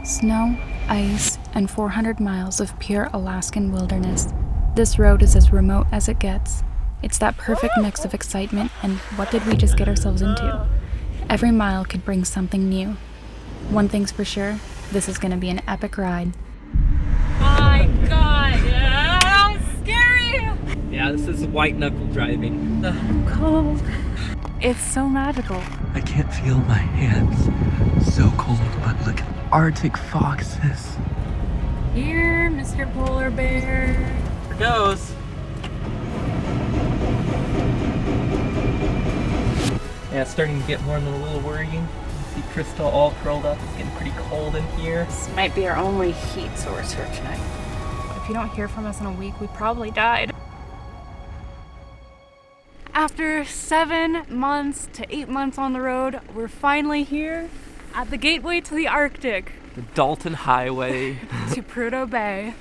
Snow, ice, and 400 miles of pure Alaskan wilderness. This road is as remote as it gets. It's that perfect mix of excitement and what did we just get ourselves into? Every mile could bring something new. One thing's for sure, this is gonna be an epic ride. My God, yeah, scary! Yeah, this is white knuckle driving. I'm cold. It's so magical. I can't feel my hands. So cold, but look at Arctic foxes. Here, Mr. Polar Bear. Here goes. Yeah, it's starting to get more than a little worrying. You see Crystal all curled up. It's getting pretty cold in here. This might be our only heat source for tonight. If you don't hear from us in a week, we probably died. After 7 months to 8 months on the road, we're finally here at the gateway to the Arctic. The Dalton Highway. To Prudhoe Bay.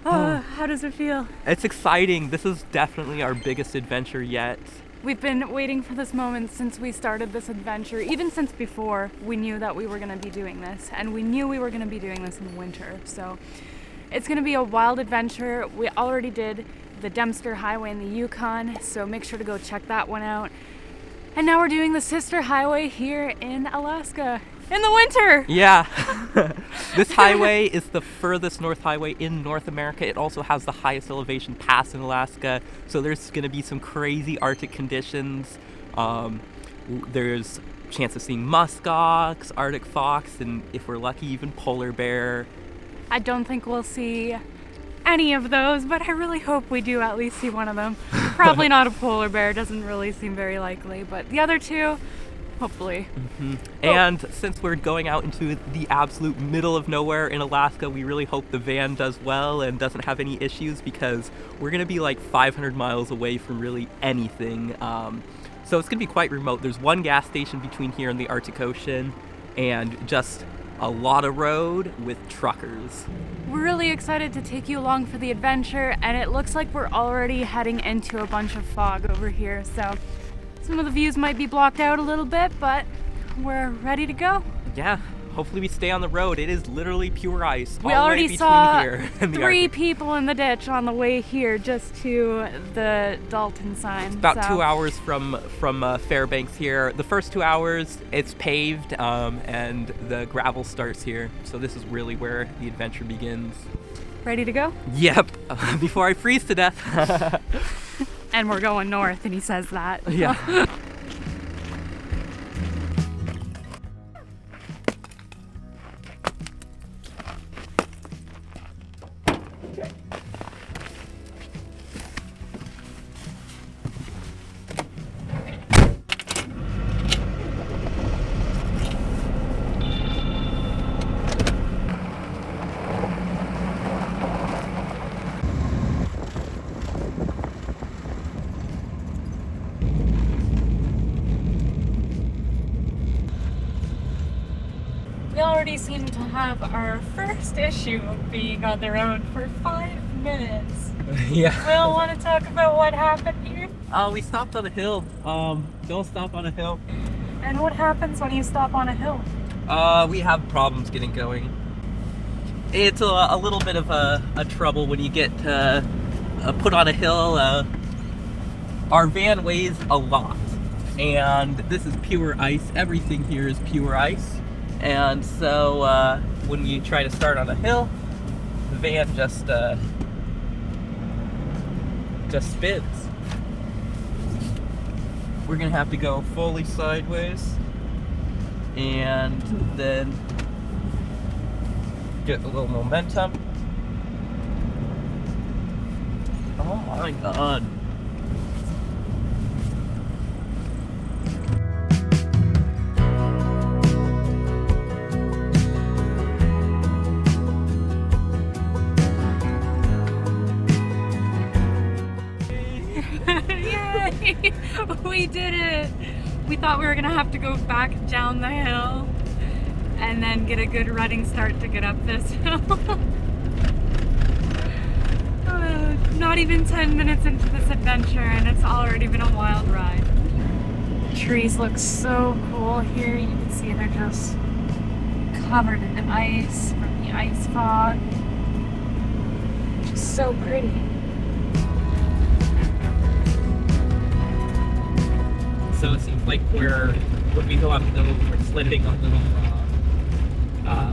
How does it feel? It's exciting. This is definitely our biggest adventure yet. We've been waiting for this moment since we started this adventure. Even since before we knew that we were going to be doing this. And we knew we were going to be doing this in the winter. So it's going to be a wild adventure. We already did the Dempster Highway in the Yukon, so make sure to go check that one out. And now we're doing the sister highway here in Alaska in the winter. Yeah. This highway is the furthest north highway in North America. It also has the highest elevation pass in Alaska, so there's going to be some crazy Arctic conditions. There's a chance of seeing muskox, Arctic fox, and if we're lucky, even polar bear. I don't think we'll see any of those, but I really hope we do at least see one of them. Probably not a polar bear, doesn't really seem very likely, but the other two, hopefully. And since we're going out into the absolute middle of nowhere in Alaska, we really hope the van does well and doesn't have any issues, because we're going to be like 500 miles away from really anything. So it's going to be quite remote. There's one gas station between here and the Arctic Ocean, and just a lot of road with truckers. We're really excited to take you along for the adventure, and it looks like we're already heading into a bunch of fog over here, so some of the views might be blocked out a little bit, but we're ready to go. Yeah, hopefully we stay on the road. It is literally pure ice. We all the way already between saw here and the 3 Arctic. people in the ditch on the way here just to the Dalton sign. About 2 hours from Fairbanks here. The first 2 hours, it's paved, and the gravel starts here. So this is really where the adventure begins. Ready to go? Yep, before I freeze to death. And we're going north, and he says that. Yeah. We already seem to have our first issue of being on the road for 5 minutes. Yeah. Will, want to talk about what happened here? We stopped on a hill. Don't stop on a hill. And what happens when you stop on a hill? We have problems getting going. It's a little bit of a trouble when you get put on a hill. Our van weighs a lot, and this is pure ice. Everything here is pure ice. And so when you try to start on a hill, the van just spins. We're gonna have to go fully sideways and then get a little momentum. Oh my God. Yay! We did it! We thought we were gonna have to go back down the hill and then get a good running start to get up this hill. Not even 10 minutes into this adventure and it's already been a wild ride. Trees look so cool here. You can see they're just covered in ice from the ice fog. Just so pretty. So it seems like when we go up the hill, we're sliding on little,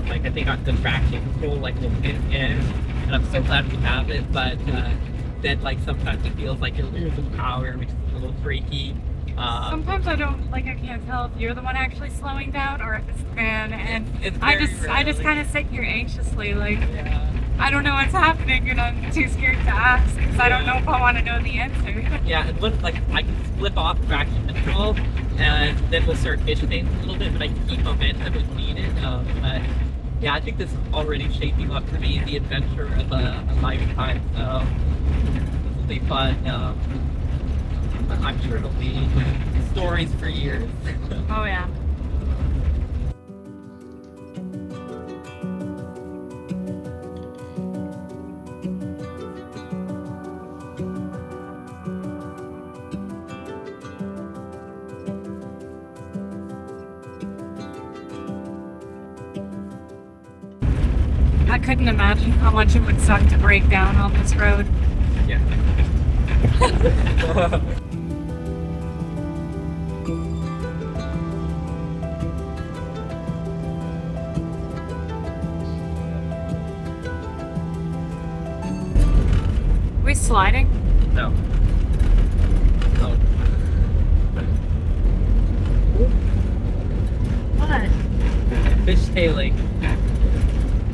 like I think on the traction control, like we'll get in, and I'm so glad we have it, but then like sometimes it feels like you're losing power, which is a little freaky. Sometimes I can't tell if you're the one actually slowing down or if it's the van, and I just kind of sit here anxiously, like, Yeah. I don't know what's happening, and I'm too scared to ask because I don't know if I want to know the answer. Yeah, it looks like I can flip off traction control, and then we'll start fidgeting a little bit, but I can keep momentum if needed. But yeah, I think this is already shaping up to be the adventure of a lifetime. So this will be fun. I'm sure it'll be stories for years. Oh yeah. I couldn't imagine how much it would suck to break down on this road. Yeah. We sliding? No. Oh. What? Fishtailing.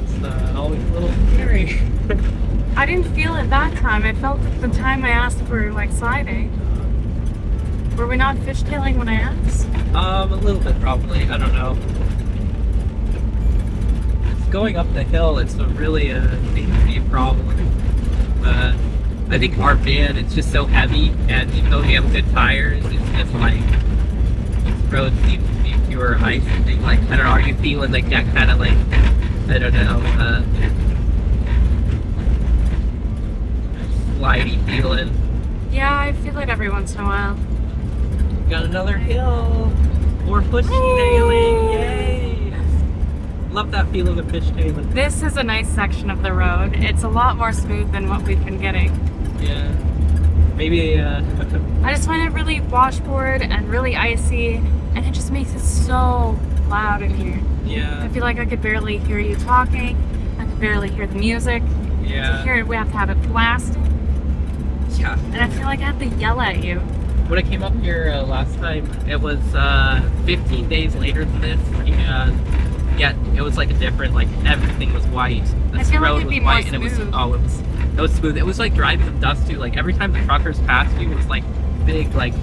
It's always a little scary. I didn't feel it that time. I felt it the time I asked for like sliding. Were we not fishtailing when I asked? A little bit probably. I don't know. It's going up the hill. It's really seems to be a problem. I think our van, it's just so heavy, and even though we have good tires, it's just like this road seems to be pure ice. I think, like, I don't know, are you feeling like that kind of like, I don't know, slidey feeling? Yeah, I feel it every once in a while. Got another hill. More fishtailing. Yay! Love that feeling of fishtailing. This is a nice section of the road. It's a lot more smooth than what we've been getting. Yeah. Maybe. I just find it really washboard and really icy, and it just makes it so loud in here. Yeah. I feel like I could barely hear you talking. I could barely hear the music. To Yeah. hear it, we have to have it blasted. Yeah. And I feel like I have to yell at you. When I came up here last time, it was 15 days later than this, and yet it was like a different, like everything was white. I This feel like road it'd was be more white, and it was smooth. it was smooth. It was like driving in dust too. Like every time the truckers passed you, it was like big, like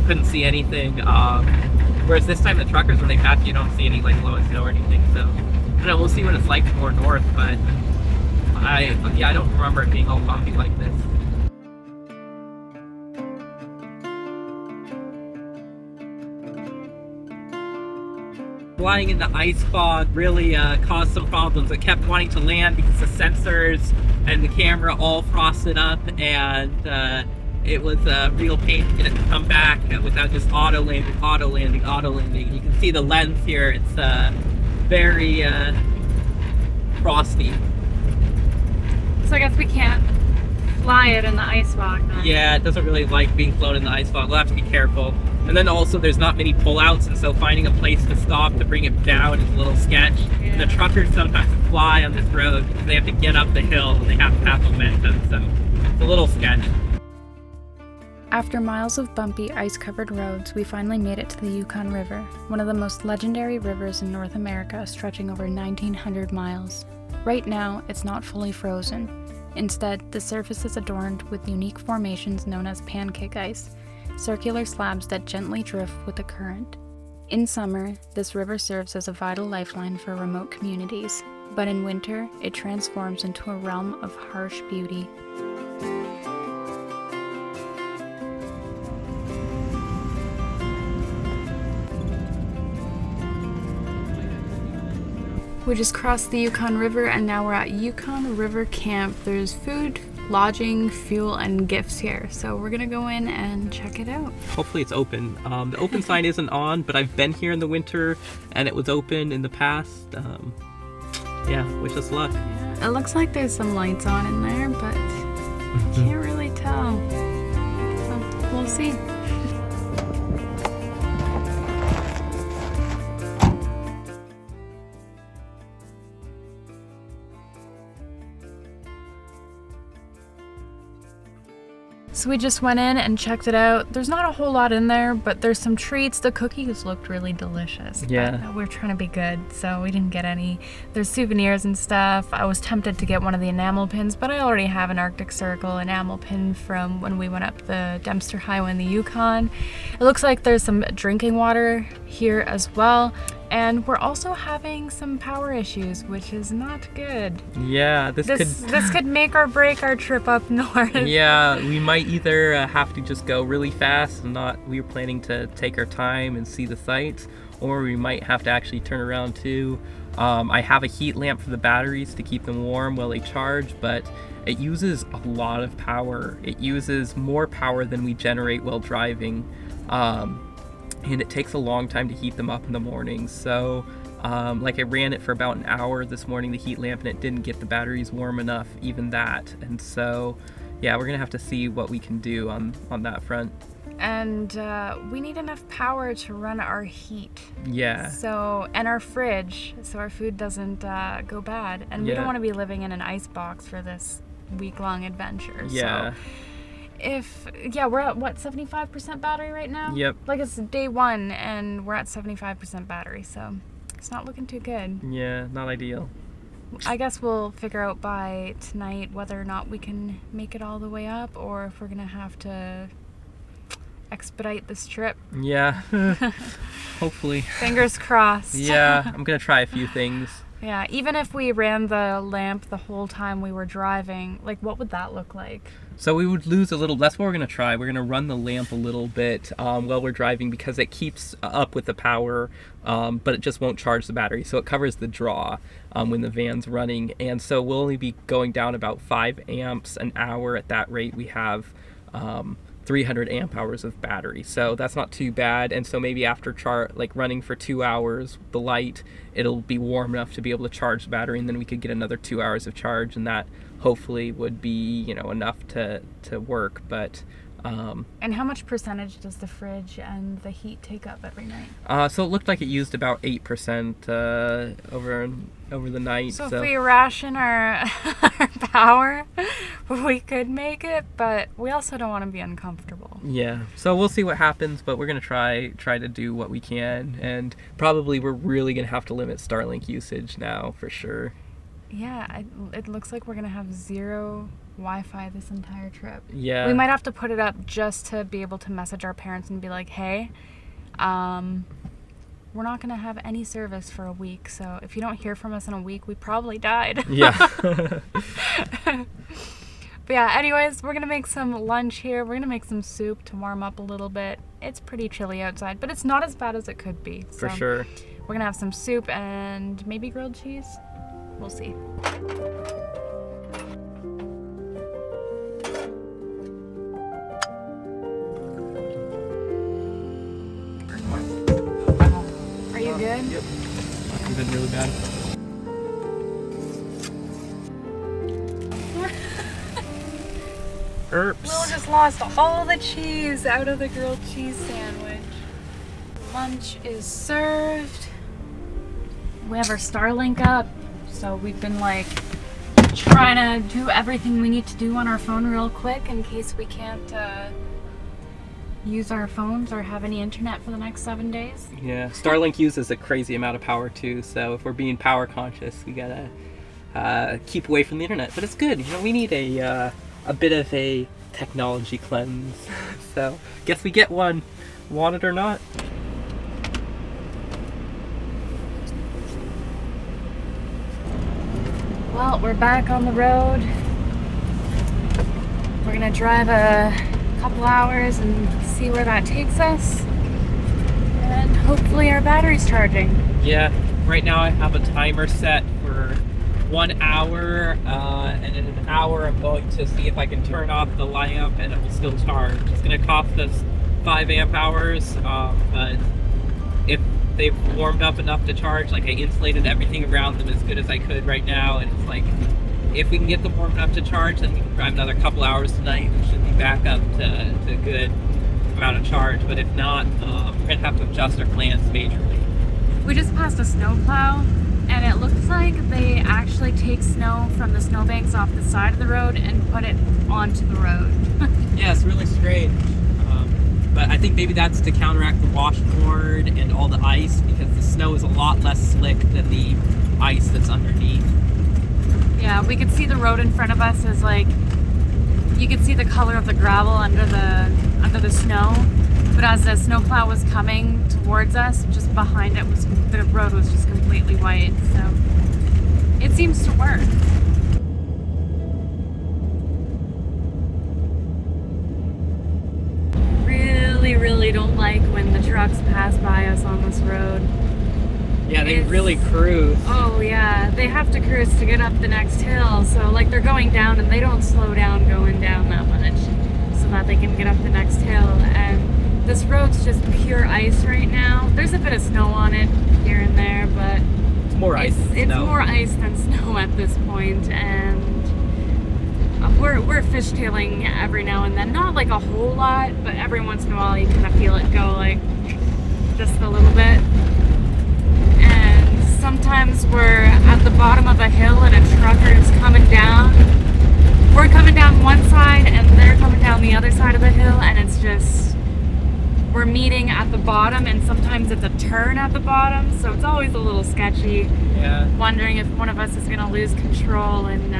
couldn't see anything. Whereas this time the truckers, when they pass you, don't see any like low snow or anything. So I don't know. We'll see what it's like more north, but I don't remember it being all bumpy like this. Flying in the ice fog really caused some problems. I kept wanting to land because the sensors and the camera all frosted up, and it was a real pain to get it to come back without just auto landing. You can see the lens here, it's very frosty. So I guess we can't fly it in the ice fog then. Yeah, it doesn't really like being flown in the ice fog. We'll have to be careful. And then also there's not many pullouts, and so finding a place to stop to bring it down is a little sketch. Yeah. The truckers sometimes fly on this road because they have to get up the hill and they have to have momentum, so it's a little sketch. After miles of bumpy, ice-covered roads, we finally made it to the Yukon River, one of the most legendary rivers in North America, stretching over 1,900 miles. Right now, it's not fully frozen. Instead, the surface is adorned with unique formations known as pancake ice, circular slabs that gently drift with the current. In summer, this river serves as a vital lifeline for remote communities, but in winter, it transforms into a realm of harsh beauty. We just crossed the Yukon River and now we're at Yukon River Camp. There's food lodging, fuel, and gifts here. So we're gonna go in and check it out. Hopefully it's open. The open sign isn't on, but I've been here in the winter and it was open in the past. Yeah, wish us luck. It looks like there's some lights on in there, but can't really tell. So we'll see. So we just went in and checked it out. There's not a whole lot in there, but there's some treats. The cookies looked really delicious. Yeah. But we're trying to be good, so we didn't get any. There's souvenirs and stuff. I was tempted to get one of the enamel pins, but I already have an Arctic Circle enamel pin from when we went up the Dalton Highway in the Yukon. It looks like there's some drinking water here as well. And we're also having some power issues, which is not good. Yeah, this could make or break our trip up north. Yeah, we might either have to just go really fast and we were planning to take our time and see the sights, or we might have to actually turn around too. I have a heat lamp for the batteries to keep them warm while they charge, but it uses a lot of power. It uses more power than we generate while driving. And it takes a long time to heat them up in the morning. So like I ran it for about an hour this morning, the heat lamp, and it didn't get the batteries warm enough, even that. And so yeah, we're gonna have to see what we can do on that front. And we need enough power to run our heat. Yeah. So, and our fridge, so our food doesn't go bad. And we don't want to be living in an ice box for this week-long adventure. Yeah. So we're at what, 75% battery right now? Yep. Like it's day one and we're at 75% battery, so it's not looking too good. Yeah, not ideal. I guess we'll figure out by tonight whether or not we can make it all the way up, or if we're gonna have to expedite this trip. Yeah. Hopefully. Fingers crossed. Yeah, I'm gonna try a few things. Yeah, even if we ran the lamp the whole time we were driving, like what would that look like? So we would lose a little. That's what we're gonna try. We're gonna run the lamp a little bit while we're driving, because it keeps up with the power, but it just won't charge the battery. So it covers the draw when the van's running, and so we'll only be going down about 5 amps an hour. At that rate, we have 300 amp hours of battery, so that's not too bad. And so maybe after running for 2 hours, the light, it'll be warm enough to be able to charge the battery, and then we could get another 2 hours of charge, and that hopefully would be enough to work. But and how much percentage does the fridge and the heat take up every night? So it looked like it used about 8% over the night. So if we ration our power, we could make it, but we also don't want to be uncomfortable. Yeah, so we'll see what happens, but we're gonna try to do what we can, and probably we're really gonna have to limit Starlink usage now for sure. Yeah, it looks like we're gonna have zero Wi-Fi this entire trip. Yeah. We might have to put it up just to be able to message our parents and be like, hey, we're not gonna have any service for a week, so if you don't hear from us in a week, we probably died. Yeah. But yeah, anyways, we're gonna make some lunch here. We're gonna make some soup to warm up a little bit. It's pretty chilly outside, but it's not as bad as it could be. For sure. We're gonna have some soup and maybe grilled cheese. We'll see. Are you good? Yep. I've been really bad. Will just lost all the cheese out of the grilled cheese sandwich. Lunch is served. We have our Starlink up, so we've been like trying to do everything we need to do on our phone real quick in case we can't use our phones or have any internet for the next 7 days. Yeah, Starlink uses a crazy amount of power too, so if we're being power conscious, we gotta keep away from the internet. But it's good, we need a bit of a technology cleanse. So guess we get one, want it or not. Well, we're back on the road. We're gonna drive a couple hours and see where that takes us. And hopefully our battery's charging. Yeah, right now I have a timer set for 1 hour, and in an hour I'm going to see if I can turn off the lamp and it will still charge. It's going to cost us 5 amp hours, but if they've warmed up enough to charge, like I insulated everything around them as good as I could right now, and it's like, if we can get them warmed up to charge, then we can drive another couple hours tonight. We should be back up to a good amount of charge, but if not, we're going to have to adjust our plans majorly. We just passed a snowplow, and it looks like they actually take snow from the snowbanks off the side of the road and put it onto the road. Yeah, it's really strange. But I think maybe that's to counteract the washboard and all the ice, because the snow is a lot less slick than the ice that's underneath. Yeah, we could see the road in front of us is like, you could see the color of the gravel under the snow. But as the snowplow was coming towards us, just behind it was the road was just completely white. So it seems to work. Really don't like when the trucks pass by us on this road. Yeah, they really cruise. Oh yeah, they have to cruise to get up the next hill. So like they're going down and they don't slow down going down that much so that they can get up the next hill. And this road's just pure ice right now. There's a bit of snow on it here and there, but It's more ice than it's snow. more ice than snow at this point. And we're fishtailing every now and then, not like a whole lot, but every once in a while you kind of feel it go like just a little bit. And sometimes we're at the bottom of a hill and a trucker is coming down. We're coming down one side and they're coming down the other side of the hill, and it's just, we're meeting at the bottom, and sometimes it's a turn at the bottom, so it's always a little sketchy. Yeah. Wondering if one of us is going to lose control and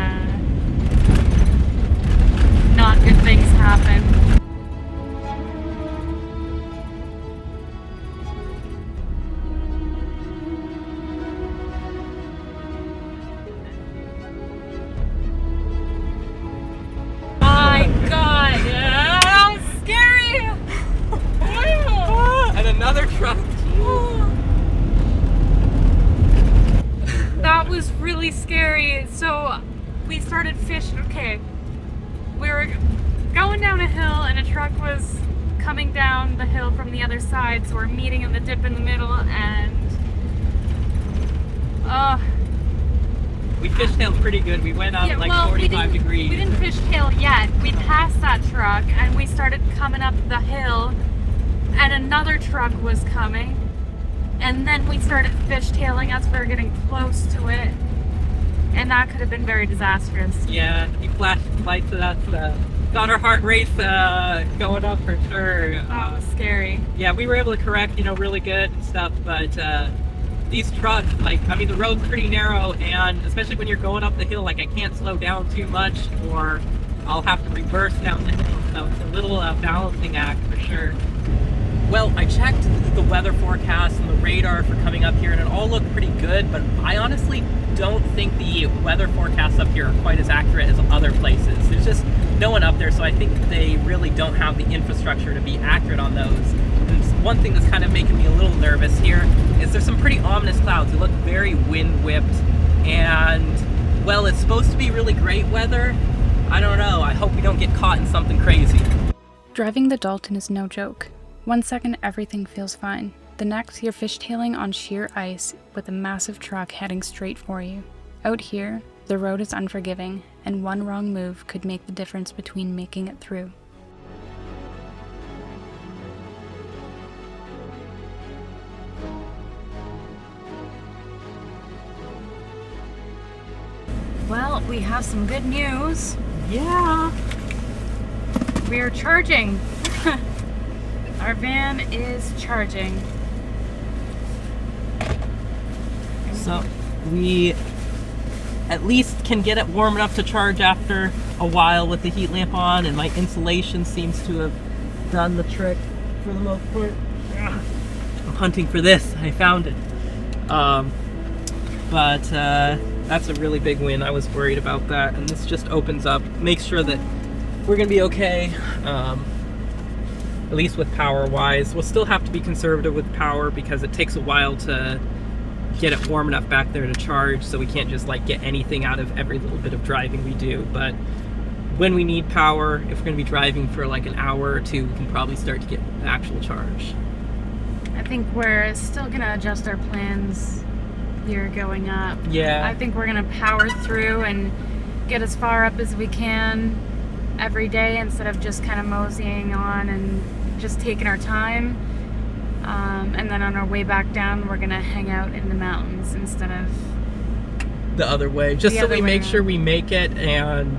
not good things happen. My God, that was scary. And another truck. That was really scary. So we started fishing. Okay. We were going down a hill and a truck was coming down the hill from the other side, so we're meeting in the dip in the middle, and We fishtailed pretty good. We went up like 45 degrees. We didn't fishtail yet. We passed that truck and we started coming up the hill, and another truck was coming, and then we started fishtailing as we were getting close to it, and that could have been very disastrous. Yeah, he flashed lights at us. Got our heart rate going up for sure. That was scary. Yeah, we were able to correct, really good and stuff, but these trucks, the road's pretty narrow, and especially when you're going up the hill, I can't slow down too much or I'll have to reverse down the hill, so it's a little balancing act for sure. Well, I checked the weather forecast and the radar for coming up here, and it all looked pretty good, but I honestly don't think the weather forecasts up here are quite as accurate as other places. There's just no one up there, so I think they really don't have the infrastructure to be accurate on those. And one thing that's kind of making me a little nervous here is there's some pretty ominous clouds. They look very wind-whipped, and, well, it's supposed to be really great weather. I don't know. I hope we don't get caught in something crazy. Driving the Dalton is no joke. One second, everything feels fine. The next, you're fishtailing on sheer ice with a massive truck heading straight for you. Out here, the road is unforgiving, and one wrong move could make the difference between making it through. Well, we have some good news. Yeah. We are charging. Our van is charging. So we at least can get it warm enough to charge after a while with the heat lamp on, and my insulation seems to have done the trick for the most part. I'm hunting for this. I found it. But that's a really big win. I was worried about that, and this just opens up, makes sure that we're gonna be okay. At least with power wise. We'll still have to be conservative with power because it takes a while to get it warm enough back there to charge, so we can't just like get anything out of every little bit of driving we do. But when we need power, if we're going to be driving for like an hour or two, we can probably start to get the actual charge. I think we're still gonna adjust our plans here going up. Yeah. I think we're gonna power through and get as far up as we can every day instead of just kind of moseying on and just taking our time. And then on our way back down, we're gonna hang out in the mountains instead of the other way, just The so other we way make around. sure we make it, and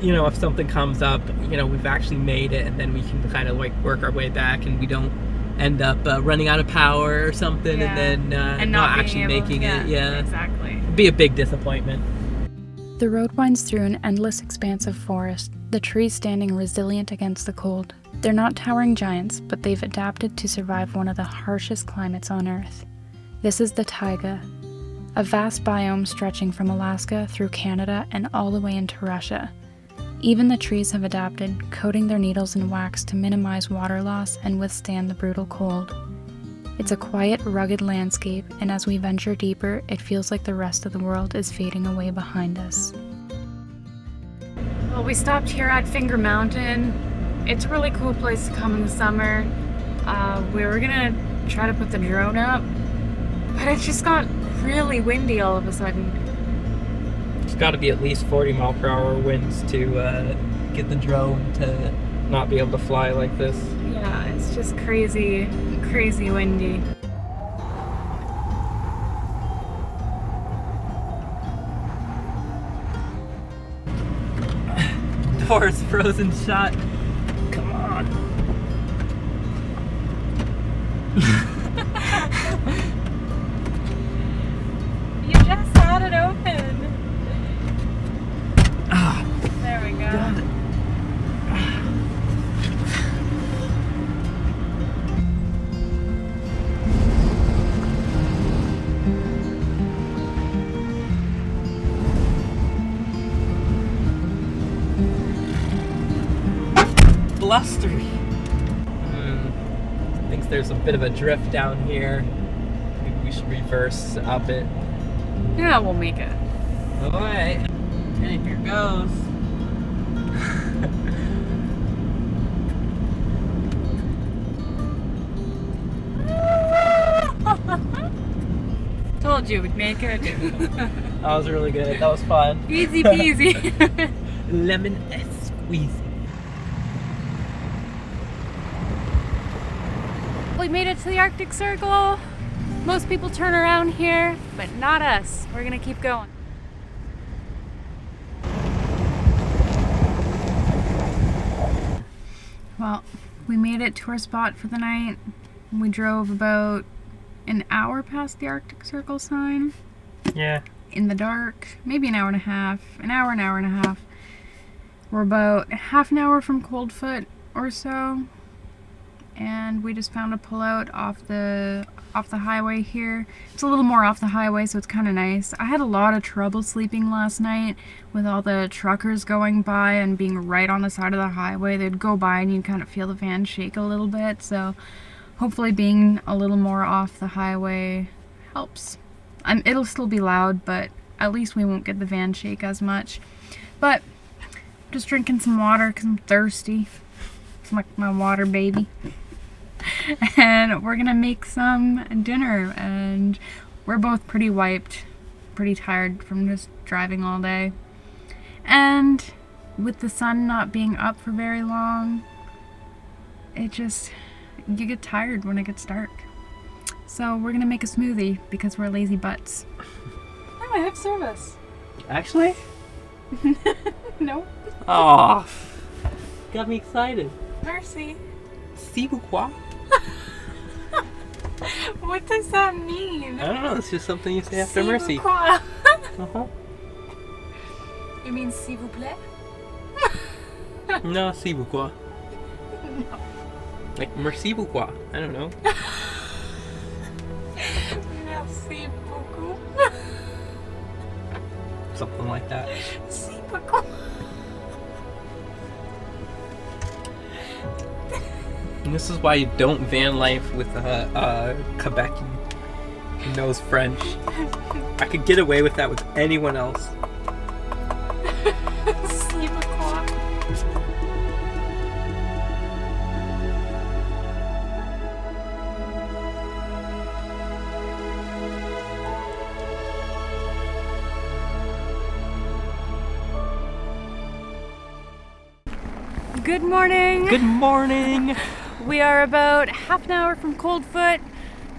you know, if something comes up, you know, we've actually made it, and then we can kind of like work our way back, and we don't end up running out of power or something, Yeah. and then and not being actually able- making it. Yeah, exactly. it'd be a big disappointment. The road winds through an endless expanse of forest, the trees standing resilient against the cold. They're not towering giants, but they've adapted to survive one of the harshest climates on Earth. This is the taiga, a vast biome stretching from Alaska through Canada and all the way into Russia. Even the trees have adapted, coating their needles in wax to minimize water loss and withstand the brutal cold. It's a quiet, rugged landscape, and as we venture deeper, it feels like the rest of the world is fading away behind us. Well, we stopped here at Finger Mountain. It's a really cool place to come in the summer. We were gonna try to put the drone up, but it just got really windy all of a sudden. It's got to be at least 40-mile-per-hour winds to get the drone to not be able to fly like this. Yeah, it's just crazy, crazy windy. Door's frozen shut. Come on. You just had it open. Ah, There we go. got it. Blustery. Thinks there's a bit of a drift down here. Maybe we should reverse up it. Yeah, we'll make it. Alright. Okay, here goes. Told you we'd make it. That was really good. That was fun. Easy peasy. Lemon squeezy. We made it to the Arctic Circle. Most people turn around here, but not us. We're gonna keep going. Well, we made it to our spot for the night. We drove about an hour past the Arctic Circle sign Yeah. in the dark, maybe an hour and a half, an hour and a half. We're about half an hour from Coldfoot or so, and we just found a pullout off the highway here. It's a little more off the highway, so it's kind of nice. I had a lot of trouble sleeping last night with all the truckers going by and being right on the side of the highway. They'd go by and you'd kind of feel the van shake a little bit, so hopefully being a little more off the highway helps. It'll still be loud, but at least we won't get the van shake as much. But just drinking some water because I'm thirsty. It's like my water baby. And we're gonna make some dinner, and we're both pretty wiped, pretty tired from just driving all day. And with the sun not being up for very long, you get tired when it gets dark. So we're gonna make a smoothie because we're lazy butts. Oh, I have service. Actually? No. Oh. Got me excited. Mercy. See pourquoi? What does that mean? I don't know. It's just something you say after mercy. Uh-huh. You mean s'il vous plaît? No, see pourquoi. Like merci pourquoi. I don't know. Merci beaucoup. Something like that. Merci beaucoup. And this is why you don't van life with Quebec. He knows French. I could get away with that with anyone else. Sleep o'clock. Good morning. Good morning. We are about half an hour from Coldfoot.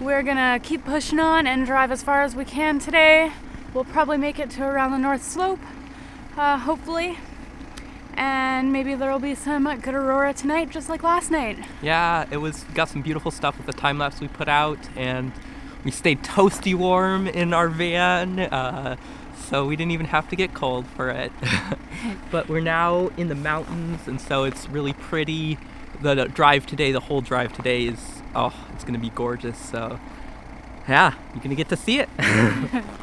We're gonna keep pushing on and drive as far as we can today. We'll probably make it to around the North Slope, hopefully. And maybe there'll be some good aurora tonight, just like last night. Yeah, got some beautiful stuff with the time lapse we put out, and we stayed toasty warm in our van, so we didn't even have to get cold for it. But we're now in the mountains, and so it's really pretty. The whole drive today it's gonna be gorgeous. So yeah, you're gonna get to see it.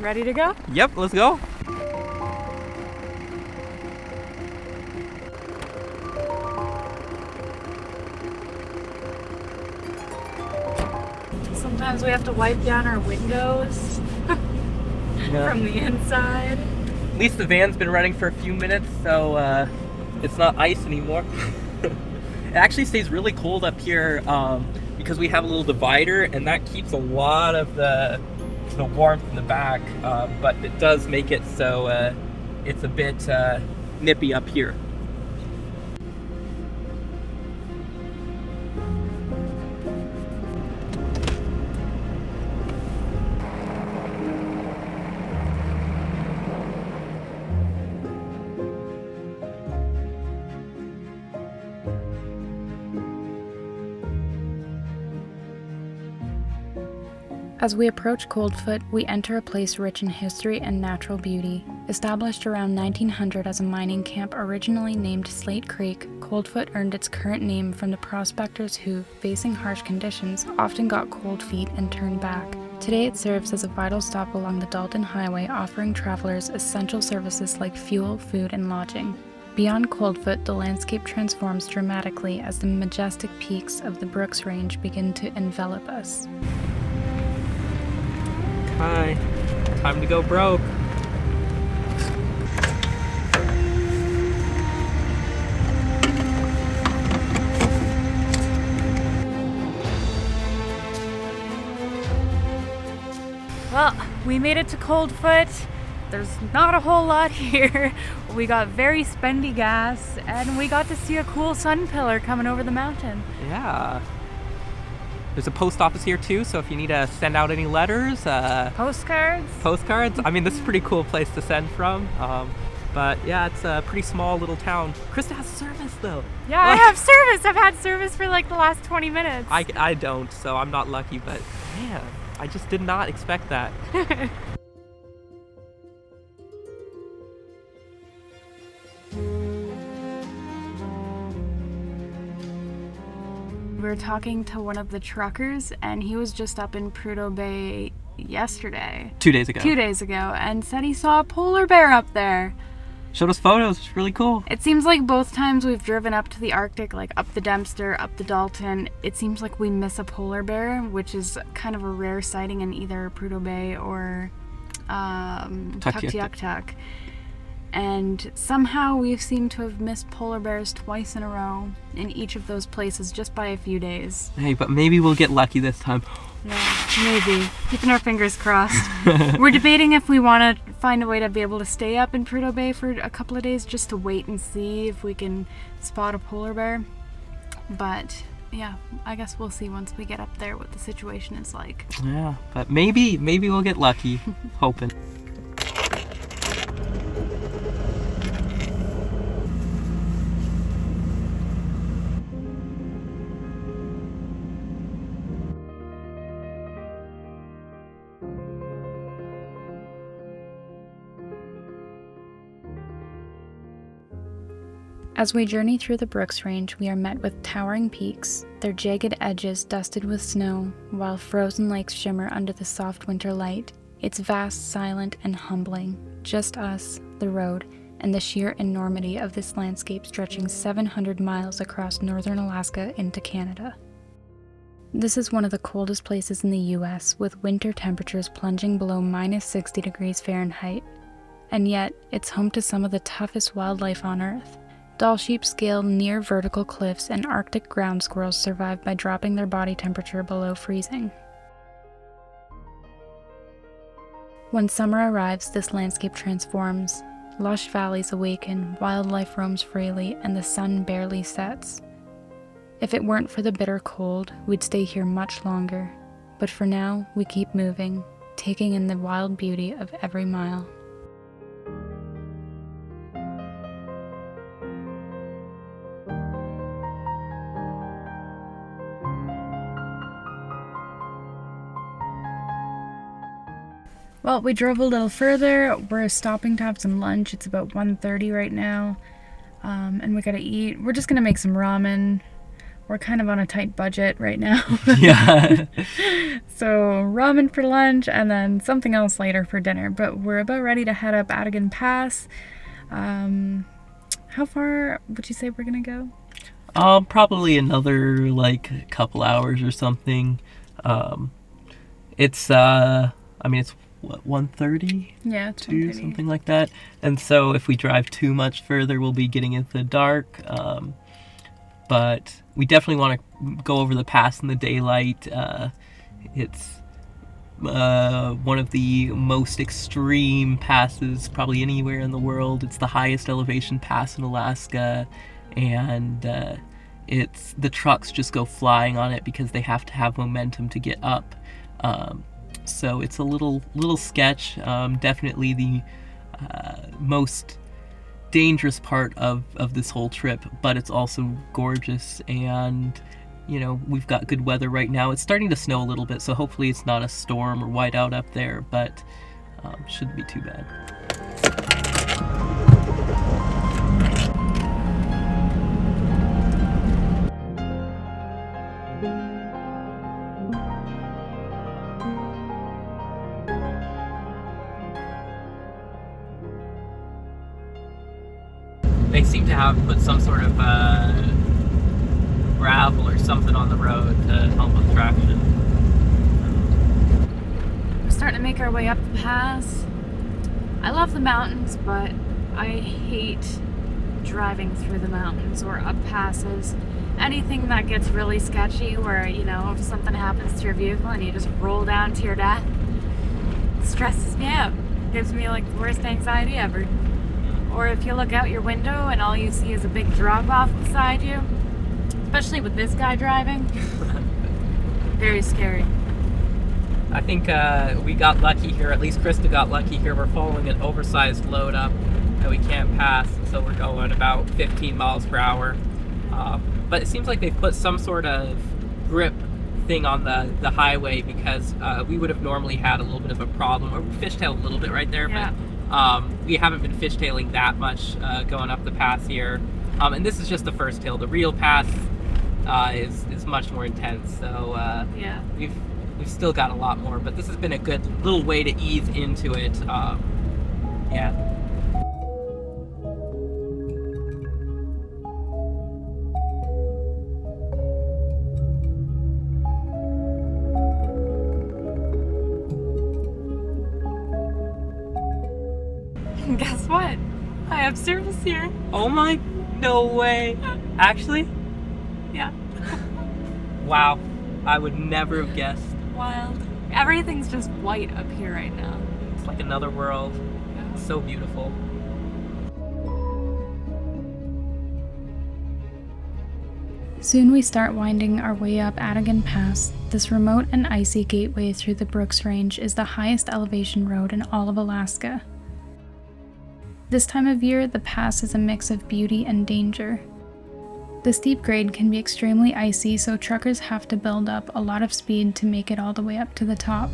Ready to go? Yep, let's go. Sometimes we have to wipe down our windows from the inside. At least the van's been running for a few minutes, so it's not ice anymore. It actually stays really cold up here because we have a little divider, and that keeps a lot of the warmth in the back, but it does make it so it's a bit nippy up here. As we approach Coldfoot, we enter a place rich in history and natural beauty. Established around 1900 as a mining camp originally named Slate Creek, Coldfoot earned its current name from the prospectors who, facing harsh conditions, often got cold feet and turned back. Today it serves as a vital stop along the Dalton Highway, offering travelers essential services like fuel, food, and lodging. Beyond Coldfoot, the landscape transforms dramatically as the majestic peaks of the Brooks Range begin to envelop us. Hi, time to go broke. Well, we made it to Coldfoot. There's not a whole lot here. We got very spendy gas, and we got to see a cool sun pillar coming over the mountain. Yeah. There's a post office here too, so if you need to send out any letters, Postcards? I mean, this is a pretty cool place to send from. But yeah, it's a pretty small little town. Krista has service though. Yeah, I have service. I've had service for like the last 20 minutes. I don't, so I'm not lucky, but man, I just did not expect that. We were talking to one of the truckers, and he was just up in Prudhoe Bay yesterday. 2 days ago. 2 days ago, and said he saw a polar bear up there. Showed us photos. It's really cool. It seems like both times we've driven up to the Arctic, like up the Dempster, up the Dalton, it seems like we miss a polar bear, which is kind of a rare sighting in either Prudhoe Bay or Tuktoyaktuk. And somehow we've seemed to have missed polar bears twice in a row in each of those places just by a few days. Hey, but maybe we'll get lucky this time. Yeah, maybe. Keeping our fingers crossed. We're debating if we want to find a way to be able to stay up in Prudhoe Bay for a couple of days just to wait and see if we can spot a polar bear. But yeah, I guess we'll see once we get up there what the situation is like. Yeah, but maybe we'll get lucky. Hoping. As we journey through the Brooks Range, we are met with towering peaks, their jagged edges dusted with snow, while frozen lakes shimmer under the soft winter light. It's vast, silent, and humbling. Just us, the road, and the sheer enormity of this landscape stretching 700 miles across northern Alaska into Canada. This is one of the coldest places in the US, with winter temperatures plunging below minus 60 degrees Fahrenheit. And yet, it's home to some of the toughest wildlife on Earth. Doll sheep scale near vertical cliffs, and Arctic ground squirrels survive by dropping their body temperature below freezing. When summer arrives, this landscape transforms. Lush valleys awaken, wildlife roams freely, and the sun barely sets. If it weren't for the bitter cold, we'd stay here much longer. But for now, we keep moving, taking in the wild beauty of every mile. Well, we drove a little further. We're stopping to have some lunch. It's about 1:30 right now, and we gotta eat. We're just gonna make some ramen. We're kind of on a tight budget right now. Yeah. So ramen for lunch and then something else later for dinner. But we're about ready to head up Adigan Pass. How far would you say we're gonna go? Probably another like couple hours or something. It's it's what, 1:30? Yeah, it's to 1:30. something like that. And so if we drive too much further, we'll be getting into the dark. But we definitely want to go over the pass in the daylight. It's one of the most extreme passes probably anywhere in the world. It's the highest elevation pass in Alaska, and it's the trucks just go flying on it because they have to have momentum to get up. So it's a little sketch. Definitely the most dangerous part of this whole trip, but it's also gorgeous, and we've got good weather right now. It's starting to snow a little bit, so hopefully it's not a storm or whiteout up there, but shouldn't be too bad. They seem to have put some sort of gravel or something on the road to help with traction. We're starting to make our way up the pass. I love the mountains, but I hate driving through the mountains or up passes. Anything that gets really sketchy where, if something happens to your vehicle and you just roll down to your death, it stresses me out. Gives me like the worst anxiety ever. Or if you look out your window and all you see is a big drop off beside you, especially with this guy driving, very scary. I think we got lucky here, at least Krista got lucky here. We're following an oversized load up that we can't pass, so we're going about 15 miles per hour. But it seems like they've put some sort of grip thing on the highway, because we would have normally had a little bit of a problem, or fishtailed a little bit right there, Yeah. but we haven't been fishtailing that much going up the pass here. And this is just the first hill. The real pass is much more intense, so Yeah. we've still got a lot more, but this has been a good little way to ease into it. Yeah. Guess what? I have service here. Oh my, no way. Actually? Yeah. Wow. I would never have guessed. Wild. Everything's just white up here right now. It's like another world. Yeah. It's so beautiful. Soon we start winding our way up Adigan Pass. This remote and icy gateway through the Brooks Range is the highest elevation road in all of Alaska. This time of year, the pass is a mix of beauty and danger. The steep grade can be extremely icy, so truckers have to build up a lot of speed to make it all the way up to the top.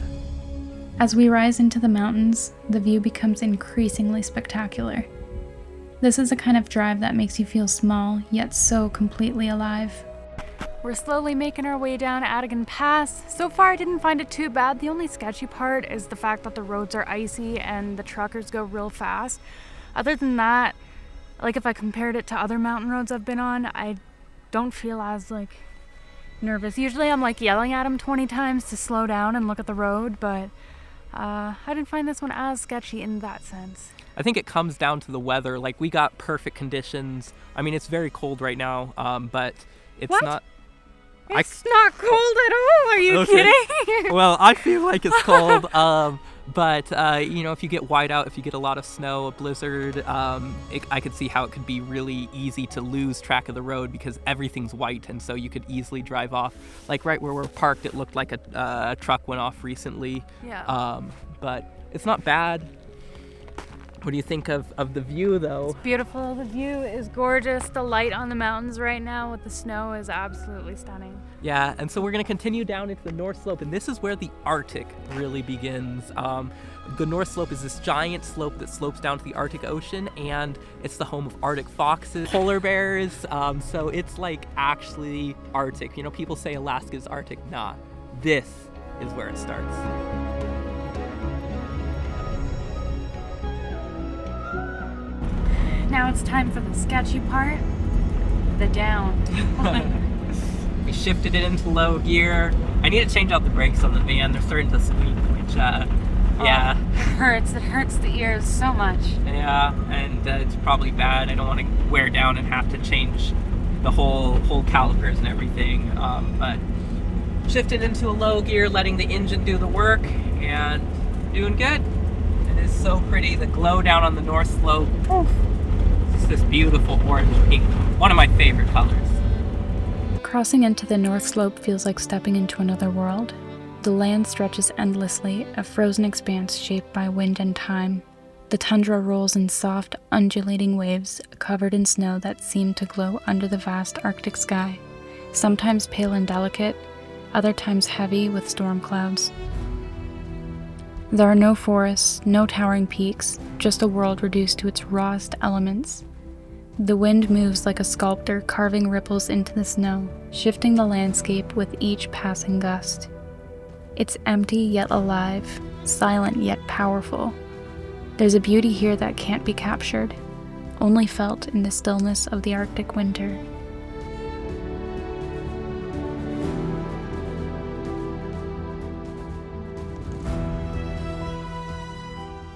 As we rise into the mountains, the view becomes increasingly spectacular. This is a kind of drive that makes you feel small, yet so completely alive. We're slowly making our way down Adigan Pass. So far, I didn't find it too bad. The only sketchy part is the fact that the roads are icy and the truckers go real fast. Other than that, like if I compared it to other mountain roads I've been on, I don't feel as nervous. Usually I'm like yelling at him 20 times to slow down and look at the road, but I didn't find this one as sketchy in that sense. I think it comes down to the weather. Like, we got perfect conditions. I mean, it's very cold right now, but it's What? not. It's not cold at all. Are you Okay. kidding? Well, I feel like it's cold. But you know, if you get whiteout, if you get a lot of snow, a blizzard, I could see how it could be really easy to lose track of the road because everything's white, and so you could easily drive off. Like right where we're parked, it looked like a truck went off recently. Yeah. But it's not bad. What do you think of the view, though? It's beautiful. The view is gorgeous. The light on the mountains right now with the snow is absolutely stunning. Yeah, and so we're going to continue down into the North Slope, and this is where the Arctic really begins. The North Slope is this giant slope that slopes down to the Arctic Ocean, and it's the home of Arctic foxes, polar bears, so it's like actually Arctic. You know, people say Alaska's Arctic. Nah, this is where it starts. Now it's time for the sketchy part, the down. We shifted it into low gear. I need to change out the brakes on the van. They're starting to squeak, which, yeah. It hurts the ears so much. Yeah, and it's probably bad. I don't want to wear down and have to change the whole calipers and everything. But shifted into a low gear, letting the engine do the work, and doing good. It is so pretty. The glow down on the North Slope. Oof. It's this beautiful orange pink. One of my favorite colors. Crossing into the North Slope feels like stepping into another world. The land stretches endlessly, a frozen expanse shaped by wind and time. The tundra rolls in soft, undulating waves, covered in snow that seem to glow under the vast Arctic sky, sometimes pale and delicate, other times heavy with storm clouds. There are no forests, no towering peaks, just a world reduced to its rawest elements. The wind moves like a sculptor, carving ripples into the snow, shifting the landscape with each passing gust. It's empty yet alive, silent yet powerful. There's a beauty here that can't be captured, only felt in the stillness of the Arctic winter.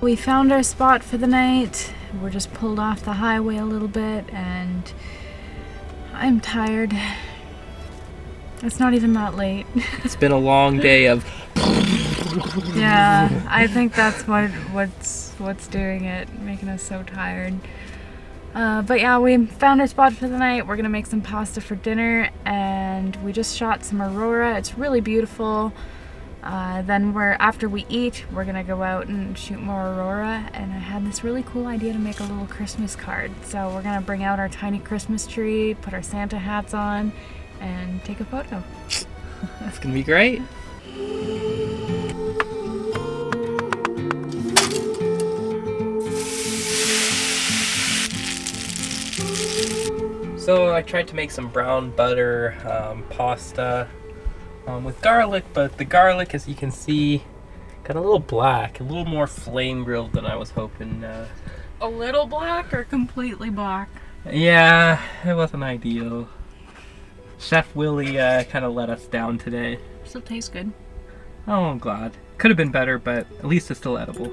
We found our spot for the night. We're just pulled off the highway a little bit, and I'm tired. It's not even that late. It's been a long day of... Yeah, I think that's what's doing it, making us so tired. But yeah, we found our spot for the night. We're gonna make some pasta for dinner, and we just shot some aurora. It's really beautiful. Then after we eat, we're gonna go out and shoot more aurora, and I had this really cool idea to make a little Christmas card. So we're gonna bring out our tiny Christmas tree, put our Santa hats on, and take a photo. That's gonna be great. So I tried to make some brown butter pasta with garlic, but the garlic, as you can see, got a little black, a little more flame grilled than I was hoping. A little black or completely black? Yeah, it wasn't ideal. Chef Willie kind of let us down today. Still tastes good. Oh, I'm glad. Could have been better, but at least it's still edible.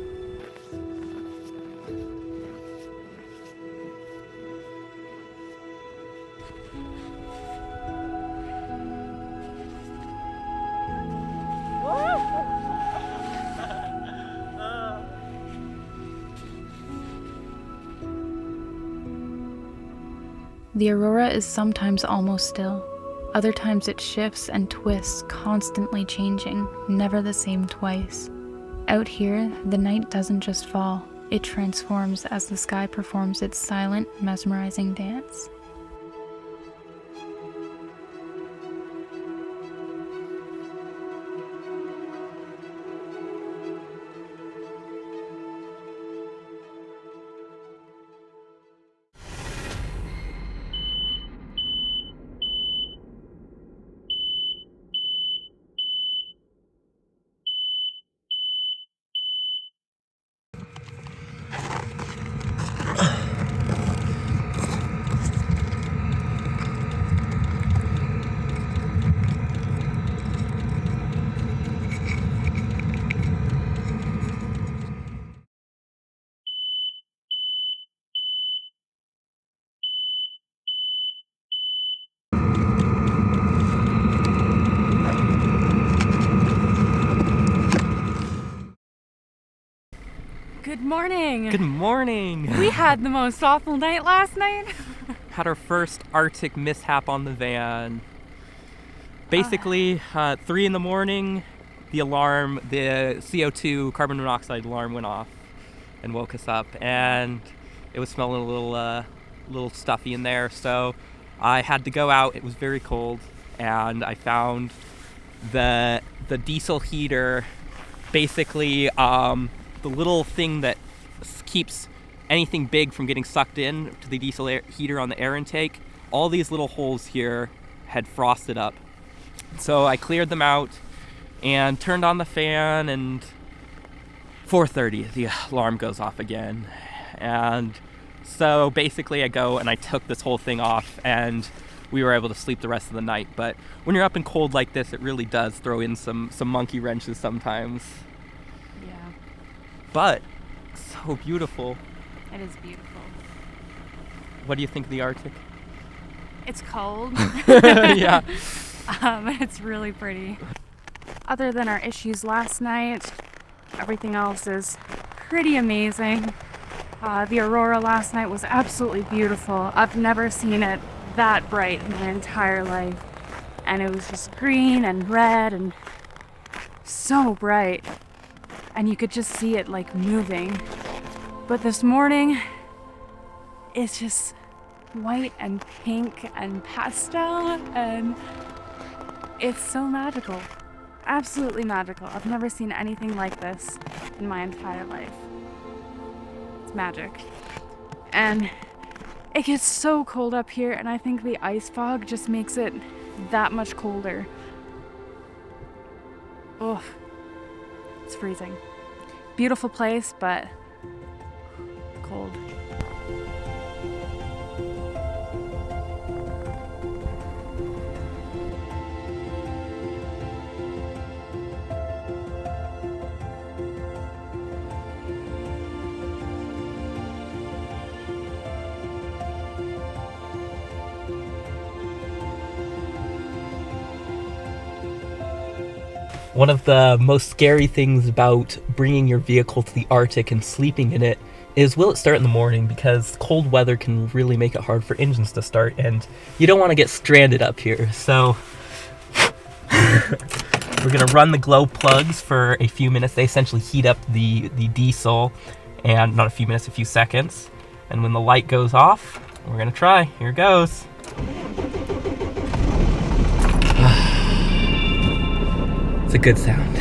The aurora is sometimes almost still. Other times it shifts and twists, constantly changing, never the same twice. Out here, the night doesn't just fall, it transforms as the sky performs its silent, mesmerizing dance. Good morning. Good morning. We had the most awful night last night. Had our first Arctic mishap on the van. Basically, 3 in the morning, the alarm, the CO2 carbon monoxide alarm went off and woke us up, and it was smelling a little stuffy in there. So I had to go out. It was very cold, and I found the diesel heater. Basically, the little thing that keeps anything big from getting sucked in to the diesel heater on the air intake. All these little holes here had frosted up. So I cleared them out and turned on the fan, and 4:30 the alarm goes off again. And so basically I go and I took this whole thing off, and we were able to sleep the rest of the night. But when you're up in cold like this, it really does throw in some monkey wrenches sometimes. Yeah. But so beautiful. It is beautiful. What do you think of the Arctic? It's cold. Yeah. It's really pretty. Other than our issues last night, everything else is pretty amazing. The aurora last night was absolutely beautiful. I've never seen it that bright in my entire life. And it was just green and red and so bright. And you could just see it like moving. But this morning, it's just white and pink and pastel, and it's so magical. Absolutely magical. I've never seen anything like this in my entire life. It's magic. And it gets so cold up here, and I think the ice fog just makes it that much colder. Oh, it's freezing. Beautiful place, but cold. One of the most scary things about bringing your vehicle to the Arctic and sleeping in it is, will it start in the morning? Because cold weather can really make it hard for engines to start, and you don't want to get stranded up here. So we're gonna run the glow plugs for a few minutes. They essentially heat up the diesel, and not a few minutes, a few seconds. And when the light goes off, we're gonna try. Here goes. It's a good sound.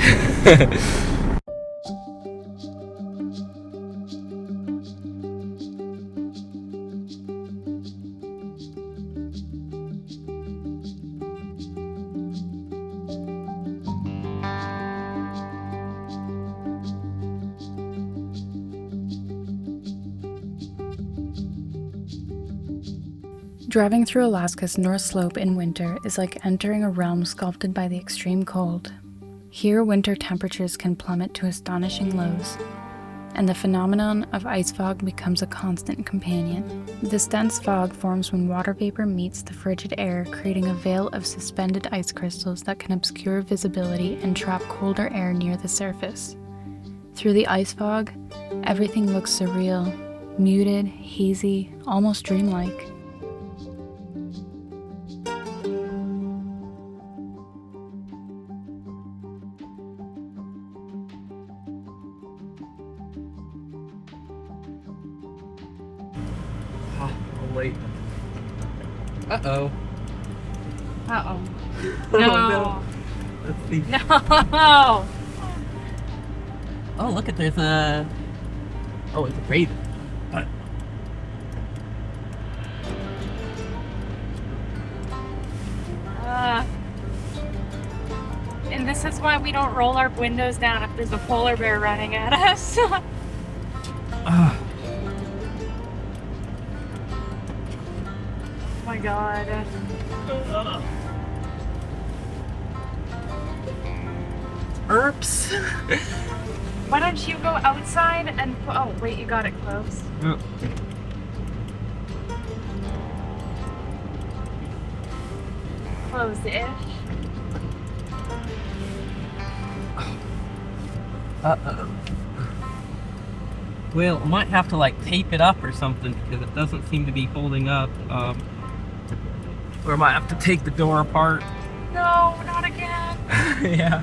Driving through Alaska's North Slope in winter is like entering a realm sculpted by the extreme cold. Here, winter temperatures can plummet to astonishing lows, and the phenomenon of ice fog becomes a constant companion. This dense fog forms when water vapor meets the frigid air, creating a veil of suspended ice crystals that can obscure visibility and trap colder air near the surface. Through the ice fog, everything looks surreal, muted, hazy, almost dreamlike. Wait. Uh-oh. Uh-oh. Oh, No. no. Let's see. No. Oh, look at there's a... Oh, it's a raven. And this is why we don't roll our windows down if there's a polar bear running at us. Ah. Oh my god. Erps. Why don't you go outside and... Oh, wait, you got it closed. Yeah. Close-ish. Uh-oh. Well, might have to like tape it up or something because it doesn't seem to be holding up. Or I might have to take the door apart. No, not again. Yeah.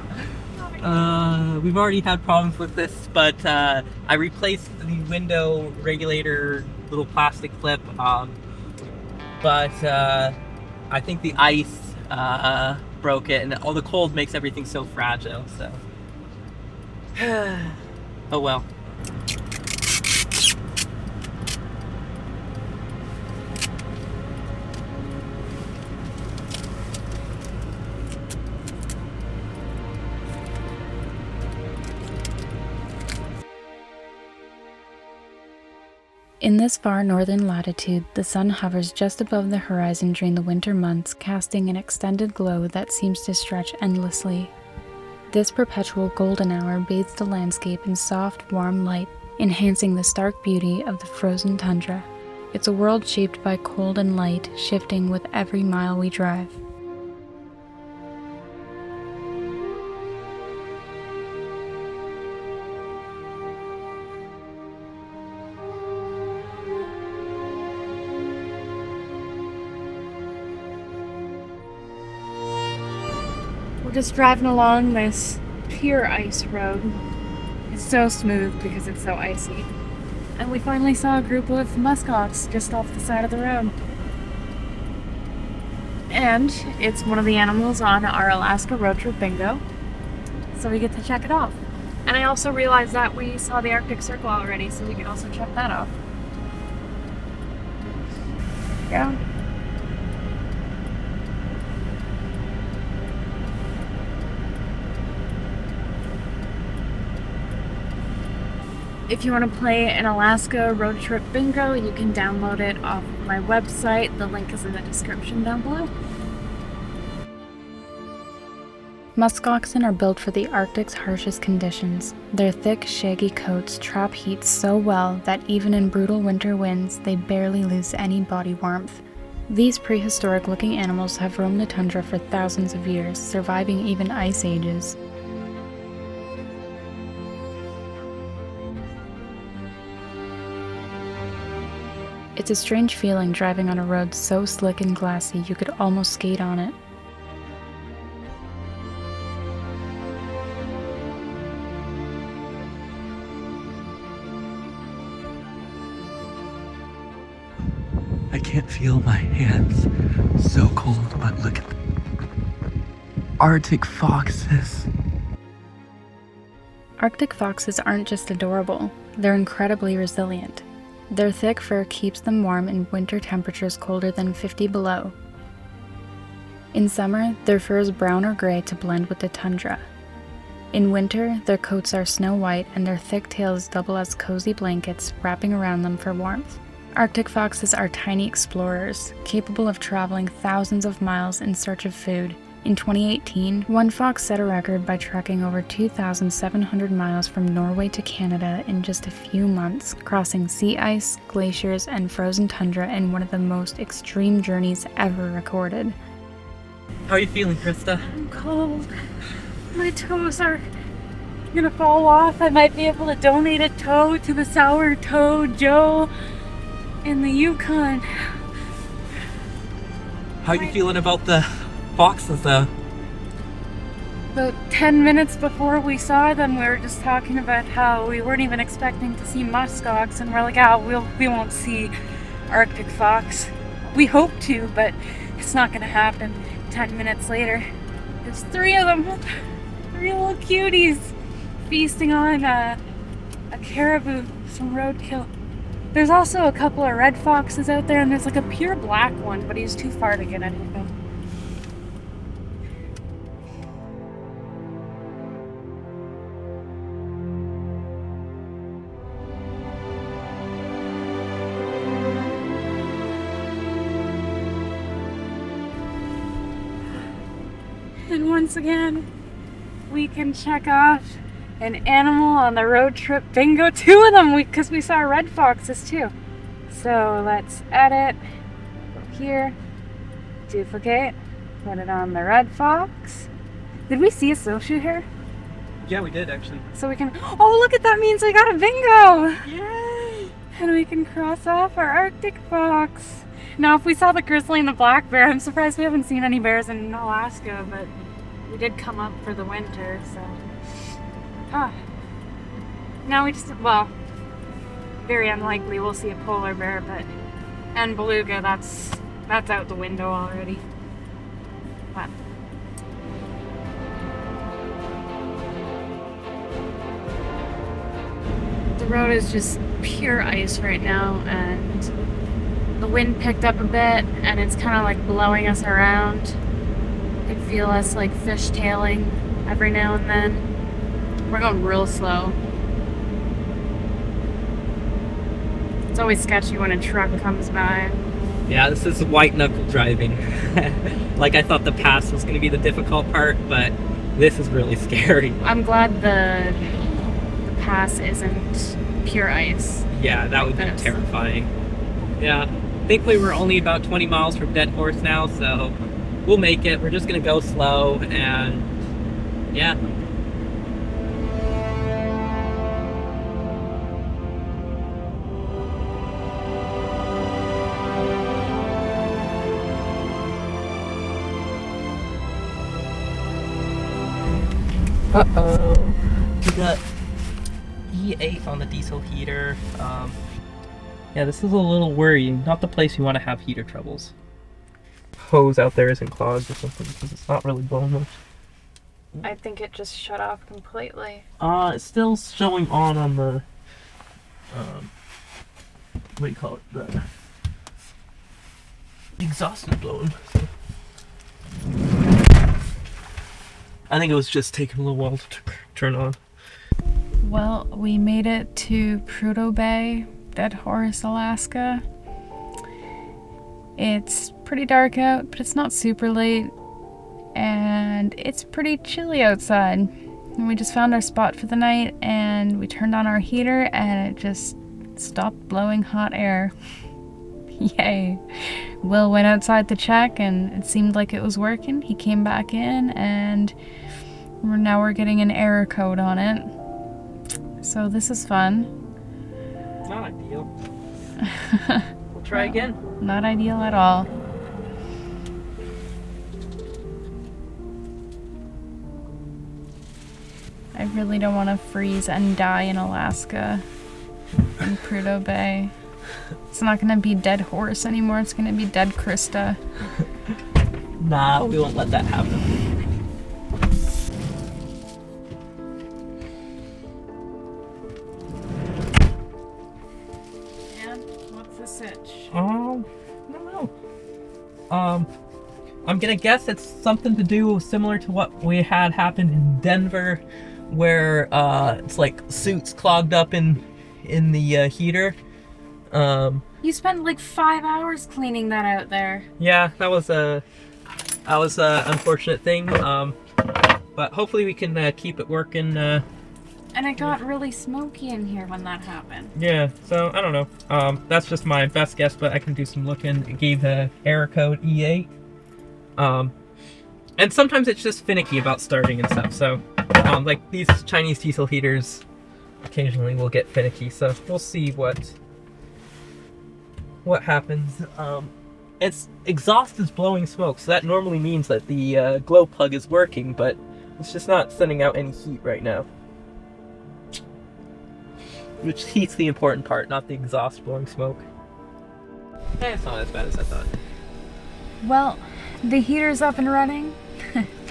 We've already had problems with this, but I replaced the window regulator little plastic clip. But I think the ice broke it, and all the cold makes everything so fragile. So, oh well. In this far northern latitude, the sun hovers just above the horizon during the winter months, casting an extended glow that seems to stretch endlessly. This perpetual golden hour bathes the landscape in soft, warm light, enhancing the stark beauty of the frozen tundra. It's a world shaped by cold and light, shifting with every mile we drive. We're just driving along this pure ice road. It's so smooth because it's so icy. And we finally saw a group of muskox just off the side of the road. And it's one of the animals on our Alaska road trip bingo, so we get to check it off. And I also realized that we saw the Arctic Circle already, so we can also check that off. Yeah. If you want to play an Alaska road trip bingo, you can download it off my website. The link is in the description down below. Musk oxen are built for the Arctic's harshest conditions. Their thick, shaggy coats trap heat so well that even in brutal winter winds, they barely lose any body warmth. These prehistoric-looking animals have roamed the tundra for thousands of years, surviving even ice ages. It's a strange feeling driving on a road so slick and glassy you could almost skate on it. I can't feel my hands. So cold, but look at the Arctic foxes. Arctic foxes aren't just adorable, they're incredibly resilient. Their thick fur keeps them warm in winter temperatures colder than 50 below. In summer, their fur is brown or gray to blend with the tundra. In winter, their coats are snow white and their thick tails double as cozy blankets, wrapping around them for warmth. Arctic foxes are tiny explorers, capable of traveling thousands of miles in search of food. In 2018, one fox set a record by trekking over 2,700 miles from Norway to Canada in just a few months, crossing sea ice, glaciers, and frozen tundra in one of the most extreme journeys ever recorded. How are you feeling, Krista? I'm cold. My toes are gonna fall off. I might be able to donate a toe to the Sour Toe Joe in the Yukon. How are you feeling about the foxes, though? About 10 minutes before we saw them, we were just talking about how we weren't even expecting to see muskox, and we're like, we won't see Arctic fox. We hope to, but it's not gonna happen. 10 minutes later, there's 3 of them, 3 little cuties, feasting on a caribou, some roadkill. There's also a couple of red foxes out there, and there's like a pure black one, but he's too far to get anything. And once again, we can check off an animal on the road trip bingo. 2 of them, because we saw red foxes too. So let's edit, go here, duplicate, put it on the red fox. Did we see a snowshoe here? Yeah, we did actually. So we can, oh look at that, means we got a bingo! Yeah! we can cross off our Arctic fox. Now, if we saw the grizzly and the black bear, I'm surprised we haven't seen any bears in Alaska, but we did come up for the winter, so. Now we just, well, very unlikely we'll see a polar bear, but, and beluga, that's out the window already. But. The road is just pure ice right now, and the wind picked up a bit, and it's kind of like blowing us around. I can feel us like fishtailing every now and then. We're going real slow. It's always sketchy when a truck comes by. Yeah, this is white knuckle driving. Like, I thought the pass was going to be the difficult part, but this is really scary. I'm glad the pass isn't pure ice. Yeah, that would be terrifying. Yeah, thankfully we're only about 20 miles from Dead Horse now, so we'll make it. We're just gonna go slow, and yeah. Uh-oh. We got E8 on the diesel heater. Yeah, this is a little worrying. Not the place you want to have heater troubles. Hose out there isn't clogged or something because it's not really blowing much. I think it just shut off completely. It's still showing on the what do you call it? The exhaust is blowing. I think it was just taking a little while to turn on. Well, we made it to Prudhoe Bay, Dead Horse, Alaska. It's pretty dark out, but it's not super late, and it's pretty chilly outside. And we just found our spot for the night, and we turned on our heater, and it just stopped blowing hot air. Yay. Will went outside to check, and it seemed like it was working. He came back in, and now we're getting an error code on it. So this is fun. Not ideal. We'll try again. Not ideal at all. I really don't want to freeze and die in Alaska in Prudhoe Bay. It's not going to be Dead Horse anymore, it's going to be Dead Krista. Nah, we won't let that happen. I don't know. I'm gonna guess it's something to do similar to what we had happen in Denver, where it's like suits clogged up in the heater. You spent like 5 hours cleaning that out there. Yeah, that was a unfortunate thing. But hopefully we can keep it working. And it got really smoky in here when that happened. Yeah, so I don't know. That's just my best guess, but I can do some looking. It gave the error code E8. And sometimes it's just finicky about starting and stuff. So, like these Chinese diesel heaters, occasionally will get finicky. So we'll see what happens. Its exhaust is blowing smoke, so that normally means that the glow plug is working, but it's just not sending out any heat right now. Which heat's the important part, not the exhaust blowing smoke. It's not as bad as I thought. Well, the heater's up and running,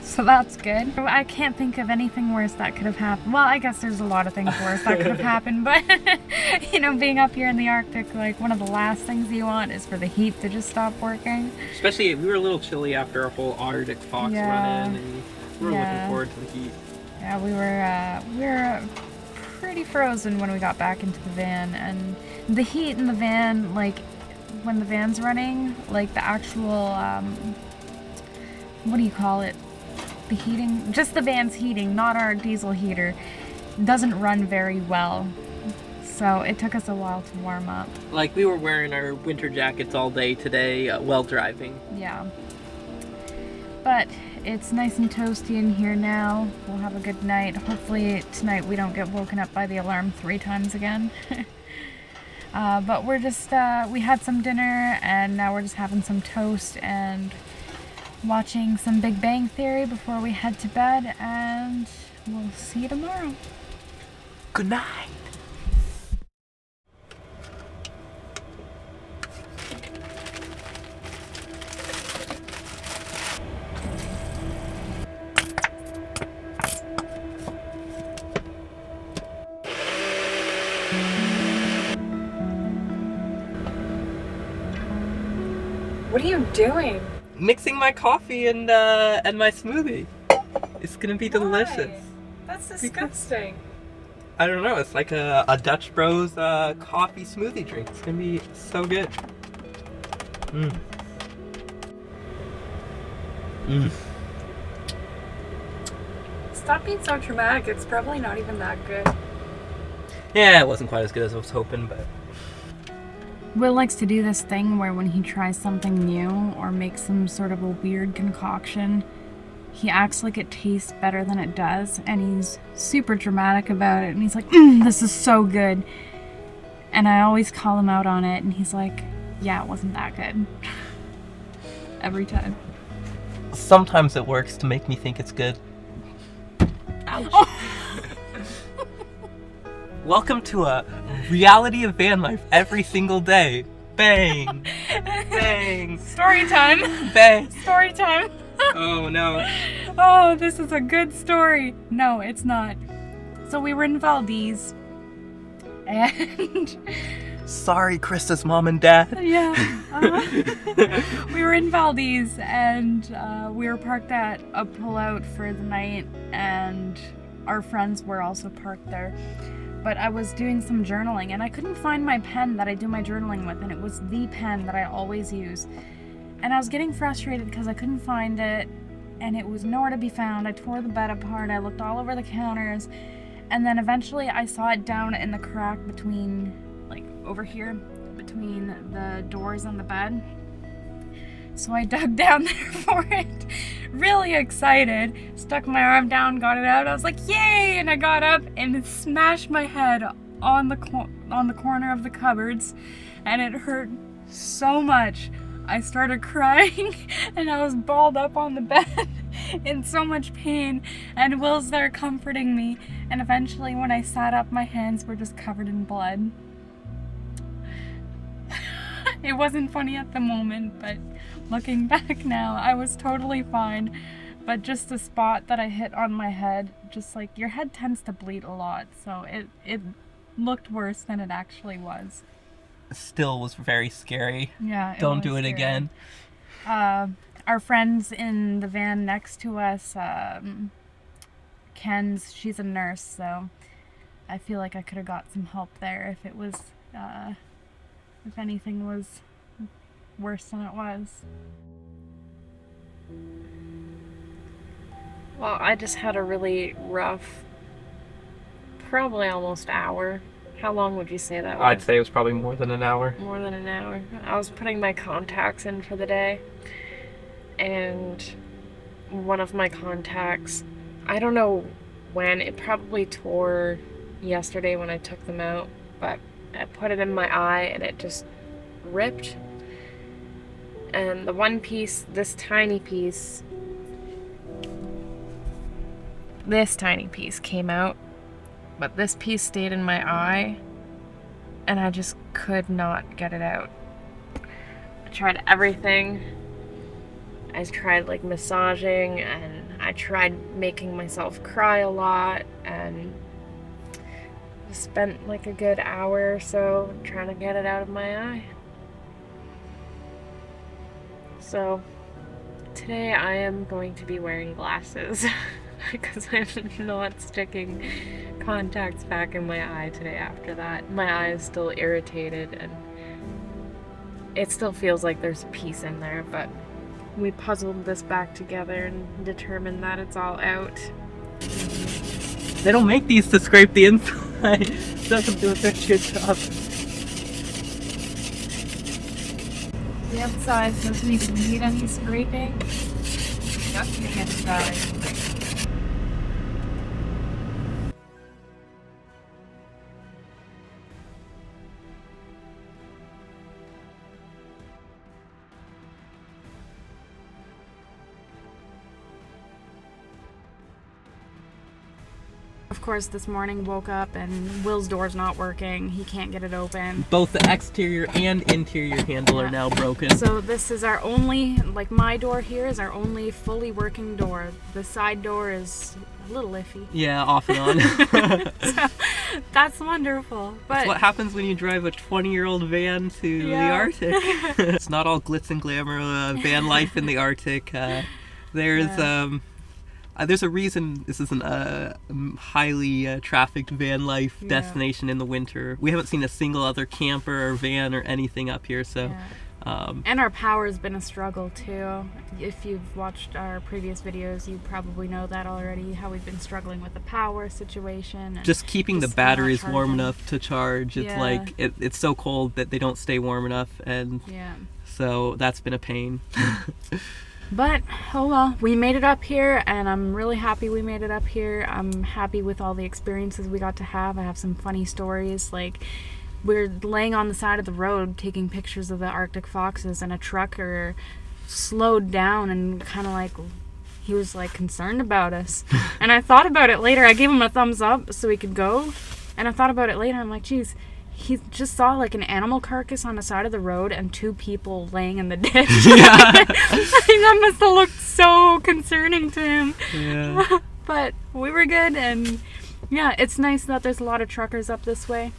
so that's good. I can't think of anything worse that could have happened. Well, I guess there's a lot of things worse that could have happened, but you know, being up here in the Arctic, like one of the last things you want is for the heat to just stop working. Especially, we were a little chilly after our whole Arctic fox run in, and we were looking forward to the heat. Yeah, we were pretty frozen when we got back into the van, and the heat in the van, like when the van's running, like the actual what do you call it, the heating, just the van's heating, not our diesel heater, doesn't run very well, so it took us a while to warm up. Like, we were wearing our winter jackets all day today while driving. Yeah, but it's nice and toasty in here now. We'll have a good night. Hopefully tonight we don't get woken up by the alarm 3 times again. But we're just, we had some dinner and now we're just having some toast and watching some Big Bang Theory before we head to bed, and we'll see you tomorrow. Good night. What are you doing? Mixing my coffee and my smoothie. It's gonna be delicious. That's disgusting. I don't know. It's like a Dutch Bros coffee smoothie drink. It's gonna be so good. Mmm. Mmm. Stop being so dramatic. It's probably not even that good. Yeah, it wasn't quite as good as I was hoping, but. Will likes to do this thing where when he tries something new or makes some sort of a weird concoction, he acts like it tastes better than it does, and he's super dramatic about it, and he's like, this is so good. And I always call him out on it, and he's like, yeah, it wasn't that good. Every time. Sometimes it works to make me think it's good. Ouch. Welcome to a reality of van life every single day. Bang! Bang! Story time! Bang! Story time! Oh no. Oh, this is a good story. No, it's not. So we were in Valdez, and Sorry, Krista's mom and dad. yeah, we were in Valdez, and we were parked at a pullout for the night, and our friends were also parked there. But I was doing some journaling, and I couldn't find my pen that I do my journaling with, and it was the pen that I always use. And I was getting frustrated because I couldn't find it, and it was nowhere to be found. I tore the bed apart, I looked all over the counters, and then eventually I saw it down in the crack between, like over here, between the doors on the bed. So I dug down there for it, really excited, stuck my arm down, got it out. I was like, yay! And I got up and smashed my head on the corner of the cupboards, and it hurt so much. I started crying, and I was balled up on the bed in so much pain, and Will's there comforting me, and eventually when I sat up, my hands were just covered in blood. It wasn't funny at the moment, but looking back now, I was totally fine. But just the spot that I hit on my head, just like, your head tends to bleed a lot, so it looked worse than it actually was. Still was very scary. Yeah. Don't do was it scary. again. Our friends in the van next to us, Ken's, she's a nurse, so I feel like I could have got some help there if it was, if anything was worse than it was. Well, I just had a really rough, probably almost hour. How long would you say that was? I'd say it was probably more than an hour. More than an hour. I was putting my contacts in for the day, and one of my contacts, I don't know when, it probably tore yesterday when I took them out, but I put it in my eye and it just ripped. And the one piece, this tiny piece came out, but this piece stayed in my eye, and I just could not get it out. I tried everything. I tried like massaging, and I tried making myself cry a lot, and spent like a good hour or so trying to get it out of my eye. So today I am going to be wearing glasses because I'm not sticking contacts back in my eye today after that. My eye is still irritated, and it still feels like there's a piece in there, but we puzzled this back together and determined that it's all out. They don't make these to scrape the inside. Doesn't do a very good job. The outside doesn't even need any scraping. Yep, you get started. of course, this morning woke up and Will's door's not working. He can't get it open. Both the exterior and interior handle are now broken. So this is our only, like my door here is our only fully working door. The side door is a little iffy. Yeah, off and on. So that's wonderful. But That's what happens when you drive a 20-year-old van to the Arctic. It's not all glitz and glamour van life in the Arctic. There's a reason this isn't a highly trafficked van life destination in the winter. We haven't seen a single other camper or van or anything up here, so. And our power's been a struggle too. If you've watched our previous videos, you probably know that already, how we've been struggling with the power situation. And just keeping the not batteries warm charging. enough to charge. It's like, it's so cold that they don't stay warm enough, and so that's been a pain. But, oh well, we made it up here, and I'm really happy we made it up here. I'm happy with all the experiences we got to have. I have some funny stories, like we're laying on the side of the road taking pictures of the Arctic foxes, and a trucker slowed down and kind of like, he was like concerned about us. And I thought about it later. I gave him a thumbs up so he could go, and I thought about it later. I'm like, geez, he just saw like an animal carcass on the side of the road and 2 people laying in the ditch. That must have looked so concerning to him. Yeah. But we were good, and yeah, it's nice that there's a lot of truckers up this way.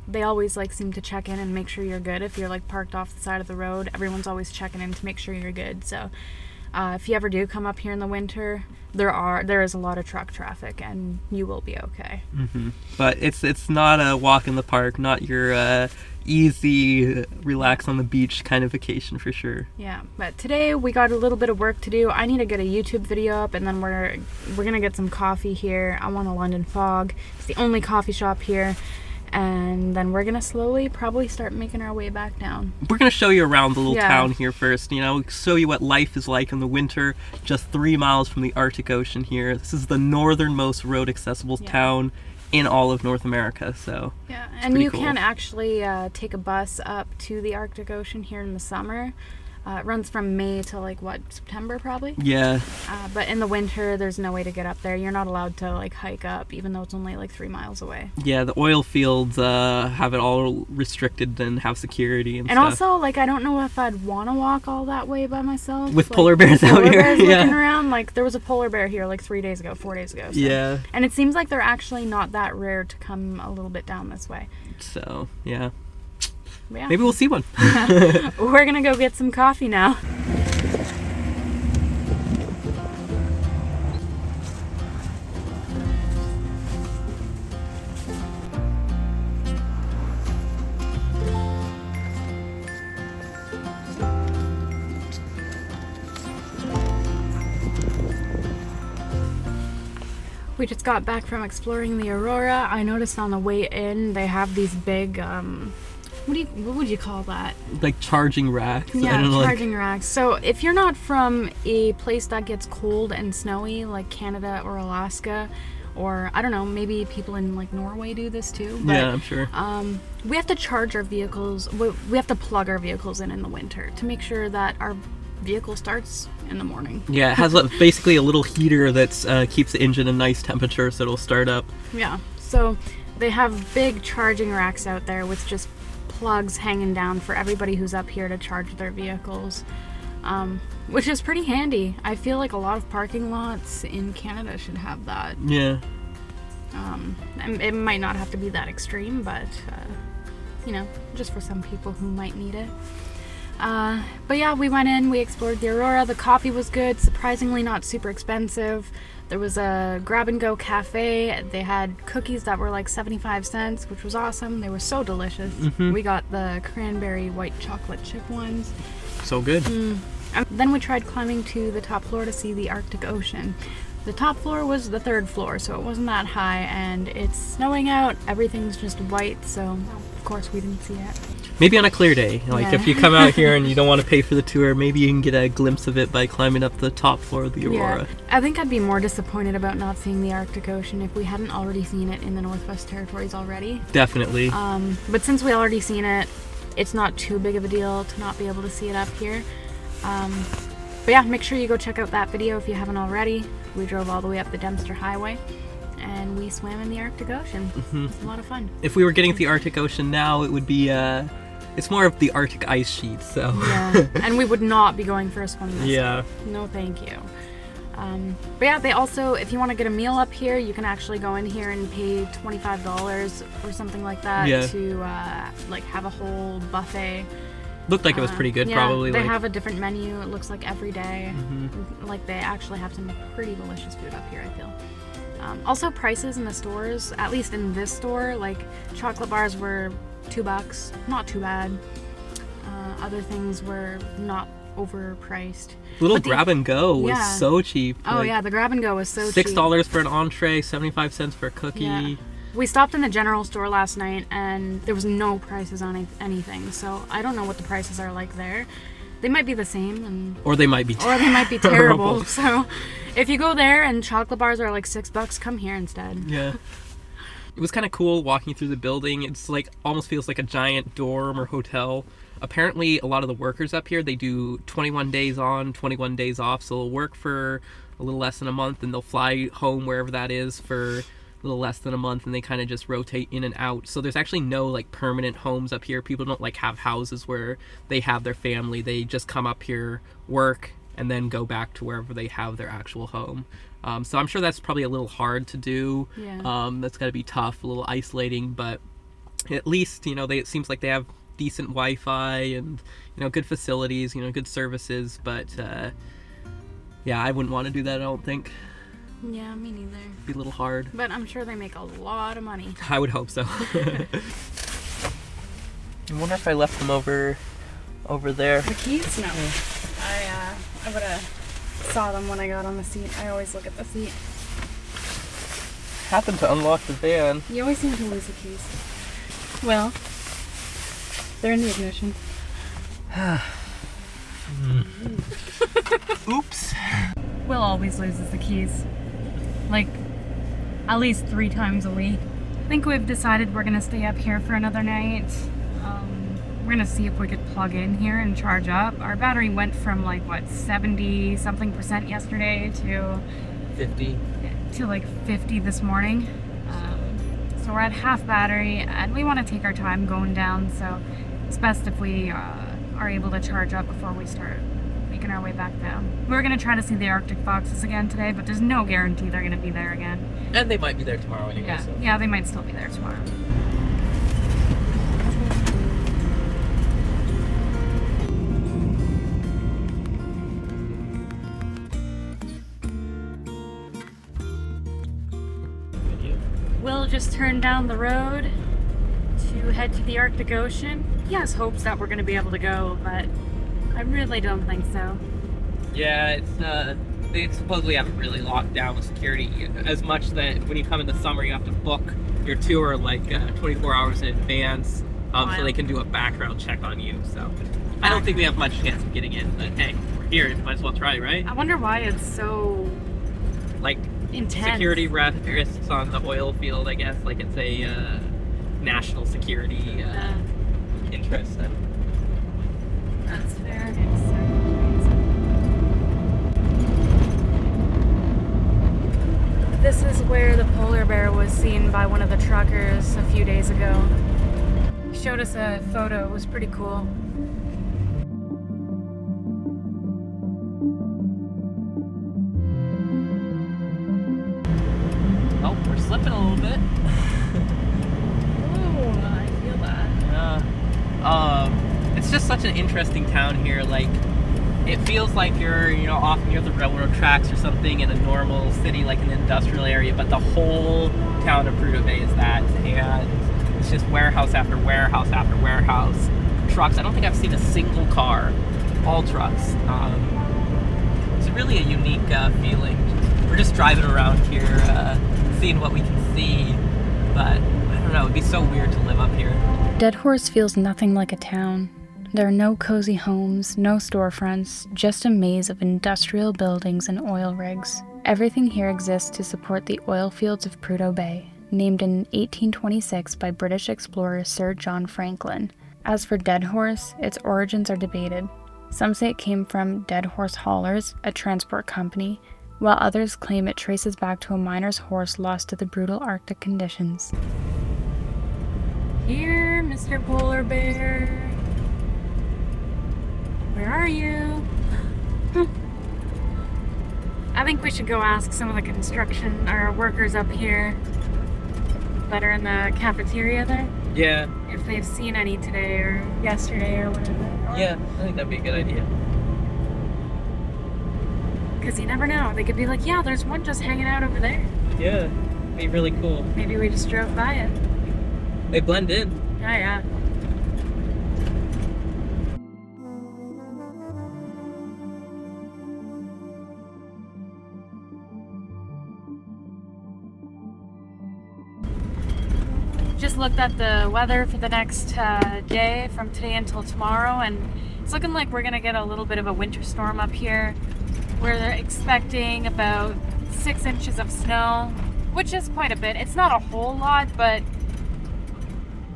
They always like seem to check in and make sure you're good. If you're like parked off the side of the road, everyone's always checking in to make sure you're good. So if you ever do come up here in the winter, there is a lot of truck traffic, and you will be okay. But it's not a walk in the park, not your easy relax on the beach kind of vacation for sure. Yeah, but today we got a little bit of work to do. I need to get a YouTube video up, and then we're gonna get some coffee here. I want a London Fog. It's the only coffee shop here. And then we're gonna slowly probably start making our way back down. We're gonna show you around the little town here first, show you what life is like in the winter, just 3 miles from the Arctic Ocean here. This is the northernmost road accessible town in all of North America, so yeah, and you can actually take a bus up to the Arctic Ocean here in the summer. It runs from May to like September probably. Yeah. But in the winter, there's no way to get up there. You're not allowed to like hike up, even though it's only like 3 miles away. Yeah, the oil fields have it all restricted and have security and stuff. Also, like, I don't know if I'd want to walk all that way by myself. With like, polar bears out here. Polar bears looking around. Like, there was a polar bear here like 4 days ago. So. Yeah. And it seems like they're actually not that rare to come a little bit down this way. So, yeah. Yeah. Maybe we'll see one. We're gonna go get some coffee now. We just got back from exploring the Aurora. I noticed on the way in they have these big what would you call that? Like charging racks. Yeah, charging racks. So if you're not from a place that gets cold and snowy, like Canada or Alaska, or I don't know, maybe people in like Norway do this too. But, yeah, I'm sure. We have to charge our vehicles. We have to plug our vehicles in the winter to make sure that our vehicle starts in the morning. Yeah, it has basically a little heater that keeps the engine a nice temperature so it'll start up. Yeah, so they have big charging racks out there with just plugs hanging down for everybody who's up here to charge their vehicles, which is pretty handy. I feel like a lot of parking lots in Canada should have that. Yeah. It might not have to be that extreme, but just for some people who might need it. But yeah, we went in, we explored the Aurora. The coffee was good, surprisingly not super expensive. There was a grab-and-go cafe. They had cookies that were like 75 cents, which was awesome. They were so delicious. We got the cranberry white chocolate chip ones. So good. And then we tried climbing to the top floor to see the Arctic Ocean. The top floor was the 3rd floor, so it wasn't that high, and it's snowing out. Everything's just white, so of course we didn't see it. Maybe on a clear day. Like if you come out here and you don't want to pay for the tour, maybe you can get a glimpse of it by climbing up the top floor of the Aurora. Yeah. I think I'd be more disappointed about not seeing the Arctic Ocean if we hadn't already seen it in the Northwest Territories already. Definitely. But since we already seen it, it's not too big of a deal to not be able to see it up here. But yeah, make sure you go check out that video if you haven't already. We drove all the way up the Dalton Highway and we swam in the Arctic Ocean. It's a lot of fun. If we were getting to the Arctic Ocean now, it would be, it's more of the Arctic ice sheet, so. Yeah, and we would not be going for a swim this Yeah. time. No, thank you. But yeah, they also, if you want to get a meal up here, you can actually go in here and pay $25 or something like that to like have a whole buffet. Looked like it was pretty good, yeah, probably. They like... have a different menu, it looks like every day. Like they actually have some pretty delicious food up here, I feel. Also prices in the stores, at least in this store, like chocolate bars were $2, not too bad. Other things were not overpriced. Little grab and go was so cheap. Oh like, yeah, the grab and go was so cheap. $6 for an entree, 75 cents for a cookie. Yeah. We stopped in the general store last night and there was no prices on anything, so I don't know what the prices are like there. They might be the same, or they might be terrible. So if you go there and chocolate bars are like $6, come here instead. Yeah. It was kind of cool walking through the building. It's like almost feels like a giant dorm or hotel. Apparently a lot of the workers up here, they do 21 days on, 21 days off, so they'll work for a little less than a month and they'll fly home wherever that is for a little less than a month, and they kind of just rotate in and out. So there's actually no like permanent homes up here. People don't like have houses where they have their family. They just come up here, work, and then go back to wherever they have their actual home. So I'm sure that's probably a little hard to do. Yeah. That's got to be tough, a little isolating, but at least, you know, it seems like they have decent Wi-Fi and, you know, good facilities, you know, good services, but yeah, I wouldn't want to do that, I don't think. Yeah, me neither. It'd be a little hard. But I'm sure they make a lot of money. I would hope so. I wonder if I left them over there. The keys? No. I would have saw them when I got on the seat. I always look at the seat. Happened to unlock the van. You always seem to lose the keys. Well, they're in the ignition. Oops. Will always loses the keys. Like, at least 3 times a week. I think we've decided we're gonna stay up here for another night. We're gonna see if we could plug in here and charge up. Our battery went from like, what, 70 something percent yesterday to 50. To like 50 this morning. So we're at half battery and we want to take our time going down, so it's best if we are able to charge up before we start making our way back down. We're going to try to see the Arctic foxes again today, but there's no guarantee they're going to be there again. And they might be there tomorrow anyway. Yeah, So. yeah, they might still be there tomorrow. Will just turned down the road to head to the Arctic Ocean. He has hopes that we're going to be able to go, but I really don't think so. Yeah, it's they supposedly haven't really locked down with security as much that when you come in the summer you have to book your tour like 24 hours in advance, so they can do a background check on you. So I don't think we have much chance of getting in, but hey, we're here, might as well try, right? I wonder why it's so like intense. Security risks on the oil field, I guess, like it's a national security interest. That's fair. This is where the polar bear was seen by one of the truckers a few days ago. He showed us a photo, it was pretty cool. Oh, we're slipping a little bit. Oh, I feel that. Yeah. It's just such an interesting town here. Like, it feels like you're, you know, off near the railroad tracks or something in a normal city, like an industrial area, but the whole town of Prudhoe Bay is that, and it's just warehouse after warehouse after warehouse. Trucks. I don't think I've seen a single car. All trucks. It's really a unique feeling. We're just driving around here, seeing what we can see, but I don't know, it'd be so weird to live up here. Dead Horse feels nothing like a town. There are no cozy homes, no storefronts, just a maze of industrial buildings and oil rigs. Everything here exists to support the oil fields of Prudhoe Bay, named in 1826 by British explorer Sir John Franklin. As for Dead Horse, its origins are debated. Some say it came from Dead Horse Haulers, a transport company, while others claim it traces back to a miner's horse lost to the brutal Arctic conditions. Here, Mr. Polar Bear. Where are you? I think we should go ask some of the construction or workers up here that are in the cafeteria there Yeah. if they've seen any today or yesterday or whatever. Yeah, I think that'd be a good idea. Because you never know. They could be like, yeah, there's one just hanging out over there. Yeah, be really cool. Maybe we just drove by it. They blend in. Oh, yeah. Just looked at the weather for the next day from today until tomorrow, and it's looking like we're gonna get a little bit of a winter storm up here. We're expecting about 6 inches of snow, which is quite a bit. It's not a whole lot, but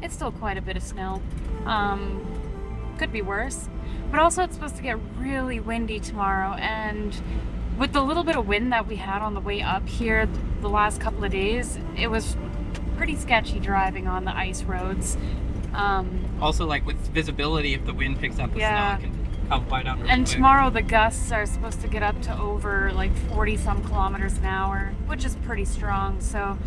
it's still quite a bit of snow. Could be worse. But also it's supposed to get really windy tomorrow, and with the little bit of wind that we had on the way up here the last couple of days, it was pretty sketchy driving on the ice roads. Also, like with visibility, if the wind picks up the Yeah. snow, it can come wide out. And tomorrow the gusts are supposed to get up to over like 40 some kilometers an hour, which is pretty strong. So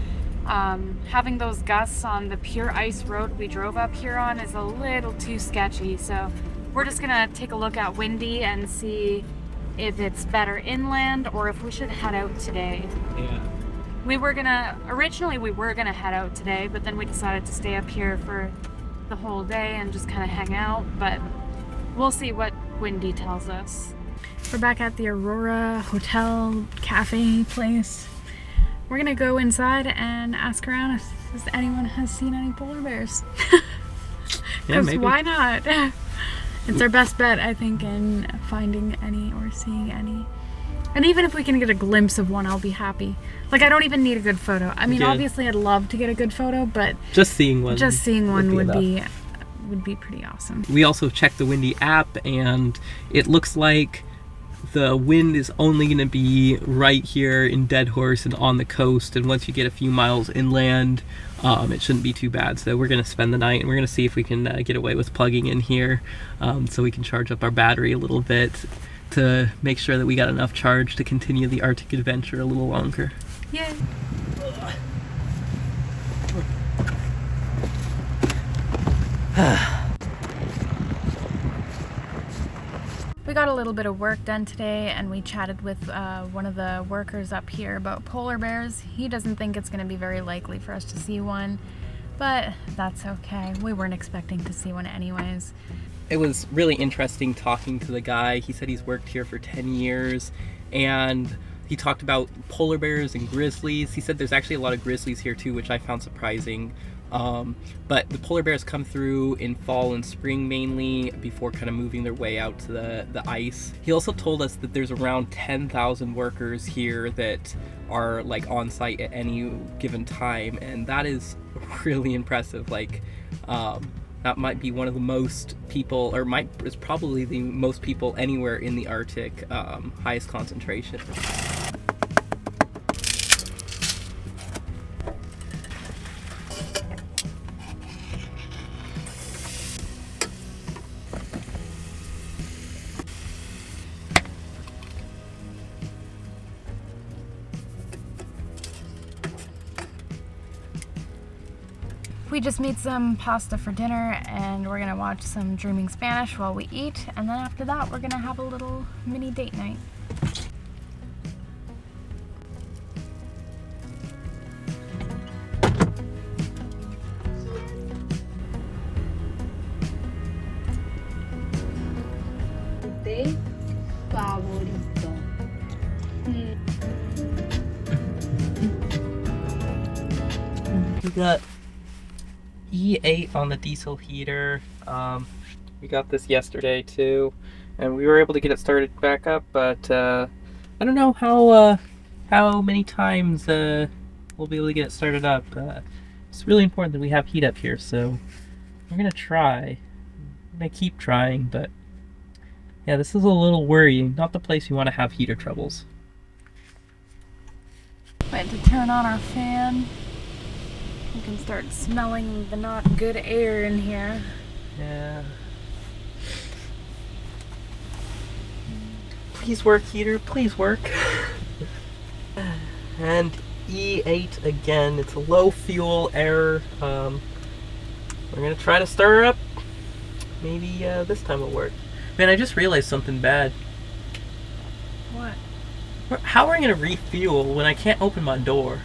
having those gusts on the pure ice road we drove up here on is a little too sketchy. So we're just gonna take a look at Windy and see if it's better inland or if we should head out today. Yeah. Originally we were gonna head out today, but then we decided to stay up here for the whole day and just kind of hang out, but we'll see what Windy tells us. We're back at the Aurora Hotel Cafe place. We're gonna go inside and ask around if anyone has seen any polar bears. Yeah, Because maybe. why not? It's our best bet, I think, in finding any or seeing any. And even if we can get a glimpse of one, I'll be happy. Like, I don't even need a good photo. I mean, Yeah. obviously I'd love to get a good photo, but Just seeing one. just seeing one would enough. be pretty awesome. We also checked the Windy app, and it looks like the wind is only going to be right here in Dead Horse and on the coast, and once you get a few miles inland, it shouldn't be too bad. So we're going to spend the night, and we're going to see if we can get away with plugging in here, so we can charge up our battery a little bit to make sure that we got enough charge to continue the Arctic adventure a little longer. Yay! We got a little bit of work done today, and we chatted with one of the workers up here about polar bears. He doesn't think it's going to be very likely for us to see one, but that's okay. We weren't expecting to see one anyways. It was really interesting talking to the guy. He said he's worked here for 10 years, and he talked about polar bears and grizzlies. He said there's actually a lot of grizzlies here too, which I found surprising. But the polar bears come through in fall and spring mainly, before kind of moving their way out to the ice. He also told us that there's around 10,000 workers here that are like on site at any given time, and that is really impressive. Like, that might be one of the most people, or is probably the most people anywhere in the Arctic, highest concentration. We just made some pasta for dinner, and we're gonna watch some Dreaming Spanish while we eat, and then after that we're gonna have a little mini date night. Té favorito. We got E8 on the diesel heater. We got this yesterday too, and we were able to get it started back up, but I don't know how many times we'll be able to get it started up. It's really important that we have heat up here, so we're gonna try. I'm gonna keep trying, but Yeah, this is a little worrying. Not the place you want to have heater troubles. Went to turn on our fan. You can start smelling the not good air in here. Yeah. Please work, heater. Please work. And E8 again. It's a low fuel error. We're gonna try to stir her up. Maybe this time will work. Man, I just realized something bad. What? How are we gonna refuel when I can't open my door?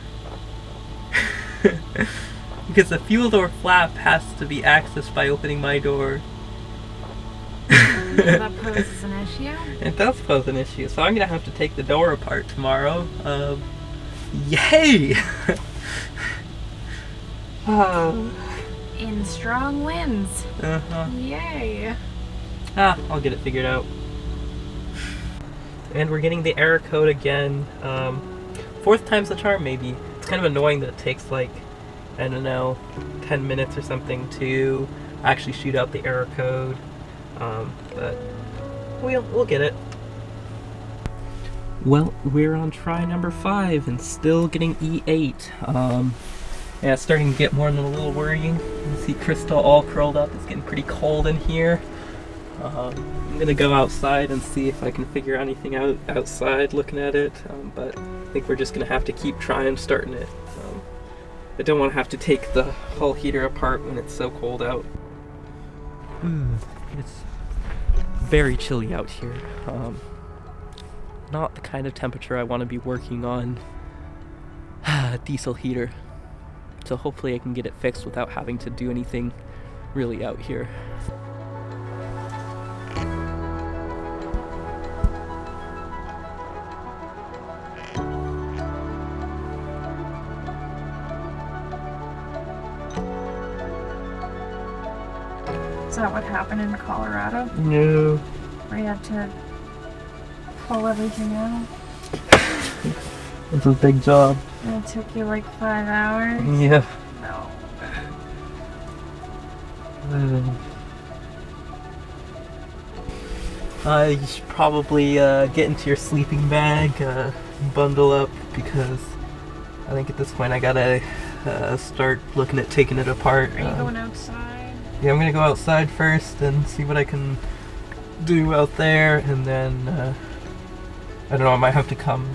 Because the fuel door flap has to be accessed by opening my door. That poses an issue. It does pose an issue, so I'm gonna have to take the door apart tomorrow. Yay! In strong winds. Uh-huh. Yay. I'll get it figured out. And we're getting the error code again. Fourth time's the charm, maybe. It's kind of annoying that it takes like, I don't know, 10 minutes or something to actually shoot out the error code. But we'll get it. Well, we're on try number 5 and still getting E8. Yeah, it's starting to get more than a little worrying. You can see Crystal all curled up. It's getting pretty cold in here. I'm gonna go outside and see if I can figure anything out outside looking at it, but I think we're just gonna have to keep trying starting it. I don't want to have to take the whole heater apart when it's so cold out. It's very chilly out here. Not the kind of temperature I want to be working on a diesel heater. So hopefully I can get it fixed without having to do anything really out here. Is that what happened in Colorado? No. Where you had to pull everything out? It's a big job. And it took you like 5 hours? Yeah. No. You should probably get into your sleeping bag, bundle up, because I think at this point I gotta start looking at taking it apart. Are you going outside? Yeah, I'm gonna go outside first and see what I can do out there, and then I don't know, I might have to come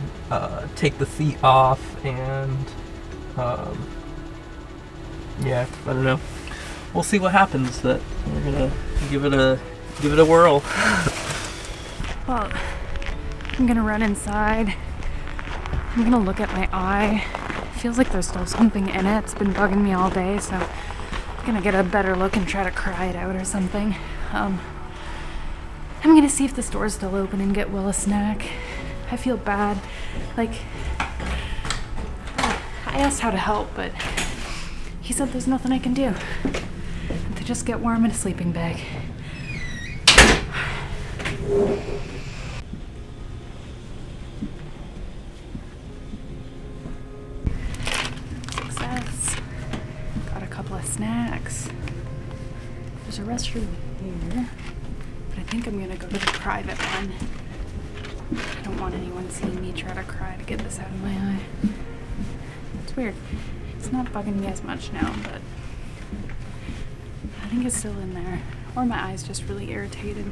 take the seat off and yeah, I don't know. We'll see what happens. But we're gonna give it a whirl. Well, I'm gonna run inside. I'm gonna look at my eye. It feels like there's still something in it. It's been bugging me all day, so I'm gonna get a better look and try to cry it out or something. I'm gonna see if the store's still open and get Will a snack. I feel bad. Like, I asked how to help, but he said there's nothing I can do. To just get warm in a sleeping bag. Success. Got a couple of snacks. There's a restroom here, but I think I'm gonna go to the private one. I don't want anyone seeing me try to cry to get this out of my eye. It's weird. It's not bugging me as much now, but I think it's still in there. Or my eye's just really irritated.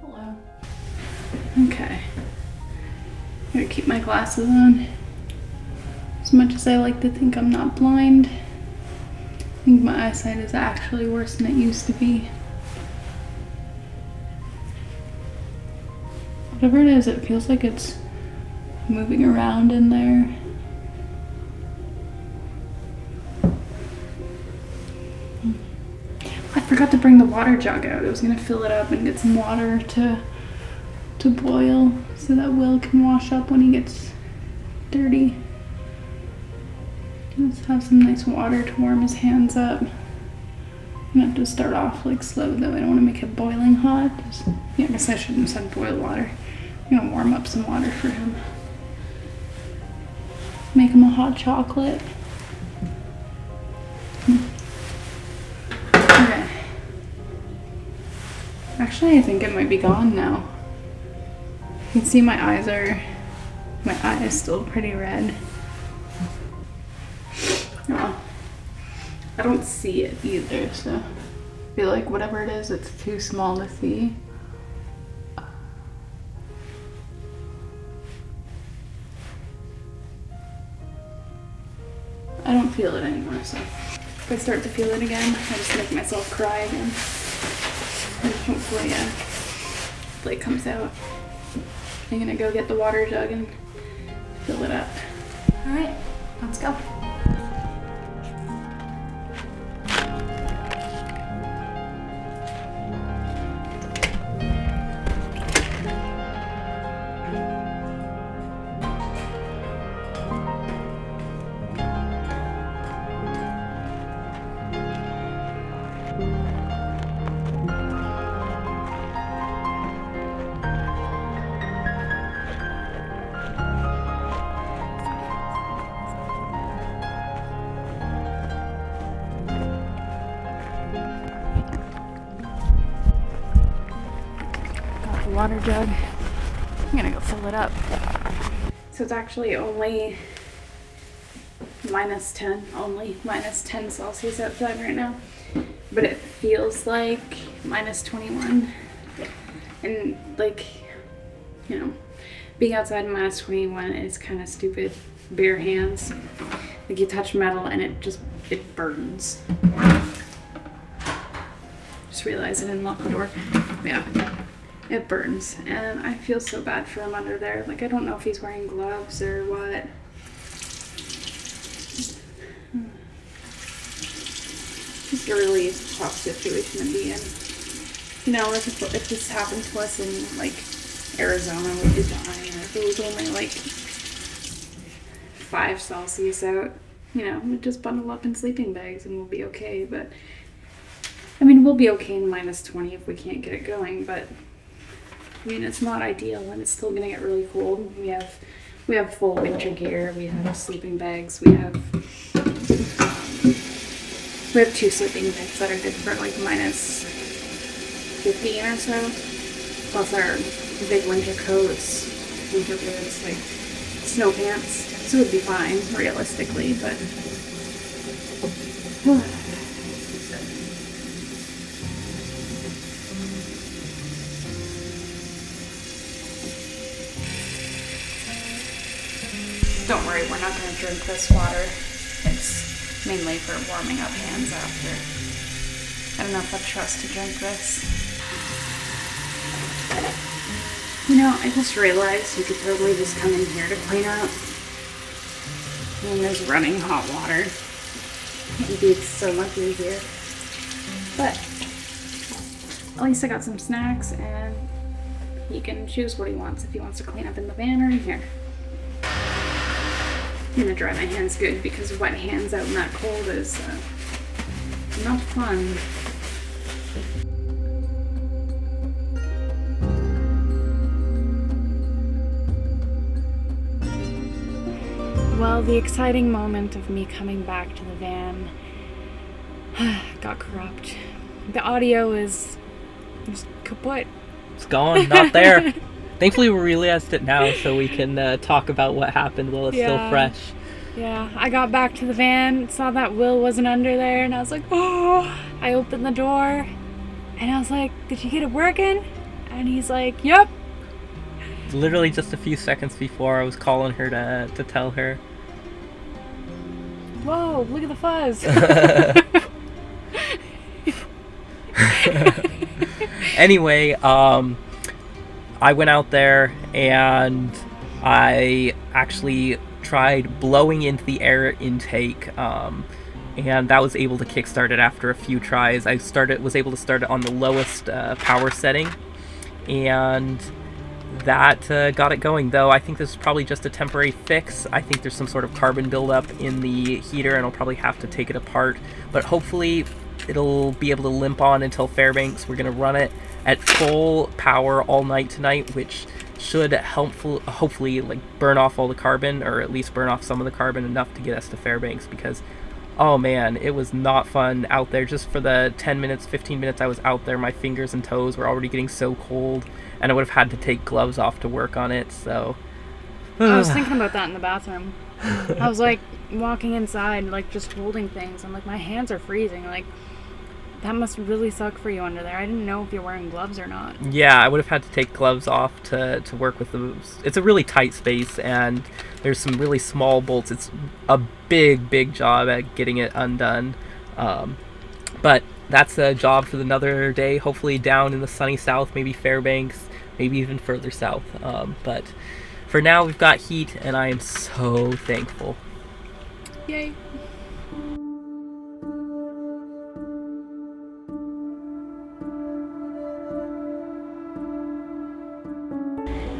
Hello. Okay. I'm gonna keep my glasses on. As much as I like to think I'm not blind, I think my eyesight is actually worse than it used to be. Whatever it is, it feels like it's moving around in there. I forgot to bring the water jug out. I was gonna fill it up and get some water to boil so that Will can wash up when he gets dirty. Let's have some nice water to warm his hands up. I'm gonna have to start off like slow though. I don't want to make it boiling hot. Yeah, I guess I shouldn't have said boil water. I'm gonna warm up some water for him. Make him a hot chocolate. Okay. Actually, I think it might be gone now. You can see my eye is still pretty red. Oh, I don't see it either, so I feel like whatever it is, it's too small to see. I don't feel it anymore, so if I start to feel it again, I just make myself cry again. And hopefully, it comes out. I'm gonna go get the water jug and fill it up. All right, let's go. Water jug. I'm gonna go fill it up. So it's actually only minus 10 Celsius outside right now, but it feels like minus 21. And like, you know, being outside in minus 21 is kind of stupid. Bare hands, like you touch metal and it burns. Just realized I didn't lock the door. Yeah. It burns, and I feel so bad for him under there. Like, I don't know if he's wearing gloves or what. It's a really tough situation to be in. You know, if this happened to us in, like, Arizona, we'd be dying. Or if it was only, like, 5 Celsius out, you know, we'd just bundle up in sleeping bags and we'll be okay. But, I mean, we'll be okay in minus 20 if we can't get it going, but I mean, it's not ideal, and it's still gonna get really cold. We have full winter gear. We have sleeping bags. We have 2 sleeping bags that are good for like minus 15 or so. Plus our big winter coats, winter boots, like snow pants. So it would be fine, realistically, but. Don't worry, we're not going to drink this water. It's mainly for warming up hands after. I don't know if I trust to drink this. You know, I just realized you could totally just come in here to clean up. And there's running hot water. It'd be so much easier. But at least I got some snacks, and he can choose what he wants. If he wants to clean up in the van or in here. I'm gonna dry my hands good because wet hands out in that cold is not fun. Well, the exciting moment of me coming back to the van got corrupt. The audio is kaput. It's gone, not there. Thankfully, we realized it now, so we can talk about what happened while it's still fresh. Yeah, I got back to the van, saw that Will wasn't under there, and I was like, oh! I opened the door, and I was like, did you get it working? And he's like, yep. Literally just a few seconds before, I was calling her to tell her. Whoa, look at the fuzz. Anyway, I went out there and I actually tried blowing into the air intake, and that was able to kickstart it after a few tries. I was able to start it on the lowest power setting, and that got it going. Though I think this is probably just a temporary fix. I think there's some sort of carbon buildup in the heater, and I'll probably have to take it apart, but hopefully it'll be able to limp on until Fairbanks. We're going to run it at full power all night tonight, which should hopefully like burn off all the carbon, or at least burn off some of the carbon enough to get us to Fairbanks, because oh man, it was not fun out there. Just for the 10 minutes, 15 minutes I was out there, my fingers and toes were already getting so cold, and I would have had to take gloves off to work on it, so... I was thinking about that in the bathroom. I was like walking inside, like just holding things. I'm like, my hands are freezing. Like, that must really suck for you under there. I didn't know if you're wearing gloves or not. Yeah, I would have had to take gloves off to work with the... It's a really tight space, and there's some really small bolts. It's a big job at getting it undone. But that's a job for another day, hopefully down in the sunny south, maybe Fairbanks, maybe even further south. But for now, we've got heat, and I am so thankful. Yay.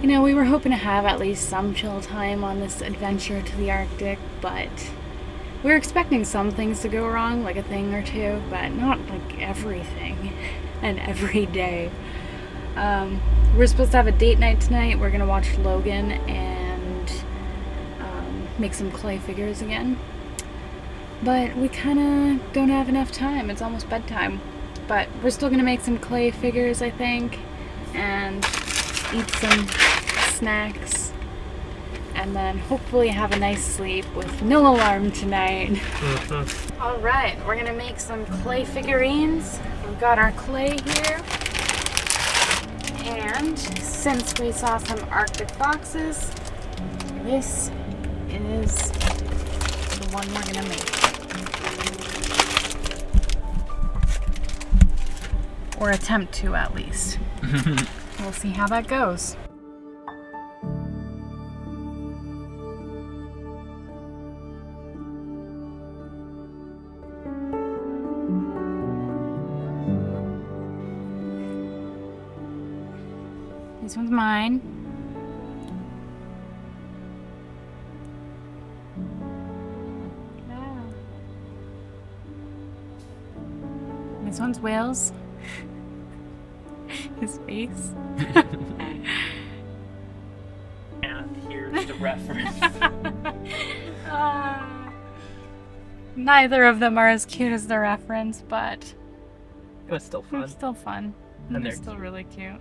You know, we were hoping to have at least some chill time on this adventure to the Arctic, but we were expecting some things to go wrong, like a thing or two, but not like everything and every day. We're supposed to have a date night tonight. We're gonna watch Logan and make some clay figures again. But we kind of don't have enough time. It's almost bedtime. But we're still gonna make some clay figures, I think, and eat some snacks, and then hopefully have a nice sleep with no alarm tonight. All right, we're gonna make some clay figurines. We've got our clay here, and since we saw some Arctic boxes, this is the one we're gonna make. Or attempt to, at least. We'll see how that goes. This one's mine. This one's Will's. His face. And here's the reference. Neither of them are as cute as the reference, but It was still fun. it's still fun. And And they're they're still cute. really cute.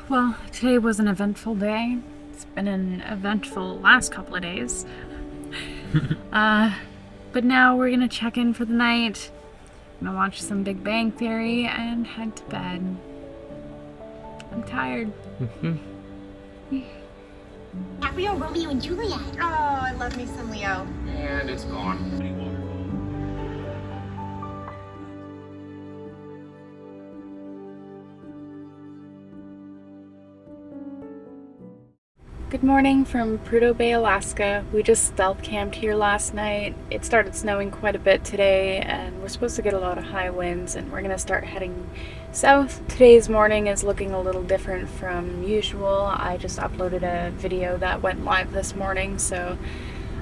Well, today was an eventful day. It's been an eventful last couple of days. But now we're gonna check in for the night. I'm gonna watch some Big Bang Theory and head to bed. I'm tired. DiCaprio, Romeo and Juliet. Oh, I love me some Leo. And it's gone. Good morning from Prudhoe Bay, Alaska. We just stealth camped here last night. It started snowing quite a bit today, and we're supposed to get a lot of high winds, and we're gonna start heading south. Today's morning is looking a little different from usual. I just uploaded a video that went live this morning, so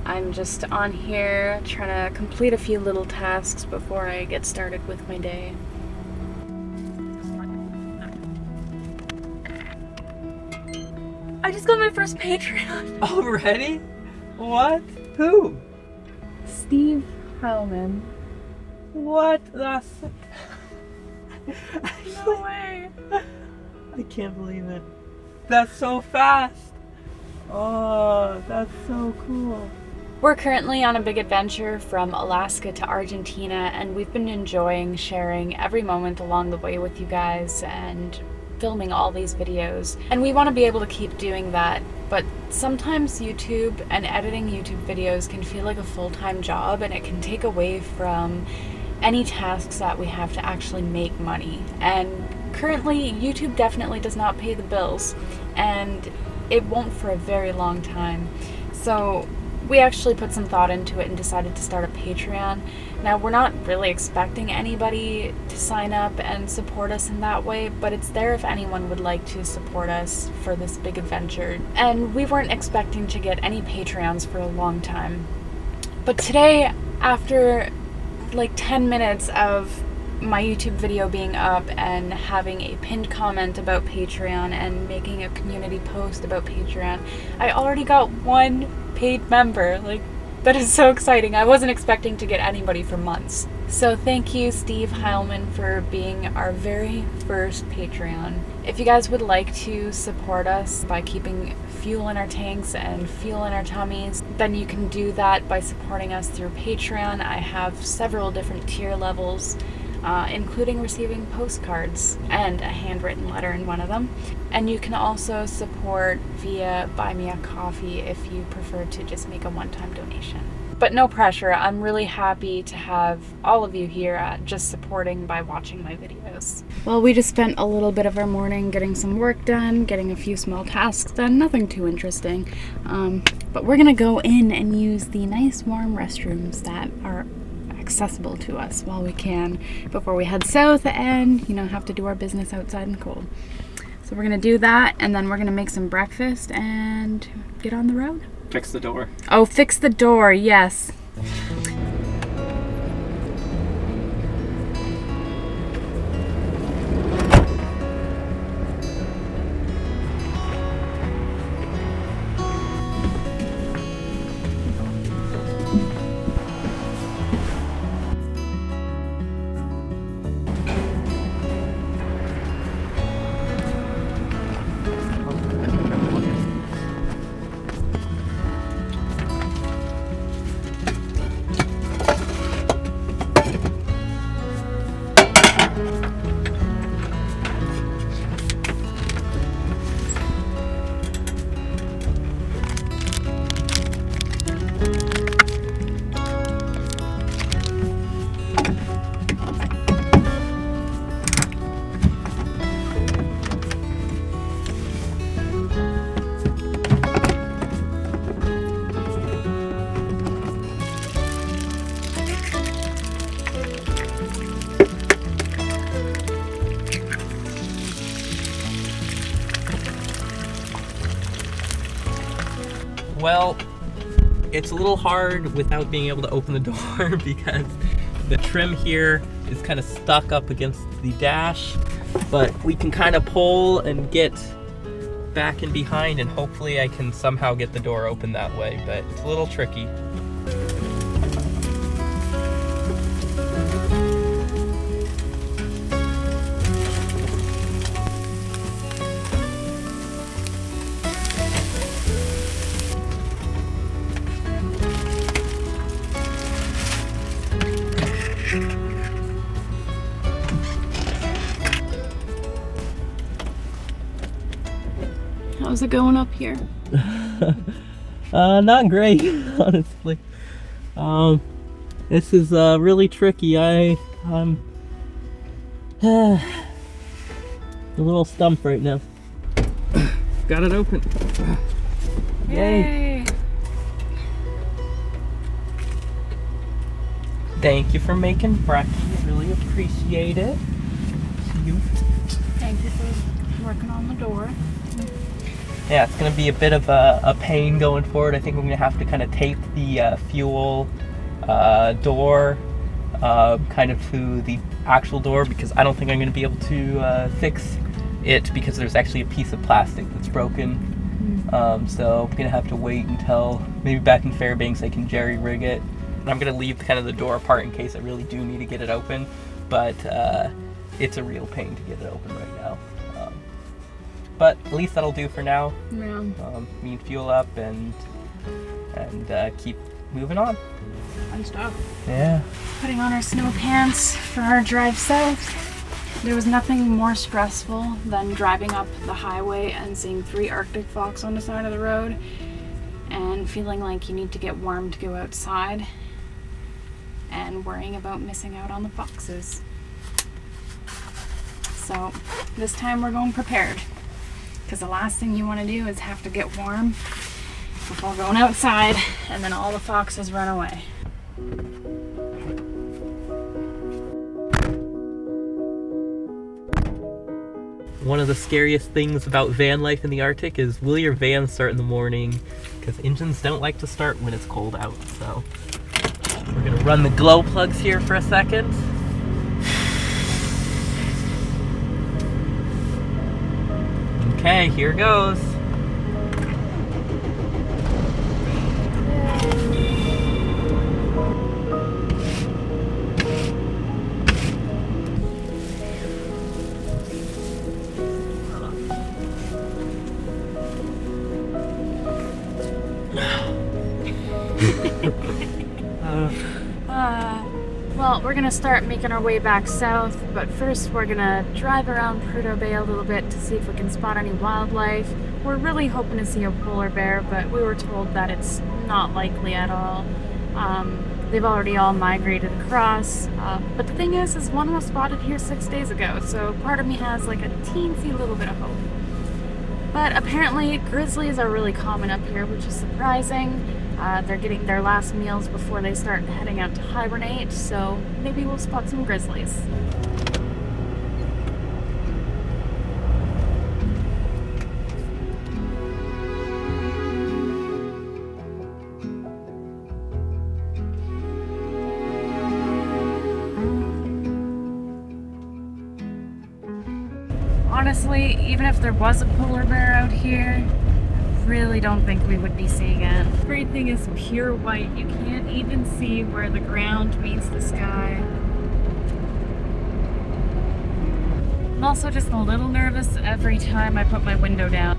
I'm just on here trying to complete a few little tasks before I get started with my day. I just got my first Patreon. Already? What? Who? Steve Heilman. What? That's... No way. I can't believe it. That's so fast. Oh, that's so cool. We're currently on a big adventure from Alaska to Argentina, and we've been enjoying sharing every moment along the way with you guys and filming all these videos. And we want to be able to keep doing that, but sometimes YouTube and editing YouTube videos can feel like a full-time job, and it can take away from any tasks that we have to actually make money. And currently, YouTube definitely does not pay the bills, and it won't for a very long time. So we actually put some thought into it and decided to start a Patreon. Now, we're not really expecting anybody to sign up and support us in that way, but it's there if anyone would like to support us for this big adventure. And we weren't expecting to get any Patreons for a long time. But today, after like 10 minutes of my YouTube video being up and having a pinned comment about Patreon and making a community post about Patreon, I already got 1 paid member. Like, that is so exciting. I wasn't expecting to get anybody for months. So thank you, Steve Heilman, for being our very first Patreon. If you guys would like to support us by keeping fuel in our tanks and fuel in our tummies, then you can do that by supporting us through Patreon. I have several different tier levels, including receiving postcards and a handwritten letter in one of them. And you can also support via Buy Me a Coffee if you prefer to just make a one-time donation. But no pressure. I'm really happy to have all of you here just supporting by watching my videos. Well, we just spent a little bit of our morning getting some work done, getting a few small tasks done, nothing too interesting. But we're gonna go in and use the nice warm restrooms that are accessible to us while we can before we head south and, have to do our business outside in the cold. So we're gonna do that, and then we're gonna make some breakfast and get on the road. Fix the door. Oh, fix the door, yes. Well, it's a little hard without being able to open the door because the trim here is kind of stuck up against the dash, but we can kind of pull and get back in behind, and hopefully I can somehow get the door open that way, but it's a little tricky. How's it going up here? Not great, honestly. This is really tricky. I'm a little stumped right now. Got it open. Yay! Thank you for making brekkie. Really appreciate it. You. Thank you for working on the door. Yeah, it's going to be a bit of a pain going forward. I think we're going to have to kind of tape the fuel door kind of to the actual door, because I don't think I'm going to be able to fix it because there's actually a piece of plastic that's broken. So I'm going to have to wait until maybe back in Fairbanks I can jerry rig it. And I'm going to leave kind of the door apart in case I really do need to get it open, but it's a real pain to get it open right now. But at least that'll do for now. Yeah. Me and fuel up and keep moving on. Fun stuff. Yeah. Putting on our snow pants for our drive south. There was nothing more stressful than driving up the highway and seeing 3 Arctic fox on the side of the road and feeling like you need to get warm to go outside and worrying about missing out on the foxes. So this time we're going prepared, because the last thing you want to do is have to get warm before going outside and then all the foxes run away. One of the scariest things about van life in the Arctic is, will your van start in the morning? Because engines don't like to start when it's cold out. So we're gonna run the glow plugs here for a second. Okay, here goes. Well, we're gonna start making our way back south, but first we're gonna drive around Prudhoe Bay a little bit to see if we can spot any wildlife. We're really hoping to see a polar bear, but we were told that it's not likely at all. They've already all migrated across, but the thing is one was spotted here 6 days ago, so part of me has like a teensy little bit of hope. But apparently grizzlies are really common up here, which is surprising. They're getting their last meals before they start heading out to hibernate, so maybe we'll spot some grizzlies. Honestly, even if there was a polar bear out here, really don't think we would be seeing it. Everything is pure white. You can't even see where the ground meets the sky. I'm also just a little nervous every time I put my window down.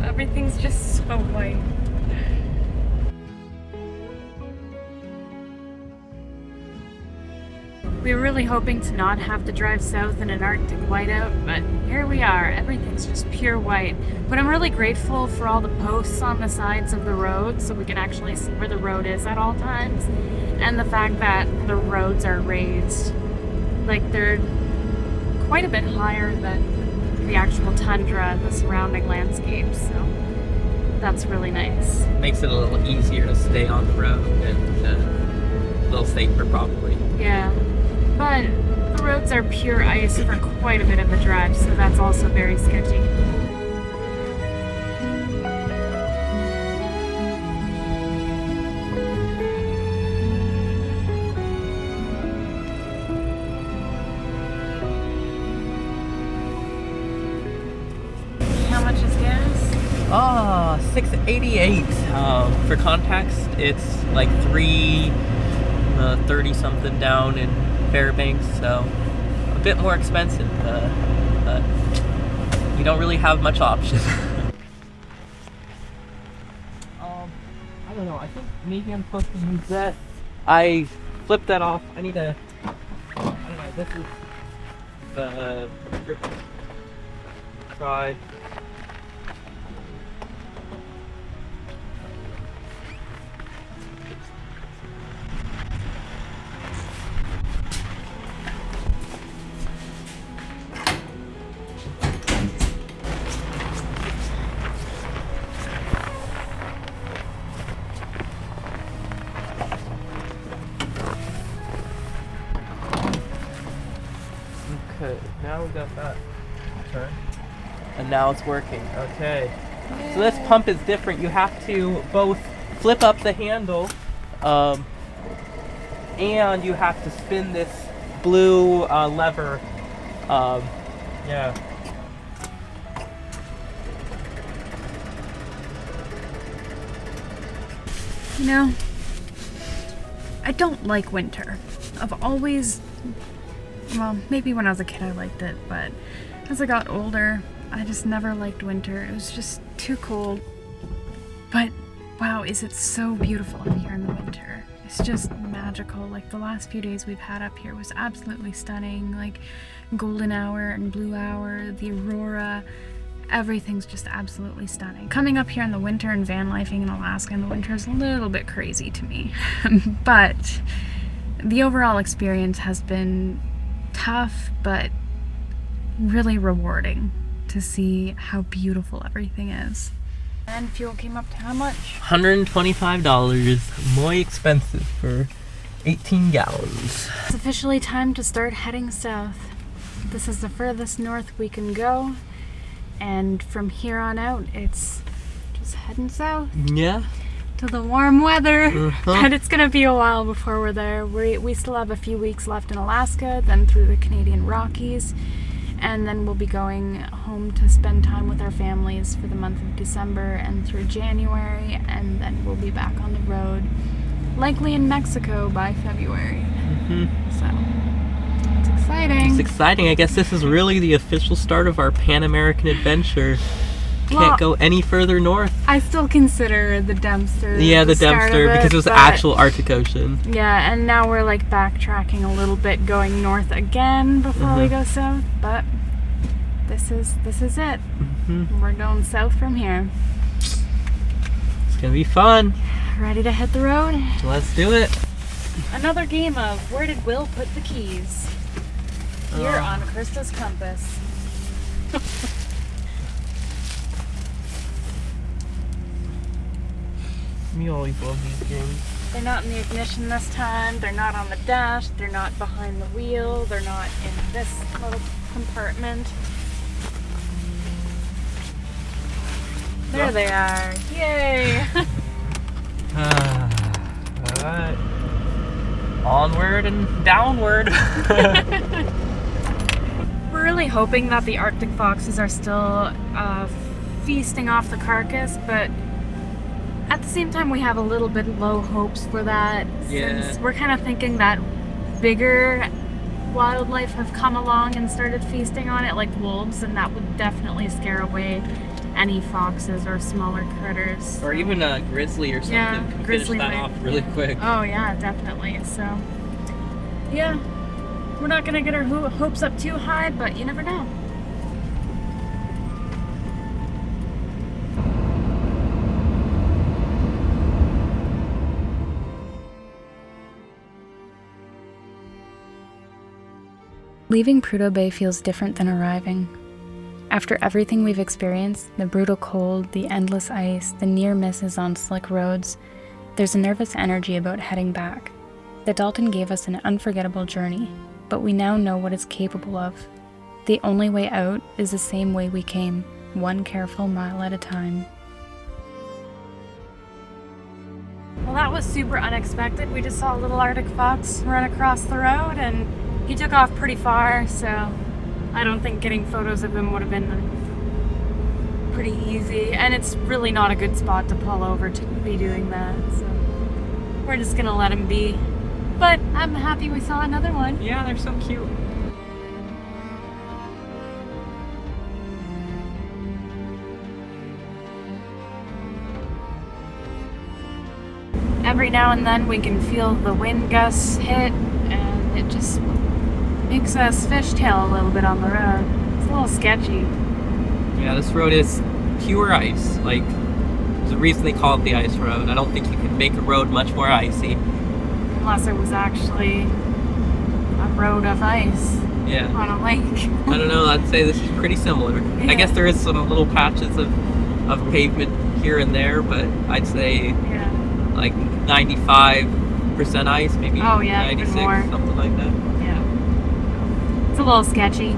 Everything's just so white. We were really hoping to not have to drive south in an Arctic whiteout, but here we are. Everything's just pure white. But I'm really grateful for all the posts on the sides of the road so we can actually see where the road is at all times. And the fact that the roads are raised. Like, they're quite a bit higher than the actual tundra and the surrounding landscapes, so that's really nice. Makes it a little easier to stay on the road and a little safer probably. Yeah. But the roads are pure ice for quite a bit of the drive, so that's also very sketchy. How much is gas? $6.88. For context, it's like 3.30 something down in Fairbanks, so a bit more expensive, but you don't really have much option. I don't know, I think maybe I'm supposed to use that. I flipped that off. I need to, I don't know, this is the try. Okay, now we got that turn. And now it's working. Okay. So this pump is different. You have to both flip up the handle and you have to spin this blue lever. Yeah. You know, I don't like winter. I've always, well, maybe when I was a kid I liked it, but as I got older, I just never liked winter. It was just too cold. But wow, is it so beautiful up here in the winter. It's just magical. Like, the last few days we've had up here was absolutely stunning. Like, golden hour and blue hour, the aurora, everything's just absolutely stunning. Coming up here in the winter and van lifing in Alaska in the winter is a little bit crazy to me. But the overall experience has been tough, but really rewarding to see how beautiful everything is. And fuel came up to how much? $125, more expensive for 18 gallons. It's officially time to start heading south. This is the furthest north we can go, and from here on out, it's just heading south. Yeah. to the warm weather. Mhm. But it's gonna be a while before we're there. We still have a few weeks left in Alaska, then through the Canadian Rockies, and then we'll be going home to spend time with our families for the month of December and through January, and then we'll be back on the road, likely in Mexico by February. So it's exciting. It's exciting. I guess this is really the official start of our Pan-American adventure. Can't Well, go any further north. I still consider the Dempster. Yeah, the start Dempster, of because it was but- actual Arctic Ocean. Yeah, and now we're like backtracking a little bit, going north again before we go south. But this is it. We're going south from here. It's gonna be fun. Ready to hit the road? Let's do it. Another game of where did Will put the keys? Here on Krista's compass. We always love these games. They're not in the ignition this time. They're not on the dash. They're not behind the wheel. They're not in this little compartment. There Yeah. they are. Yay! Alright. Onward and downward. We're really hoping that the Arctic foxes are still feasting off the carcass, but at the same time we have a little bit low hopes for that, since we're kind of thinking that bigger wildlife have come along and started feasting on it, like wolves, and that would definitely scare away any foxes or smaller critters. Or even a grizzly or something. Yeah, Can grizzly finish that bear. off really quick. Oh yeah, definitely. So yeah, we're not gonna get our hopes up too high, but you never know. Leaving Prudhoe Bay feels different than arriving. After everything we've experienced, the brutal cold, the endless ice, the near misses on slick roads, there's a nervous energy about heading back. The Dalton gave us an unforgettable journey, but we now know what it's capable of. The only way out is the same way we came, one careful mile at a time. Well, that was super unexpected. We just saw a little Arctic fox run across the road, and he took off pretty far, so I don't think getting photos of him would have been pretty easy. And it's really not a good spot to pull over to be doing that, so we're just gonna let him be. But I'm happy we saw another one. Yeah, they're so cute. Every now and then we can feel the wind gusts hit, and it just makes us fishtail a little bit on the road. It's a little sketchy. Yeah, this road is pure ice. Like, there's a reason they call it the ice road. I don't think you can make a road much more icy. Unless it was actually a road of ice Yeah. on a lake. I don't know, I'd say this is pretty similar. Yeah. I guess there is some little patches of pavement here and there, but I'd say Yeah. like 95% ice, maybe Oh, yeah, even 96, more. something like that. Yeah. It's a little sketchy.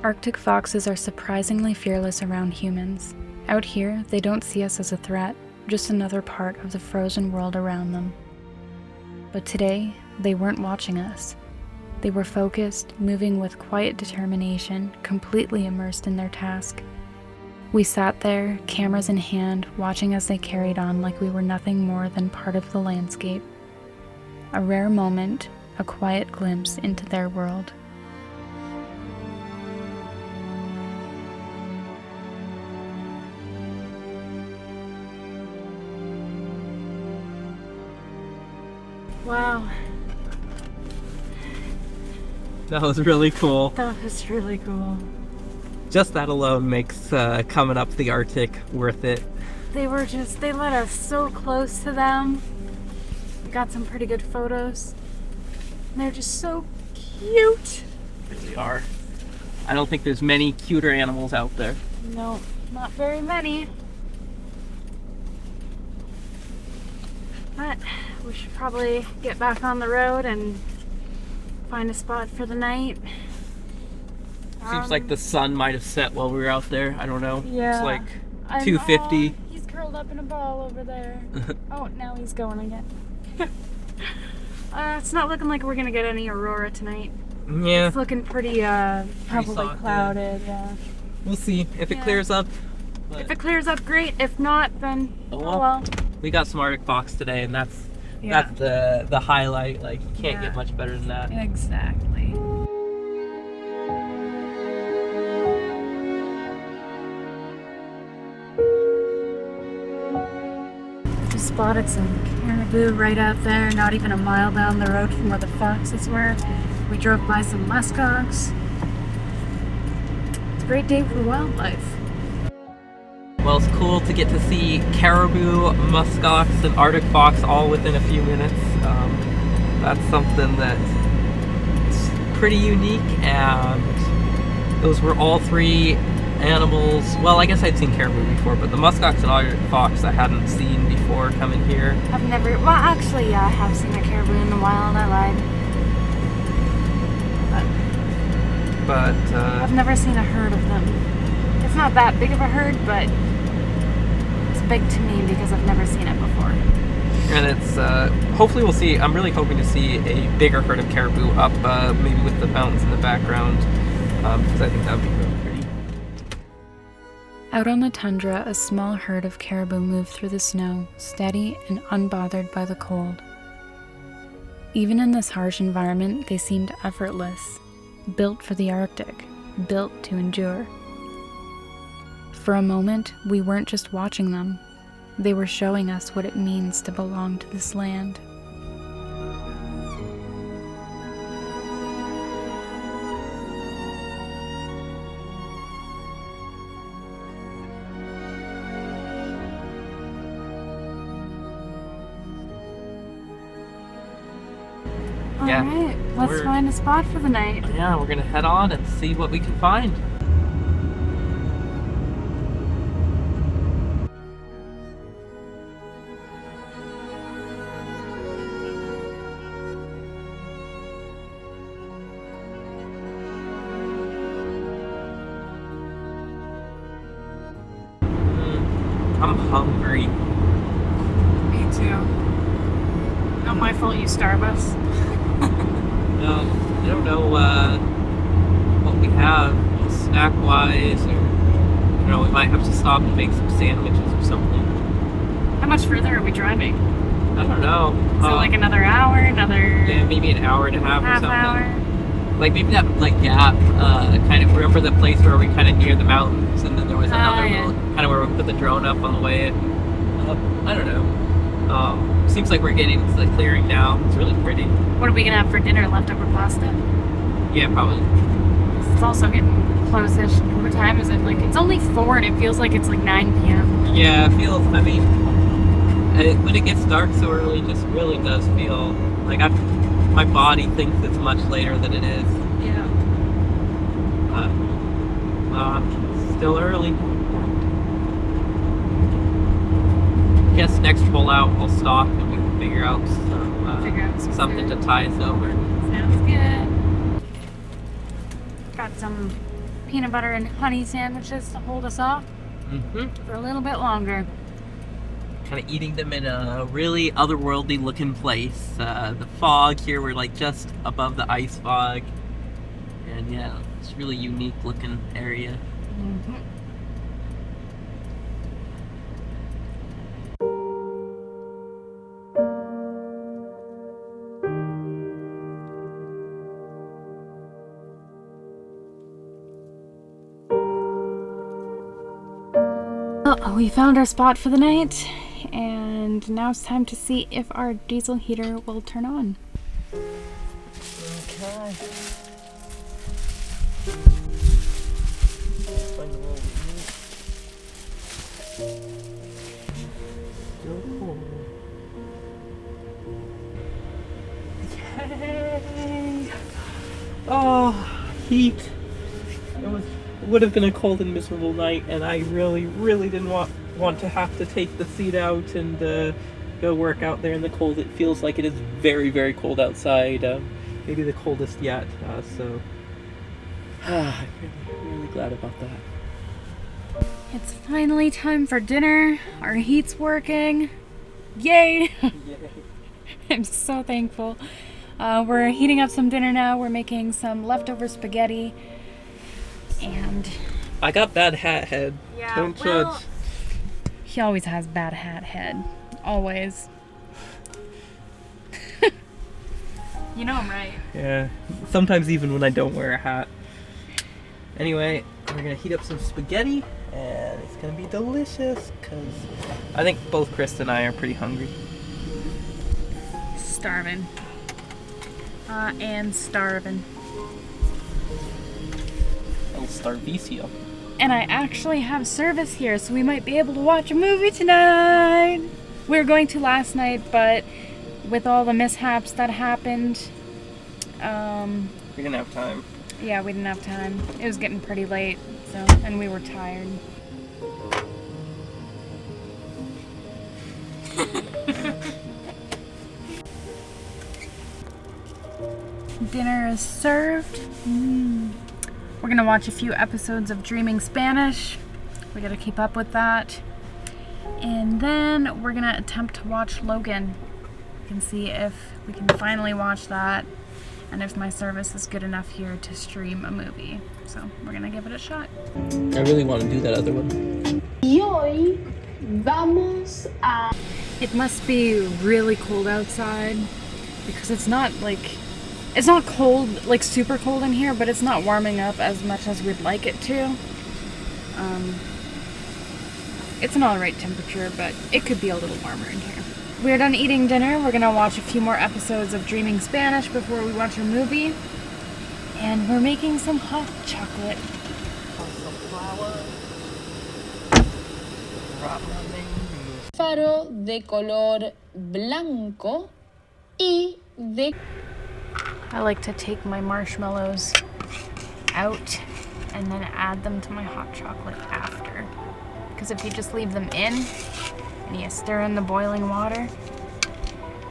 Arctic foxes are surprisingly fearless around humans. Out here, they don't see us as a threat, just another part of the frozen world around them. But today, they weren't watching us. They were focused, moving with quiet determination, completely immersed in their task. We sat there, cameras in hand, watching as they carried on like we were nothing more than part of the landscape. A rare moment, a quiet glimpse into their world. Wow, That was really cool. that was really cool. Just that alone makes coming up the Arctic worth it. They let us so close to them. We got some pretty good photos. And they're just so cute. They really are. I don't think there's many cuter animals out there. No, not very many. But we should probably get back on the road and find a spot for the night. Seems like the sun might have set while we were out there. I don't know. Yeah. It's like 2:50. He's curled up in a ball over there. Oh, now he's going again. It's not looking like we're gonna get any aurora tonight. Yeah. It's looking pretty, probably soft, clouded, yeah. We'll see if it Yeah. clears up. But If it clears up, great. If not, then Oh, well. We got some Arctic Fox today, and that's the highlight. Like, you can't Yeah. get much better than that. Exactly. Just spotted some caribou right out there, not even a mile down the road from where the foxes were. We drove by some muskox. It's a great day for wildlife. Well, it's cool to get to see caribou, muskox, and Arctic fox all within a few minutes. That's something that's pretty unique, and those were all three animals. Well, I guess I'd seen caribou before, but the muskox and Arctic fox I hadn't seen before coming here. I've never, well, actually, yeah, I have seen a caribou in the wild. I lied. But I've never seen a herd of them. It's not that big of a herd, but it's big to me because I've never seen it before. and it's hopefully we'll see. I'm really hoping to see a bigger herd of caribou up, maybe with the mountains in the background, because I think that would be really pretty. Out on the tundra, a small herd of caribou moved through the snow, steady and unbothered by the cold. Even in this harsh environment, they seemed effortless, built for the Arctic, built to endure. For a moment, we weren't just watching them. They were showing us what it means to belong to this land. Yeah, Alright, let's we're- find a spot for the night. Yeah, we're gonna head on and see what we can find. I'm hungry. Me too. Not my fault you starve us. I don't know what we have snack-wise, or we might have to stop and make some sandwiches or something. How much further are we driving? I don't know. So like another hour, another Yeah, maybe an hour and a half or half something. hour? Like maybe that gap, kind of remember the place where we kind of near the mountains, and then there was another yeah. little kind of where we put the drone up on the way. I don't know. Seems like we're getting to the clearing now. It's really pretty. What are we gonna have for dinner? Leftover pasta? Yeah, probably. It's also getting close-ish. What time is it? Like, it's only 4 and it feels like it's like 9 p.m. Yeah, it feels. I mean, when it gets dark so early, it just really does feel like my body thinks it's much later than it is. Yeah. Still early. Guess next roll out we'll stop and we can figure out some, something to tie us over. Sounds good. Got some peanut butter and honey sandwiches to hold us off for a little bit longer. Kind of eating them in a really otherworldly looking place. The fog here, we're like just above the ice fog. And yeah, it's a really unique looking area. Well, we found our spot for the night, and now it's time to see if our diesel heater will turn on. Okay. Yay! Oh, heat. It would have been a cold and miserable night, and I really, really didn't want to have to take the seat out and go work out there in the cold. It feels like it is very, very cold outside. maybe the coldest yet. So I'm really glad about that. It's finally time for dinner. Our heat's working. Yay! I'm so thankful. We're heating up some dinner now. We're making some leftover spaghetti. And I got bad hat head. yeah, Don't well, judge. he always has bad hat head. Always. You know I'm right. Yeah, sometimes even when I don't wear a hat. Anyway, we're gonna heat up some spaghetti, and it's gonna be delicious, because I think both Chris and I are pretty hungry. Starving. I am starving. El Starvicio. And I actually have service here, so we might be able to watch a movie tonight. We were going to last night, but with all the mishaps that happened, We didn't have time. yeah, we didn't have time. It was getting pretty late, so, and we were tired. Dinner is served. We're gonna watch a few episodes of Dreaming Spanish. We gotta keep up with that. And then we're gonna attempt to watch Logan. We can see if we can finally watch that and if my service is good enough here to stream a movie. So we're gonna give it a shot. I really want to do that other one. Y hoy vamos a... It must be really cold outside because it's not cold, like super cold in here, but it's not warming up as much as we'd like it to. It's an alright temperature, but it could be a little warmer in here. We're done eating dinner. We're gonna watch a few more episodes of Dreaming Spanish before we watch our movie. And we're making some hot chocolate. Faro de color blanco y de... I like to take my marshmallows out and then add them to my hot chocolate after. Because if you just leave them in and you stir in the boiling water,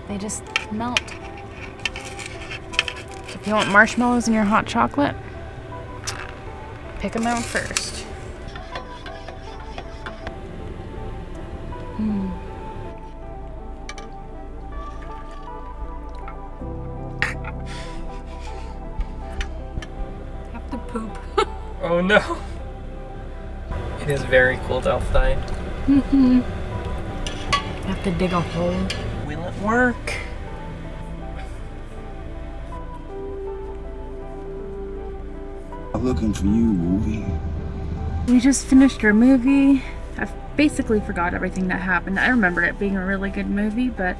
they just melt. If you want marshmallows in your hot chocolate, pick them out first. Have to poop. Oh no! It is very cold outside. Have to dig a hole. Will it work? I'm looking for you, movie. We just finished our movie. I basically forgot everything that happened. I remember it being a really good movie, but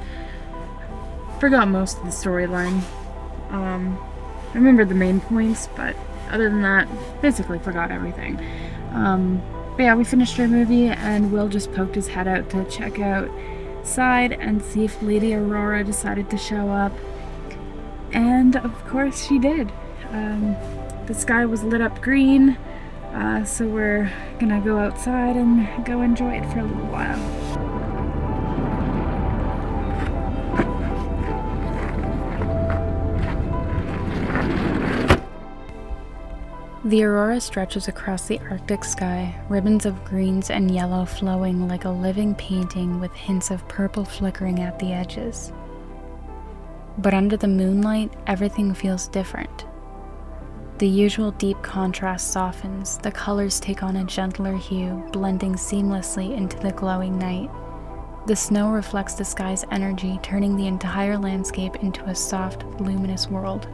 forgot most of the storyline. I remember the main points, but other than that, basically forgot everything. But yeah, we finished our movie, and Will just poked his head out to check outside and see if Lady Aurora decided to show up. And of course she did. The sky was lit up green, so we're gonna go outside and go enjoy it for a little while. The aurora stretches across the Arctic sky, ribbons of greens and yellow flowing like a living painting with hints of purple flickering at the edges. But under the moonlight, everything feels different. The usual deep contrast softens, the colors take on a gentler hue, blending seamlessly into the glowing night. The snow reflects the sky's energy, turning the entire landscape into a soft, luminous world.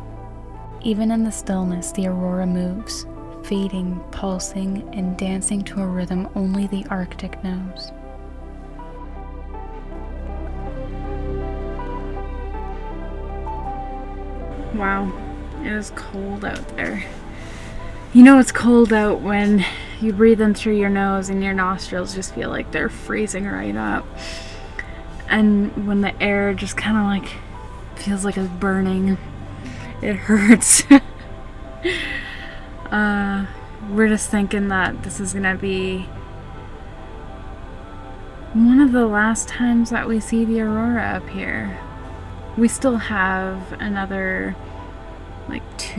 Even in the stillness, the aurora moves, fading, pulsing, and dancing to a rhythm only the Arctic knows. Wow, it is cold out there. You know it's cold out when you breathe in through your nose and your nostrils just feel like they're freezing right up. And when the air just kind of like feels like it's burning. It hurts. We're just thinking that this is gonna be one of the last times that we see the aurora up here. We still have another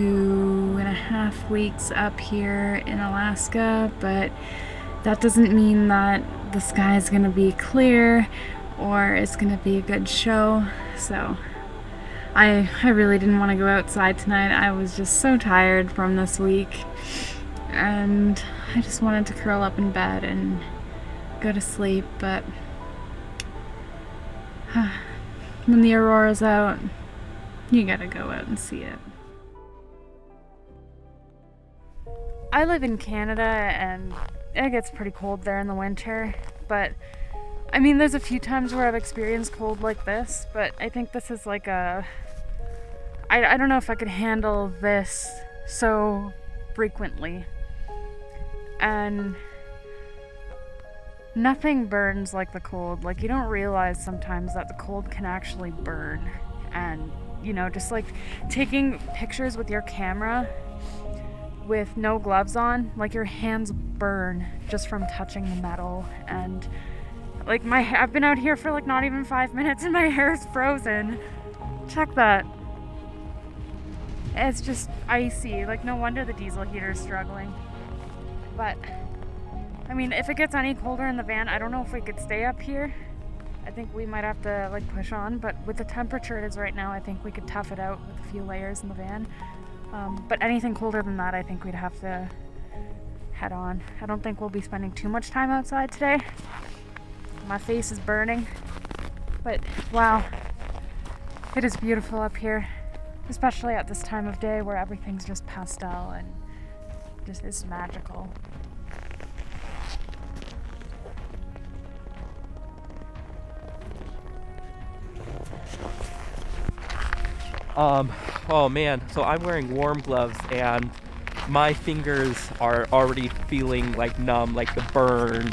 2.5 weeks up here in Alaska, but that doesn't mean that the sky is gonna be clear or it's gonna be a good show. So I really didn't want to go outside tonight. I was just so tired from this week, and I just wanted to curl up in bed and go to sleep, but when the aurora's out, you gotta go out and see it. I live in Canada and it gets pretty cold there in the winter, but I mean, there's a few times where I've experienced cold like this, but I think this is like I don't know if I could handle this so frequently. And nothing burns like the cold. Like, you don't realize sometimes that the cold can actually burn. And, you know, just like taking pictures with your camera with no gloves on, like your hands burn just from touching the metal. And like I've been out here for like not even 5 minutes and my hair is frozen. Check that. It's just icy. Like, no wonder the diesel heater is struggling. But I mean, if it gets any colder in the van, I don't know if we could stay up here. I think we might have to like push on, but with the temperature it is right now, I think we could tough it out with a few layers in the van. But anything colder than that, I think we'd have to head on. I don't think we'll be spending too much time outside today. My face is burning, but wow, it is beautiful up here, especially at this time of day where everything's just pastel and just is magical. Oh man, so I'm wearing warm gloves and my fingers are already feeling like numb, like the burn.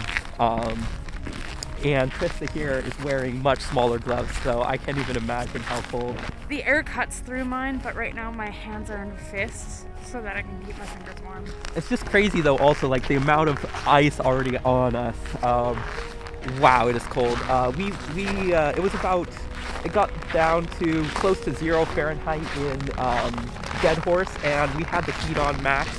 And Krista here is wearing much smaller gloves, so I can't even imagine how cold. The air cuts through mine, but right now my hands are in fists so that I can keep my fingers warm. It's just crazy though, also, like the amount of ice already on us. Wow, it is cold. It was about, it got down to close to 0 Fahrenheit in Dead Horse, and we had the heat on max.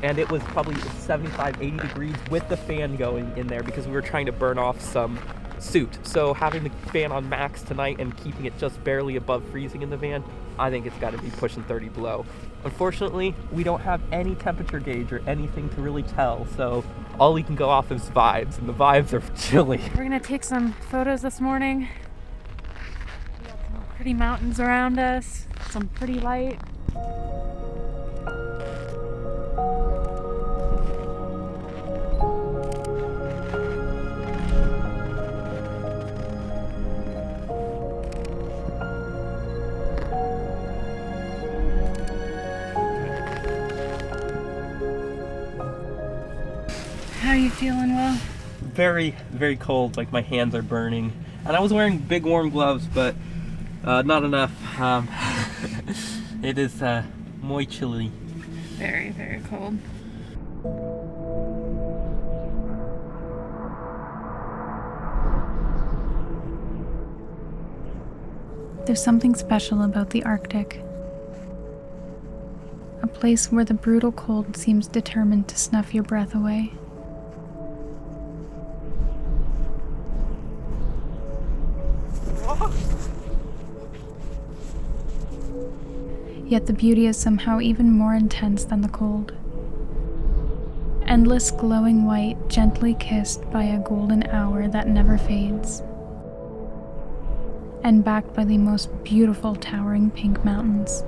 And it was probably 75, 80 degrees with the fan going in there because we were trying to burn off some suit. So having the fan on max tonight and keeping it just barely above freezing in the van, I think it's got to be pushing 30 below. Unfortunately, we don't have any temperature gauge or anything to really tell, so all we can go off is vibes, and the vibes are chilly. We're gonna take some photos this morning. We got some pretty mountains around us, some pretty light. How are you feeling, Will? Very, very cold, like my hands are burning. And I was wearing big warm gloves, but not enough. It is muy chilly. Very, very cold. There's something special about the Arctic. A place where the brutal cold seems determined to snuff your breath away. Yet the beauty is somehow even more intense than the cold. Endless glowing white, gently kissed by a golden hour that never fades. And backed by the most beautiful towering pink mountains.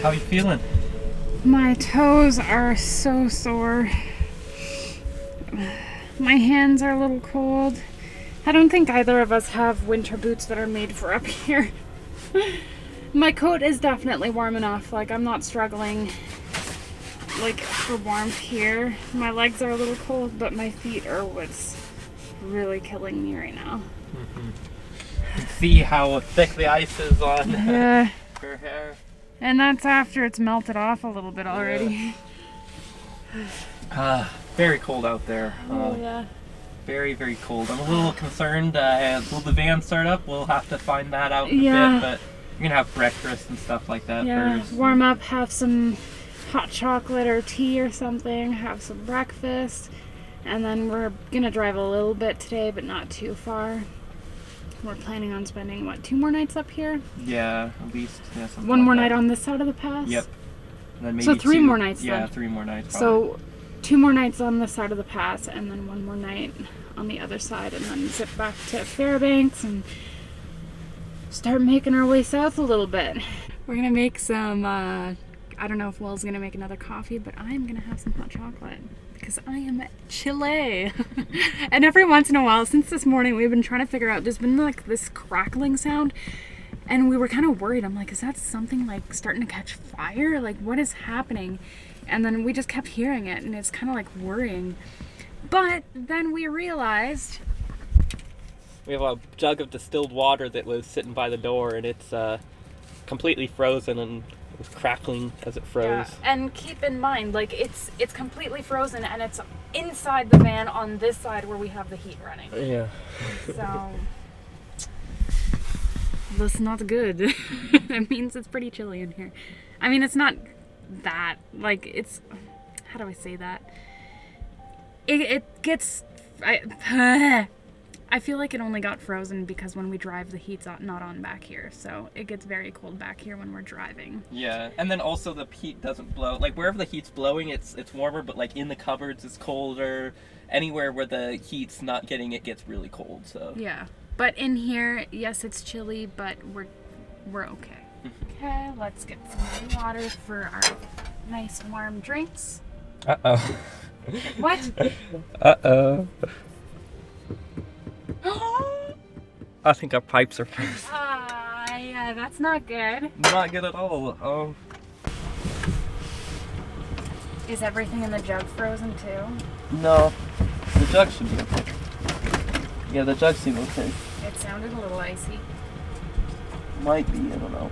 How are you feeling? My toes are so sore. My hands are a little cold. I don't think either of us have winter boots that are made for up here. My coat is definitely warm enough. Like, I'm not struggling like for warmth here. My legs are a little cold, but my feet are what's really killing me right now. See how thick the ice is on Yeah. her hair. And that's after it's melted off a little bit already. Very cold out there. Oh yeah. very, very cold. I'm a little concerned. Will the van start up? We'll have to find that out in Yeah. a bit, but we're gonna have breakfast and stuff like that Yeah, first. warm up, have some hot chocolate or tea or something, have some breakfast, and then we're gonna drive a little bit today, but not too far. We're planning on spending, what, 2 more nights up here? Yeah, at least. Yeah, something One like more that. night on this side of the pass? Yep. And then maybe So 3 2 more nights Yeah, then. 3 more nights. Probably. So 2 more nights on this side of the pass, and then 1 more night on the other side, and then zip back to Fairbanks and start making our way south a little bit. We're gonna make some, I don't know if Will's gonna make another coffee, but I'm gonna have some hot chocolate because I am Chile. And every once in a while, since this morning, we've been trying to figure out, there's been like this crackling sound, and we were kind of worried. I'm like, is that something like starting to catch fire? Like, what is happening? And then we just kept hearing it, and it's kind of like worrying. But then we realized We have a jug of distilled water that was sitting by the door, and it's completely frozen, and it was crackling as it froze. yeah, and keep in mind, like it's completely frozen, and it's inside the van on this side where we have the heat running. Yeah. So that's not good. It means it's pretty chilly in here. I mean, it's not that, like, it's, how do I say that? It gets, I feel like it only got frozen because when we drive, the heat's not on back here. So it gets very cold back here when we're driving. Yeah, and then also the heat doesn't blow. Like, wherever the heat's blowing, it's warmer, but like in the cupboards, it's colder. Anywhere where the heat's not getting it gets really cold, so. Yeah. But in here, yes, it's chilly, but we're okay. Okay, let's get some water for our nice warm drinks. Uh-oh. What? Uh-oh. I think our pipes are frozen. Yeah, that's not good. Not good at all. Is everything in the jug frozen too? No. The jug should be okay. Yeah, the jug seemed okay. It sounded a little icy. Might be, I don't know.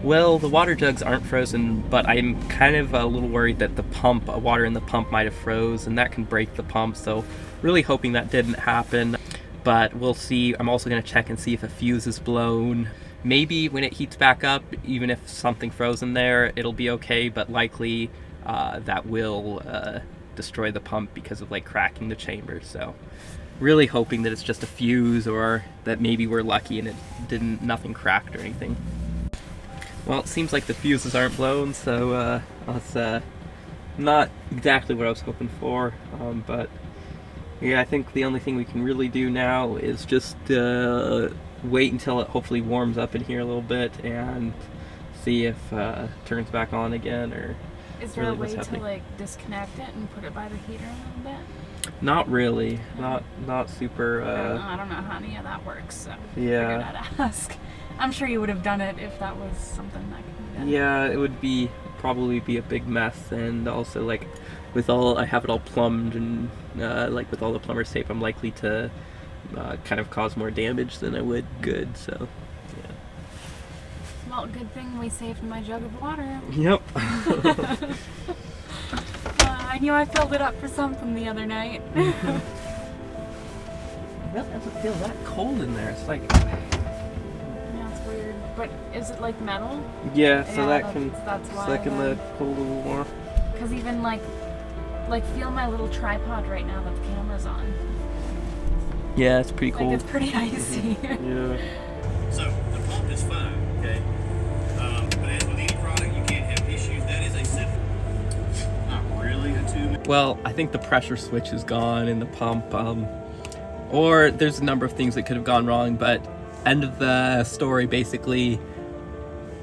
Well, the water jugs aren't frozen, but I'm kind of a little worried that the pump, water in the pump might have froze, and that can break the pump, so really hoping that didn't happen. But we'll see. I'm also going to check and see if a fuse is blown. Maybe when it heats back up, even if something frozen there, it'll be okay, but likely that will destroy the pump because of like cracking the chamber. So really hoping that it's just a fuse, or that maybe we're lucky and nothing cracked or anything. Well, it seems like the fuses aren't blown, so that's not exactly what I was hoping for, but yeah, I think the only thing we can really do now is just wait until it hopefully warms up in here a little bit and see if it turns back on again, or Is there really a what's way to happening. like disconnect it and put it by the heater a little bit? Not really, not super. I don't know how any of that works, so Yeah. figured I'd ask. I'm sure you would have done it if that was something that could be done. Yeah, it would probably be a big mess, and also like I have it all plumbed, and like with all the plumber's tape, I'm likely to kind of cause more damage than I would good. So yeah. Well, good thing we saved my jug of water. Yep. I knew I filled it up for something the other night. It really doesn't feel that cold in there. It's like, Yeah, it's weird. But is it like metal? yeah, so Yeah, that can that's why. suck in the cold a little more. Because even like feel my little tripod right now that the camera's on. Yeah, it's pretty Like cold. it's pretty icy. Yeah. So the pump is fine, okay? But as with any product, you can't have issues. That is a simple, not really a 2-minute. Well, I think the pressure switch is gone in the pump, or there's a number of things that could have gone wrong, but end of the story, basically,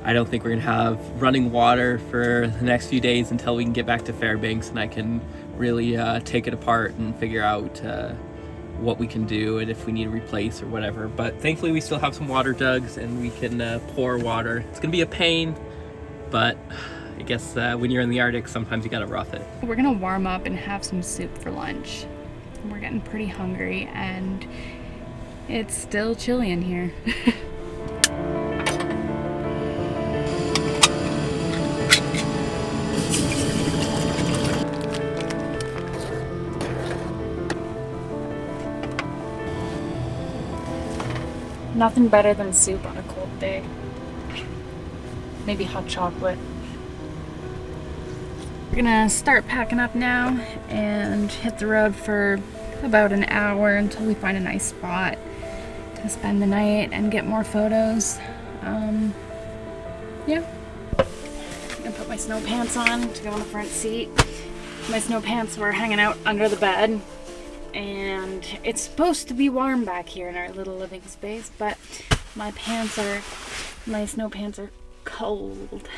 I don't think we're gonna have running water for the next few days until we can get back to Fairbanks, and I can really take it apart and figure out what we can do and if we need to replace or whatever. But thankfully we still have some water jugs and we can pour water. It's gonna be a pain, but I guess when you're in the Arctic, sometimes you gotta rough it. We're gonna warm up and have some soup for lunch. We're getting pretty hungry and it's still chilly in here. Nothing better than soup on a cold day. Maybe hot chocolate. We're gonna start packing up now and hit the road for about an hour until we find a nice spot to spend the night and get more photos. Yeah. I'm gonna put my snow pants on to go in the front seat. My snow pants were hanging out under the bed, and it's supposed to be warm back here in our little living space, but my snow pants are cold.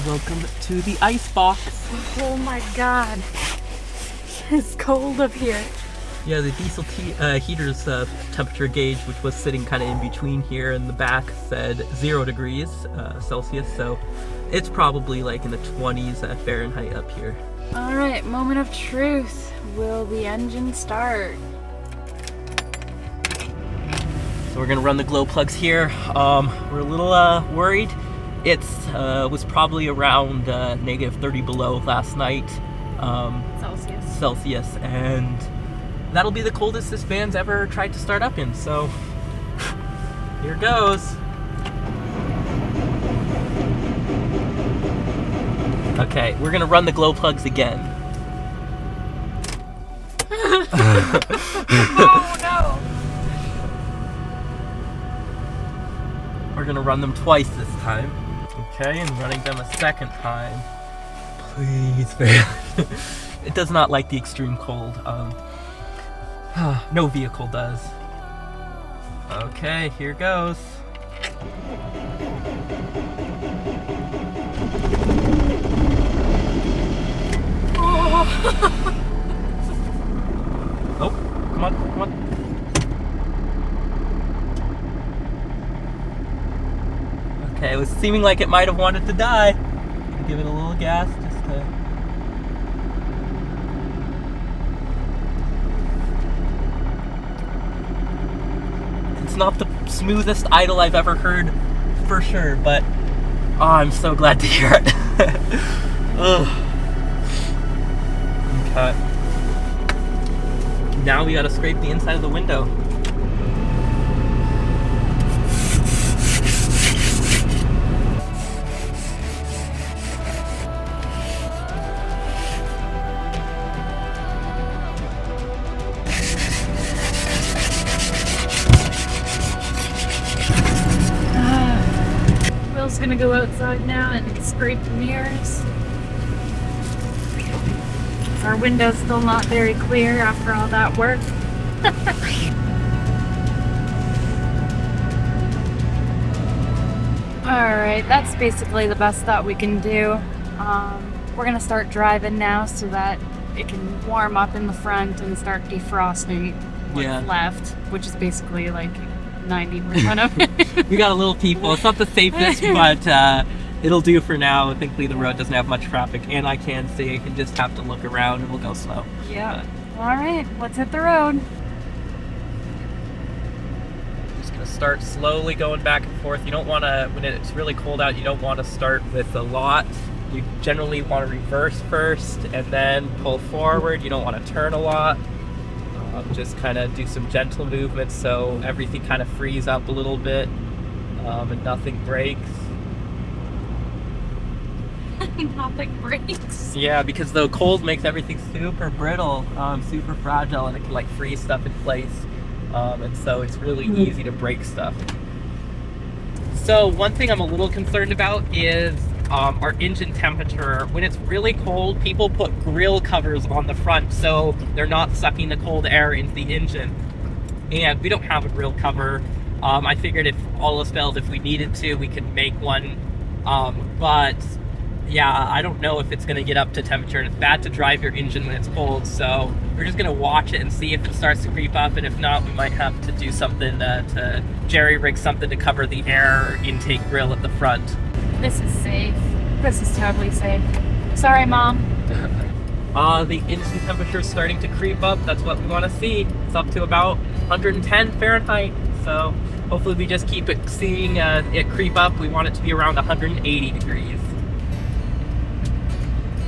Welcome to the ice box. Oh my god. It's cold up here. Yeah, the diesel heater's temperature gauge, which was sitting kind of in between here and the back, said 0 degrees Celsius, so it's probably like in the 20s Fahrenheit up here. Alright, moment of truth. Will the engine start? So we're gonna run the glow plugs here. We're a little worried. It was probably around negative 30 below last night. Celsius, and that'll be the coldest this van's ever tried to start up in, so here goes. Okay, we're gonna run the glow plugs again. Oh no! We're gonna run them twice this time. Okay, and running them a second time. Please, man. It does not like the extreme cold. No vehicle does. Okay, here goes. Oh, come on, come on. Okay, it was seeming like it might have wanted to die. Gonna give it a little gas just to... It's not the smoothest idle I've ever heard, for sure, but oh, I'm so glad to hear it. Ugh. Okay. Now we gotta scrape the inside of the window. Will's gonna go outside now and scrape the mirrors. Our window's still not very clear after all that work. Alright, that's basically the best that we can do. We're gonna start driving now so that it can warm up in the front and start defrosting what's left, which is basically like 90% of it. We got a little people. It's not the safest, but it'll do for now. Thankfully, the road doesn't have much traffic, and I can see. You can just have to look around, and we'll go slow. Yeah. All right, let's hit the road. Just gonna start slowly going back and forth. You don't want to, when it's really cold out, you don't want to start with a lot. You generally want to reverse first and then pull forward. You don't want to turn a lot. Just kind of do some gentle movements so everything kind of frees up a little bit and nothing breaks. Nothing breaks. Yeah, because the cold makes everything super brittle, super fragile, and it can like freeze stuff in place. And so it's really easy to break stuff. So one thing I'm a little concerned about is our engine temperature. When it's really cold, people put grill covers on the front so they're not sucking the cold air into the engine. And we don't have a grill cover. I figured if all else fails, if we needed to, we could make one. But yeah, I don't know if it's going to get up to temperature, and it's bad to drive your engine when it's cold, so we're just going to watch it and see if it starts to creep up, and if not, we might have to do something to jerry-rig something to cover the air intake grill at the front. This is safe. This is totally safe. Sorry, Mom. The engine temperature is starting to creep up. That's what we want to see. It's up to about 110 Fahrenheit, so hopefully we just keep seeing it creep up. We want it to be around 180 degrees.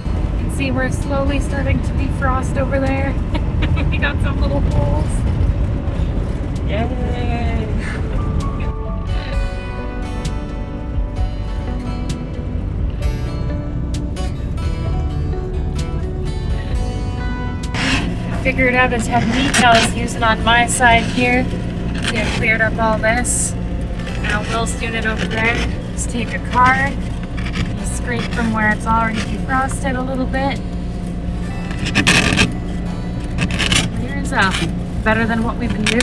You can see we're slowly starting to defrost over there. We got some little holes. Yay! Figured out a technique I was using on my side here. See, I cleared up all this. Now Will's doing it over there. Just take a card, you scrape from where it's already defrosted a little bit. Clears up. Better than what we've been doing.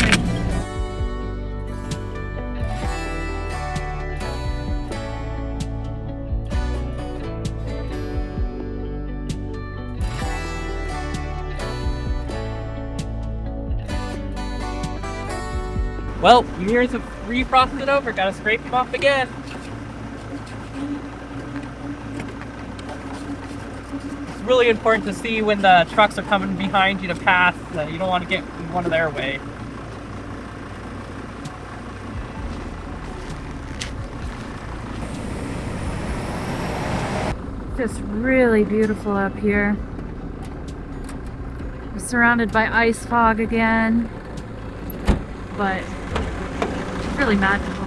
Well, mirrors have refrosted over. Gotta scrape them off again. It's really important to see when the trucks are coming behind you to pass. You don't want to get in one of their way. Just really beautiful up here. We're surrounded by ice fog again, but it's really magical.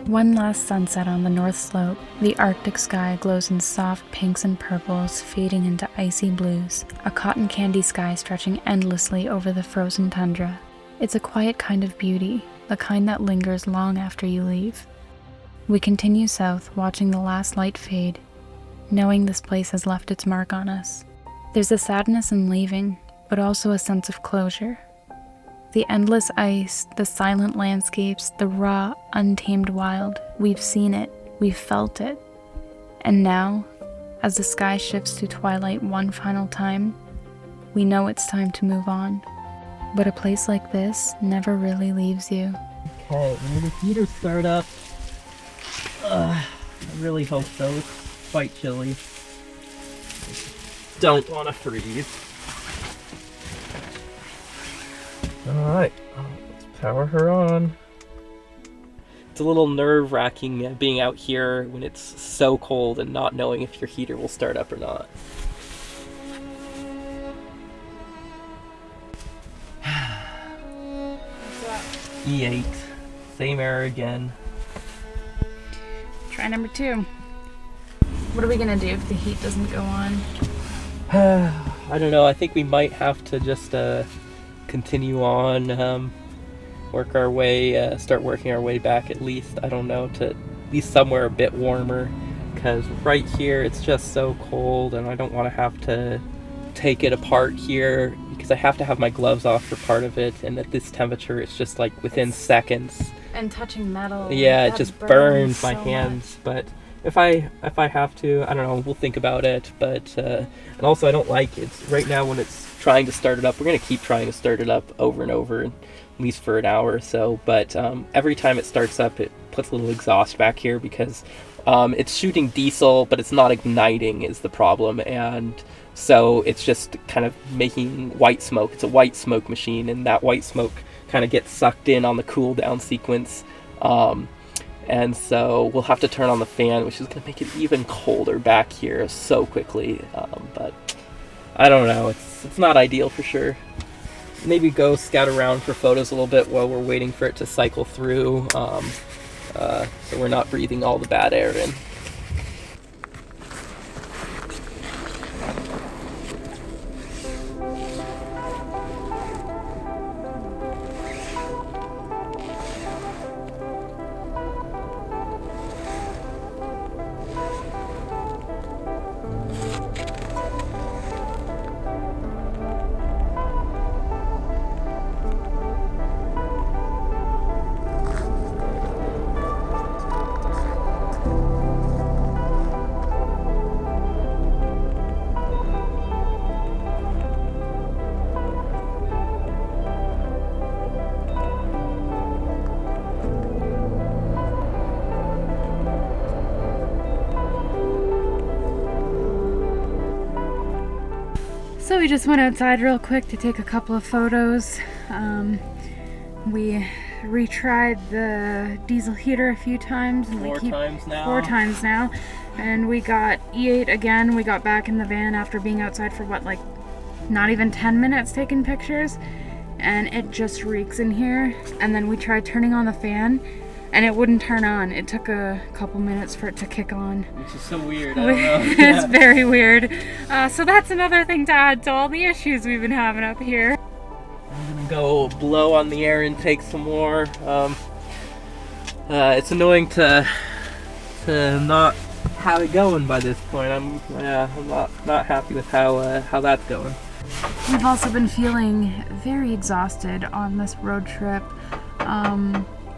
One last sunset on the north slope, the Arctic sky glows in soft pinks and purples, fading into icy blues, a cotton candy sky stretching endlessly over the frozen tundra. It's a quiet kind of beauty, the kind that lingers long after you leave. We continue south, watching the last light fade, knowing this place has left its mark on us. There's a sadness in leaving, but also a sense of closure. The endless ice, the silent landscapes, the raw, untamed wild, we've seen it, we've felt it. And now, as the sky shifts to twilight one final time, we know it's time to move on. But a place like this never really leaves you. Okay, when the heaters start up, I really hope so. It's quite chilly. Don't want to freeze. Alright, let's power her on. It's a little nerve-wracking being out here when it's so cold and not knowing if your heater will start up or not. E8. Same error again. Try number 2. What are we gonna do if the heat doesn't go on? I don't know, I think we might have to just continue on, work our way, start working our way back at least, I don't know, to at least somewhere a bit warmer, because right here it's just so cold and I don't want to have to take it apart here because I have to have my gloves off for part of it, and at this temperature it's just like within seconds. And touching metal. Yeah, it just burns my so hands, but if I have to, I don't know, we'll think about it, but and also I don't like it right now when it's trying to start it up. We're going to keep trying to start it up over and over, at least for an hour or so, but every time it starts up it puts a little exhaust back here because it's shooting diesel but it's not igniting is the problem, and so it's just kind of making white smoke. It's a white smoke machine, and that white smoke kind of gets sucked in on the cool down sequence, and so we'll have to turn on the fan, which is going to make it even colder back here so quickly, but I don't know, it's not ideal for sure. Maybe go scout around for photos a little bit while we're waiting for it to cycle through, so we're not breathing all the bad air in. So we just went outside real quick to take a couple of photos. We retried the diesel heater a few times. And Four times now. 4 times now. and we got E8 again. We got back in the van after being outside for what, like not even 10 minutes taking pictures, and it just reeks in here. And then we tried turning on the fan and it wouldn't turn on. It took a couple minutes for it to kick on. Which is so weird. I don't know. It's very weird. So that's another thing to add to all the issues we've been having up here. I'm gonna go blow on the air intake some more. It's annoying to not have it going by this point. I'm not happy with how that's going. We've also been feeling very exhausted on this road trip.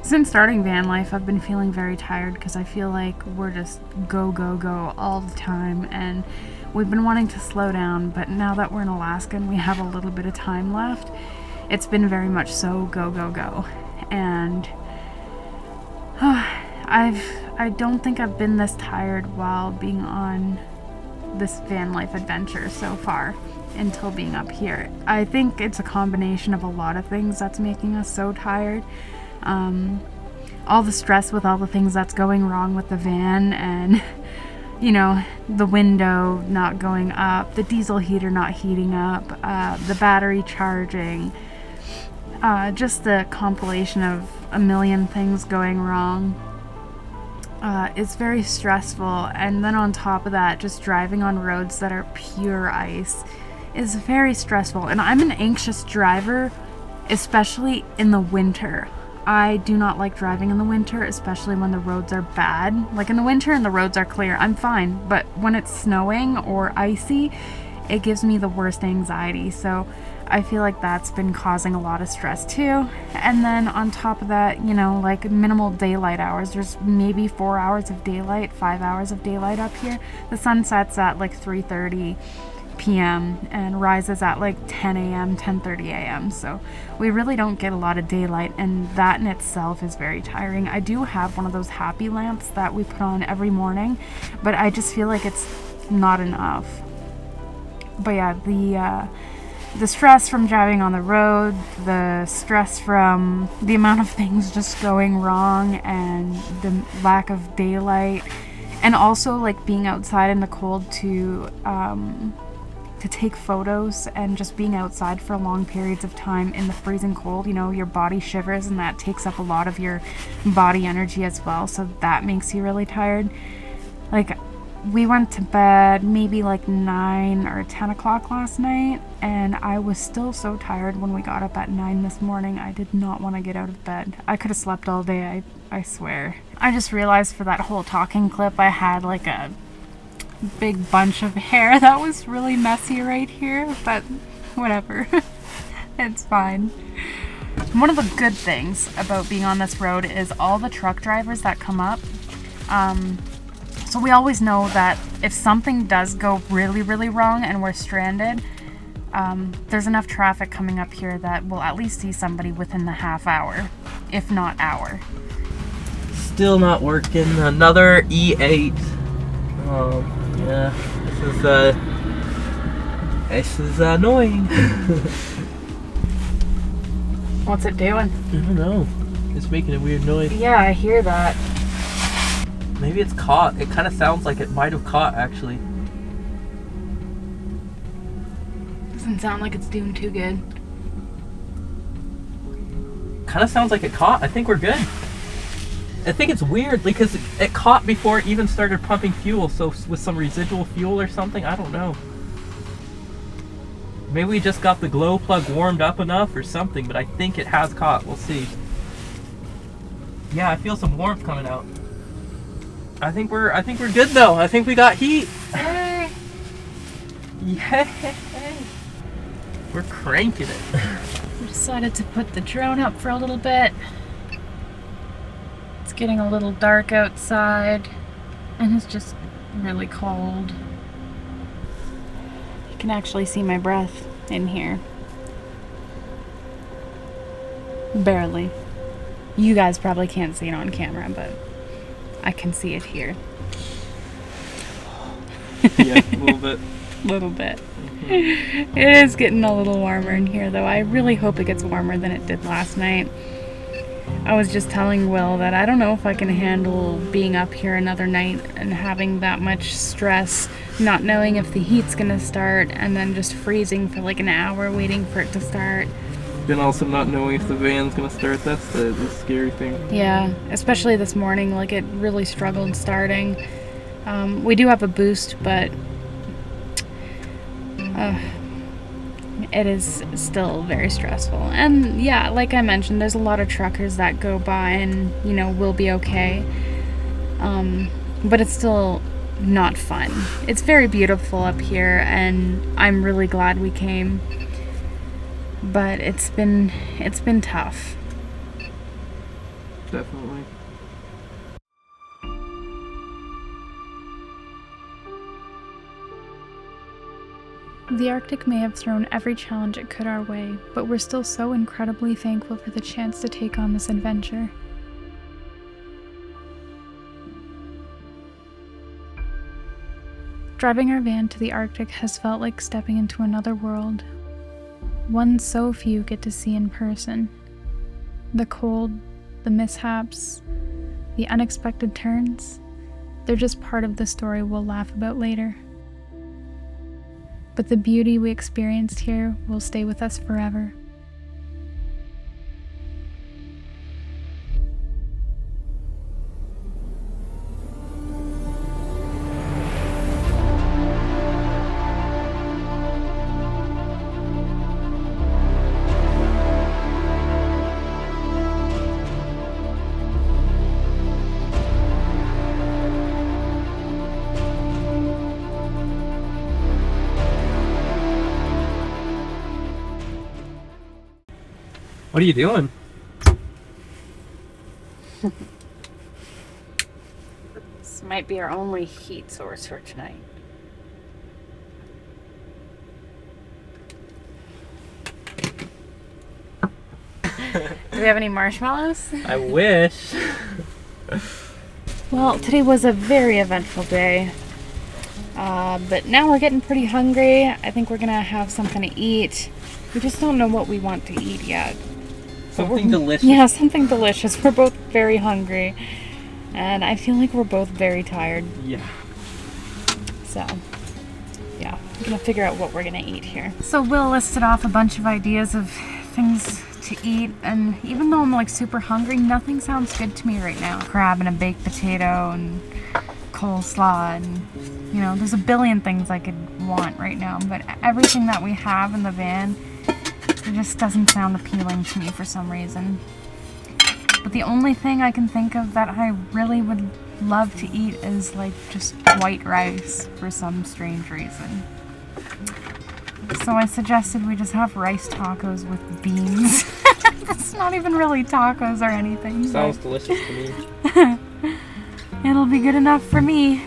Since starting van life, I've been feeling very tired because I feel like we're just go, go, go all the time, and we've been wanting to slow down, but now that we're in Alaska and we have a little bit of time left, it's been very much so go, go, go. And I don't think I've been this tired while being on this van life adventure so far until being up here. I think it's a combination of a lot of things that's making us so tired. All the stress with all the things that's going wrong with the van, and you know, the window not going up, the diesel heater not heating up, the battery charging, just the compilation of a million things going wrong. It's very stressful, and then on top of that, just driving on roads that are pure ice is very stressful. And I'm an anxious driver, especially in the winter. I do not like driving in the winter, especially when the roads are bad. Like in the winter and the roads are clear, I'm fine, but when it's snowing or icy, it gives me the worst anxiety. So I feel like that's been causing a lot of stress too. And then on top of that, you know, like minimal daylight hours. There's maybe 4 hours of daylight, 5 hours of daylight up here. The sun sets at like 3:30 p.m. and rises at like 10 a.m., 10:30 a.m. So we really don't get a lot of daylight, and that in itself is very tiring. I do have one of those happy lamps that we put on every morning, but I just feel like it's not enough. But yeah, the stress from driving on the road, the stress from the amount of things just going wrong, and the lack of daylight, and also like being outside in the cold to take photos, and just being outside for long periods of time in the freezing cold, you know, your body shivers, and that takes up a lot of your body energy as well, so that makes you really tired. Like, we went to bed maybe like 9 or 10 o'clock last night, and I was still so tired when we got up at 9 this morning. I did not want to get out of bed. I could have slept all day, I swear. I just realized for that whole talking clip I had like a big bunch of hair that was really messy right here, but whatever. It's fine. One of the good things about being on this road is all the truck drivers that come up. So we always know that if something does go really, really wrong and we're stranded, there's enough traffic coming up here that we'll at least see somebody within the half hour, if not hour. Still not working. Another E8. Yeah, this is annoying. What's it doing? I don't know. It's making a weird noise. Yeah, I hear that. Maybe it's caught. It kind of sounds like it might have caught, actually. Doesn't sound like it's doing too good. Kind of sounds like it caught. I think we're good. I think it's weird because it caught before it even started pumping fuel, so with some residual fuel or something, I don't know. Maybe we just got the glow plug warmed up enough or something, but I think it has caught. We'll see. Yeah, I feel some warmth coming out. I think we're good though. I think we got heat. Yay! Yay! We're cranking it. We decided to put the drone up for a little bit. It's getting a little dark outside, and it's just really cold. You can actually see my breath in here. Barely. You guys probably can't see it on camera, but I can see it here. Yeah, a little bit. Little bit. Mm-hmm. It is getting a little warmer in here, though. I really hope it gets warmer than it did last night. I was just telling Will that I don't know if I can handle being up here another night and having that much stress, not knowing if the heat's gonna start, and then just freezing for like an hour waiting for it to start. Then also not knowing if the van's gonna start, that's the scary thing. Yeah, especially this morning, like it really struggled starting. We do have a boost, but it is still very stressful. And yeah, like I mentioned, there's a lot of truckers that go by and, you know, we'll be okay. But it's still not fun. It's very beautiful up here, and I'm really glad we came. But it's been tough. Definitely. The Arctic may have thrown every challenge it could our way, but we're still so incredibly thankful for the chance to take on this adventure. Driving our van to the Arctic has felt like stepping into another world, one so few get to see in person. The cold, the mishaps, the unexpected turns, they're just part of the story we'll laugh about later. But the beauty we experienced here will stay with us forever. What are you doing? This might be our only heat source for tonight. Do we have any marshmallows? I wish. Well, today was a very eventful day. But now we're getting pretty hungry. I think we're gonna have something to eat. We just don't know what we want to eat yet. Something delicious. Yeah, something delicious. We're both very hungry. And I feel like we're both very tired. Yeah. So, yeah, I'm gonna figure out what we're gonna eat here. So Will listed off a bunch of ideas of things to eat, and even though I'm like super hungry, nothing sounds good to me right now. Crab and a baked potato and coleslaw, and you know, there's a billion things I could want right now, but everything that we have in the van, it just doesn't sound appealing to me for some reason. But the only thing I can think of that I really would love to eat is like just white rice for some strange reason. So I suggested we just have rice tacos with beans. That's not even really tacos or anything. Sounds delicious to me. It'll be good enough for me.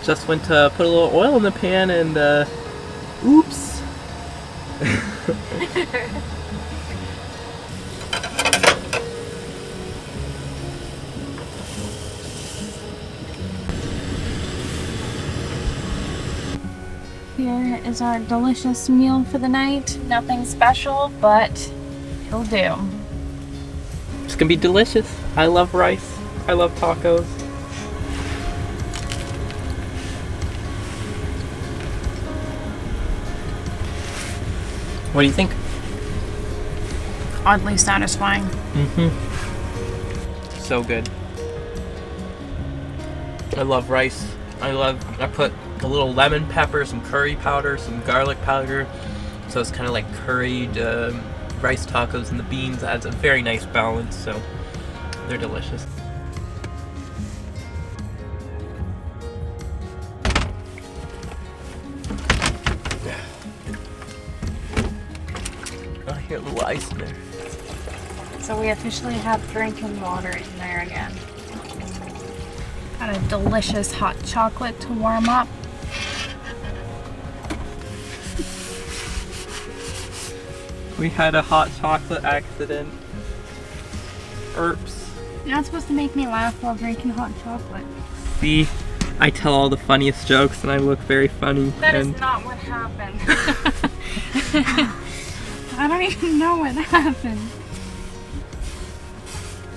Just went to put a little oil in the pan and oops. Here is our delicious meal for the night. Nothing special, but it'll do. It's gonna be delicious. I love rice. I love tacos. What do you think? Oddly satisfying. Mm-hmm. So good. I love rice. I put a little lemon pepper, some curry powder, some garlic powder. So it's kind of like curried rice tacos, and the beans adds a very nice balance. So they're delicious. I hear a little ice in there. So we officially have drinking water in there again. Got a delicious hot chocolate to warm up. We had a hot chocolate accident. Oops. You're not supposed to make me laugh while drinking hot chocolate. See, I tell all the funniest jokes and I look very funny. That is not what happened. I don't even know what happened.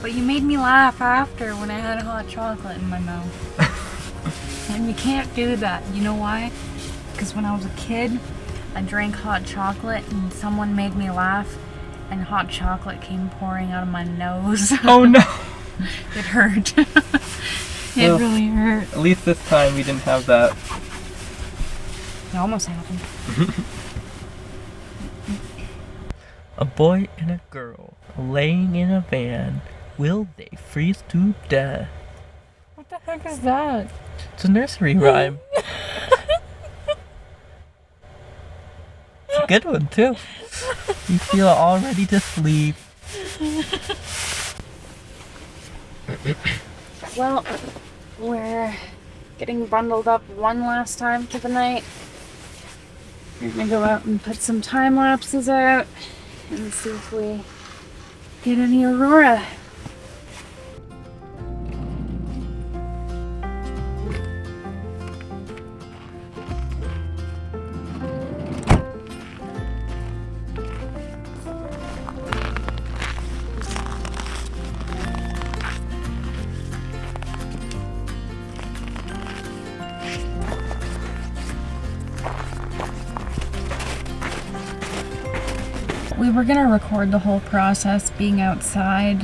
But you made me laugh after when I had hot chocolate in my mouth. And you can't do that. You know why? Because when I was a kid, I drank hot chocolate and someone made me laugh and hot chocolate came pouring out of my nose. Oh no! It hurt. It really hurt. At least this time we didn't have that. It almost happened. A boy and a girl laying in a van. Will they freeze to death? What the heck is that? It's a nursery rhyme. It's a good one too. You feel all ready to sleep. Well, we're getting bundled up one last time for the night. We're gonna go out and put some time lapses out and see if we get any aurora. We were gonna record the whole process being outside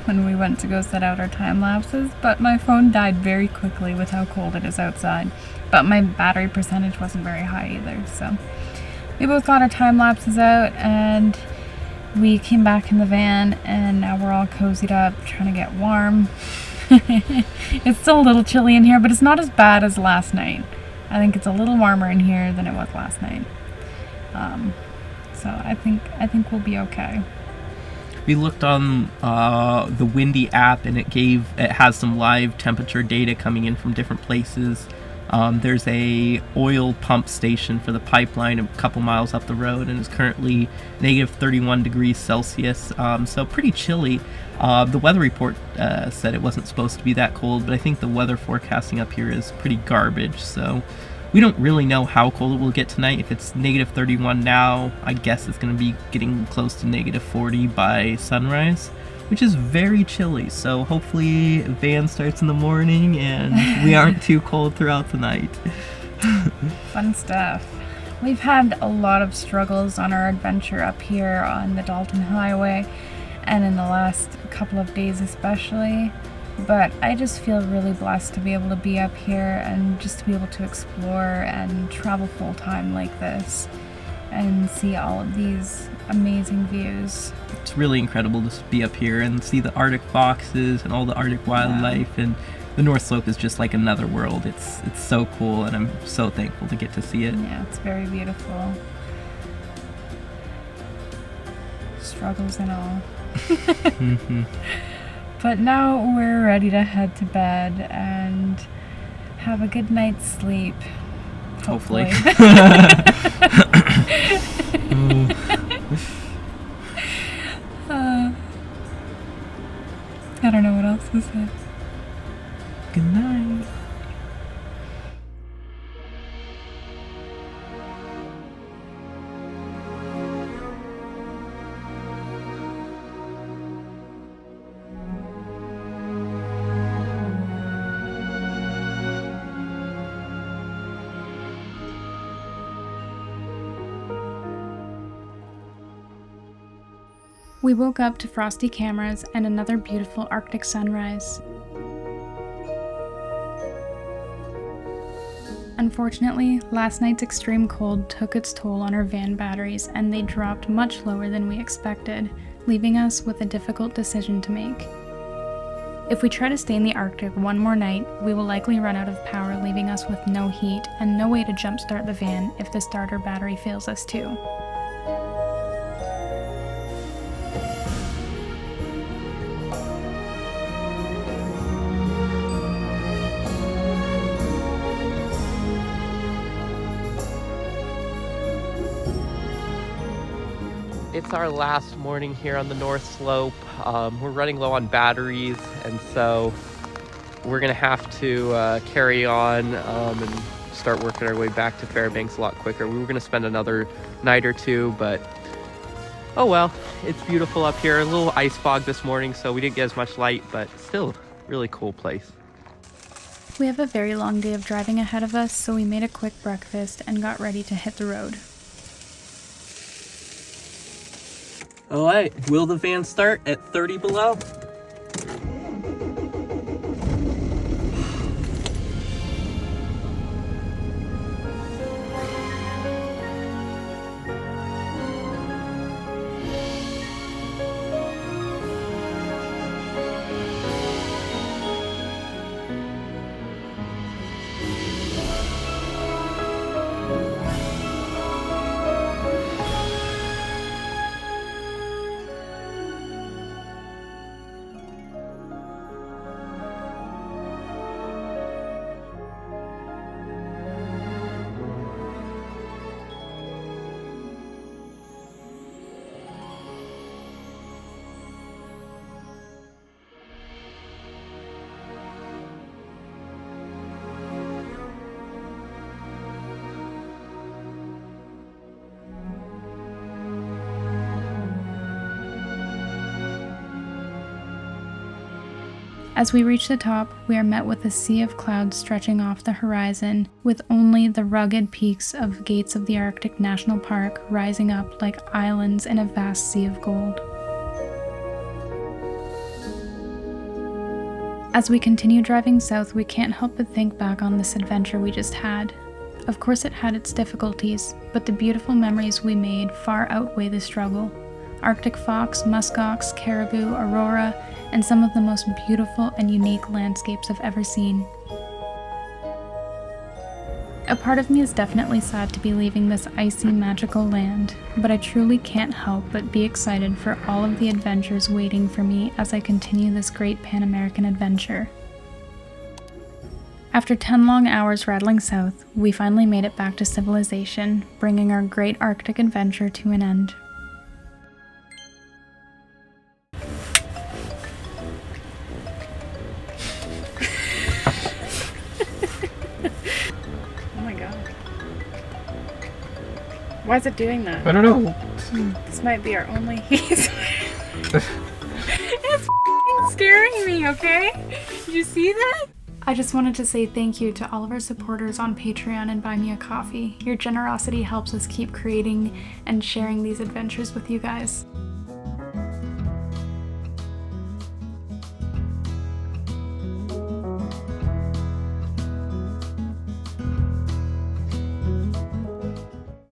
when we went to go set out our time lapses, but my phone died very quickly with how cold it is outside. But my battery percentage wasn't very high either, so we both got our time lapses out and we came back in the van and now we're all cozied up trying to get warm. It's still a little chilly in here, but it's not as bad as last night. I think it's a little warmer in here than it was last night. So I think we'll be okay. We looked on the Windy app and it has some live temperature data coming in from different places. There's a oil pump station for the pipeline a couple miles up the road and it's currently negative 31 degrees Celsius, so pretty chilly. The weather report said it wasn't supposed to be that cold, but I think the weather forecasting up here is pretty garbage, so we don't really know how cold it will get tonight. If it's negative 31 now, I guess it's going to be getting close to negative 40 by sunrise, which is very chilly. So hopefully van starts in the morning and we aren't too cold throughout the night. Fun stuff. We've had a lot of struggles on our adventure up here on the Dalton Highway and in the last couple of days especially. But I just feel really blessed to be able to be up here and just to be able to explore and travel full time like this and see all of these amazing views. It's really incredible to be up here and see the Arctic foxes and all the Arctic wildlife, and the North Slope is just like another world. It's so cool and I'm so thankful to get to see it. Yeah, it's very beautiful. Struggles and all. Mm-hmm. But now we're ready to head to bed and have a good night's sleep. Hopefully. I don't know what else to say. Good night. We woke up to frosty cameras and another beautiful Arctic sunrise. Unfortunately, last night's extreme cold took its toll on our van batteries and they dropped much lower than we expected, leaving us with a difficult decision to make. If we try to stay in the Arctic one more night, we will likely run out of power, leaving us with no heat and no way to jumpstart the van if the starter battery fails us too. It's our last morning here on the North Slope. We're running low on batteries, and so we're gonna have to carry on and start working our way back to Fairbanks a lot quicker. We were gonna spend another night or two, but Oh well, it's beautiful up here. A little ice fog this morning, so we didn't get as much light, but still really cool place. We have a very long day of driving ahead of us, so we made a quick breakfast and got ready to hit the road. All right, will the van start at 30 below? As we reach the top, we are met with a sea of clouds stretching off the horizon, with only the rugged peaks of Gates of the Arctic National Park rising up like islands in a vast sea of gold. As we continue driving south, we can't help but think back on this adventure we just had. Of course it had its difficulties, but the beautiful memories we made far outweigh the struggle. Arctic fox, muskox, caribou, aurora, and some of the most beautiful and unique landscapes I've ever seen. A part of me is definitely sad to be leaving this icy, magical land, but I truly can't help but be excited for all of the adventures waiting for me as I continue this great Pan-American adventure. After 10 long hours rattling south, we finally made it back to civilization, bringing our great Arctic adventure to an end. Oh my god. Why is it doing that? I don't know. This might be our only It's f***ing scaring me, okay? Did you see that? I just wanted to say thank you to all of our supporters on Patreon and Buy Me a Coffee. Your generosity helps us keep creating and sharing these adventures with you guys.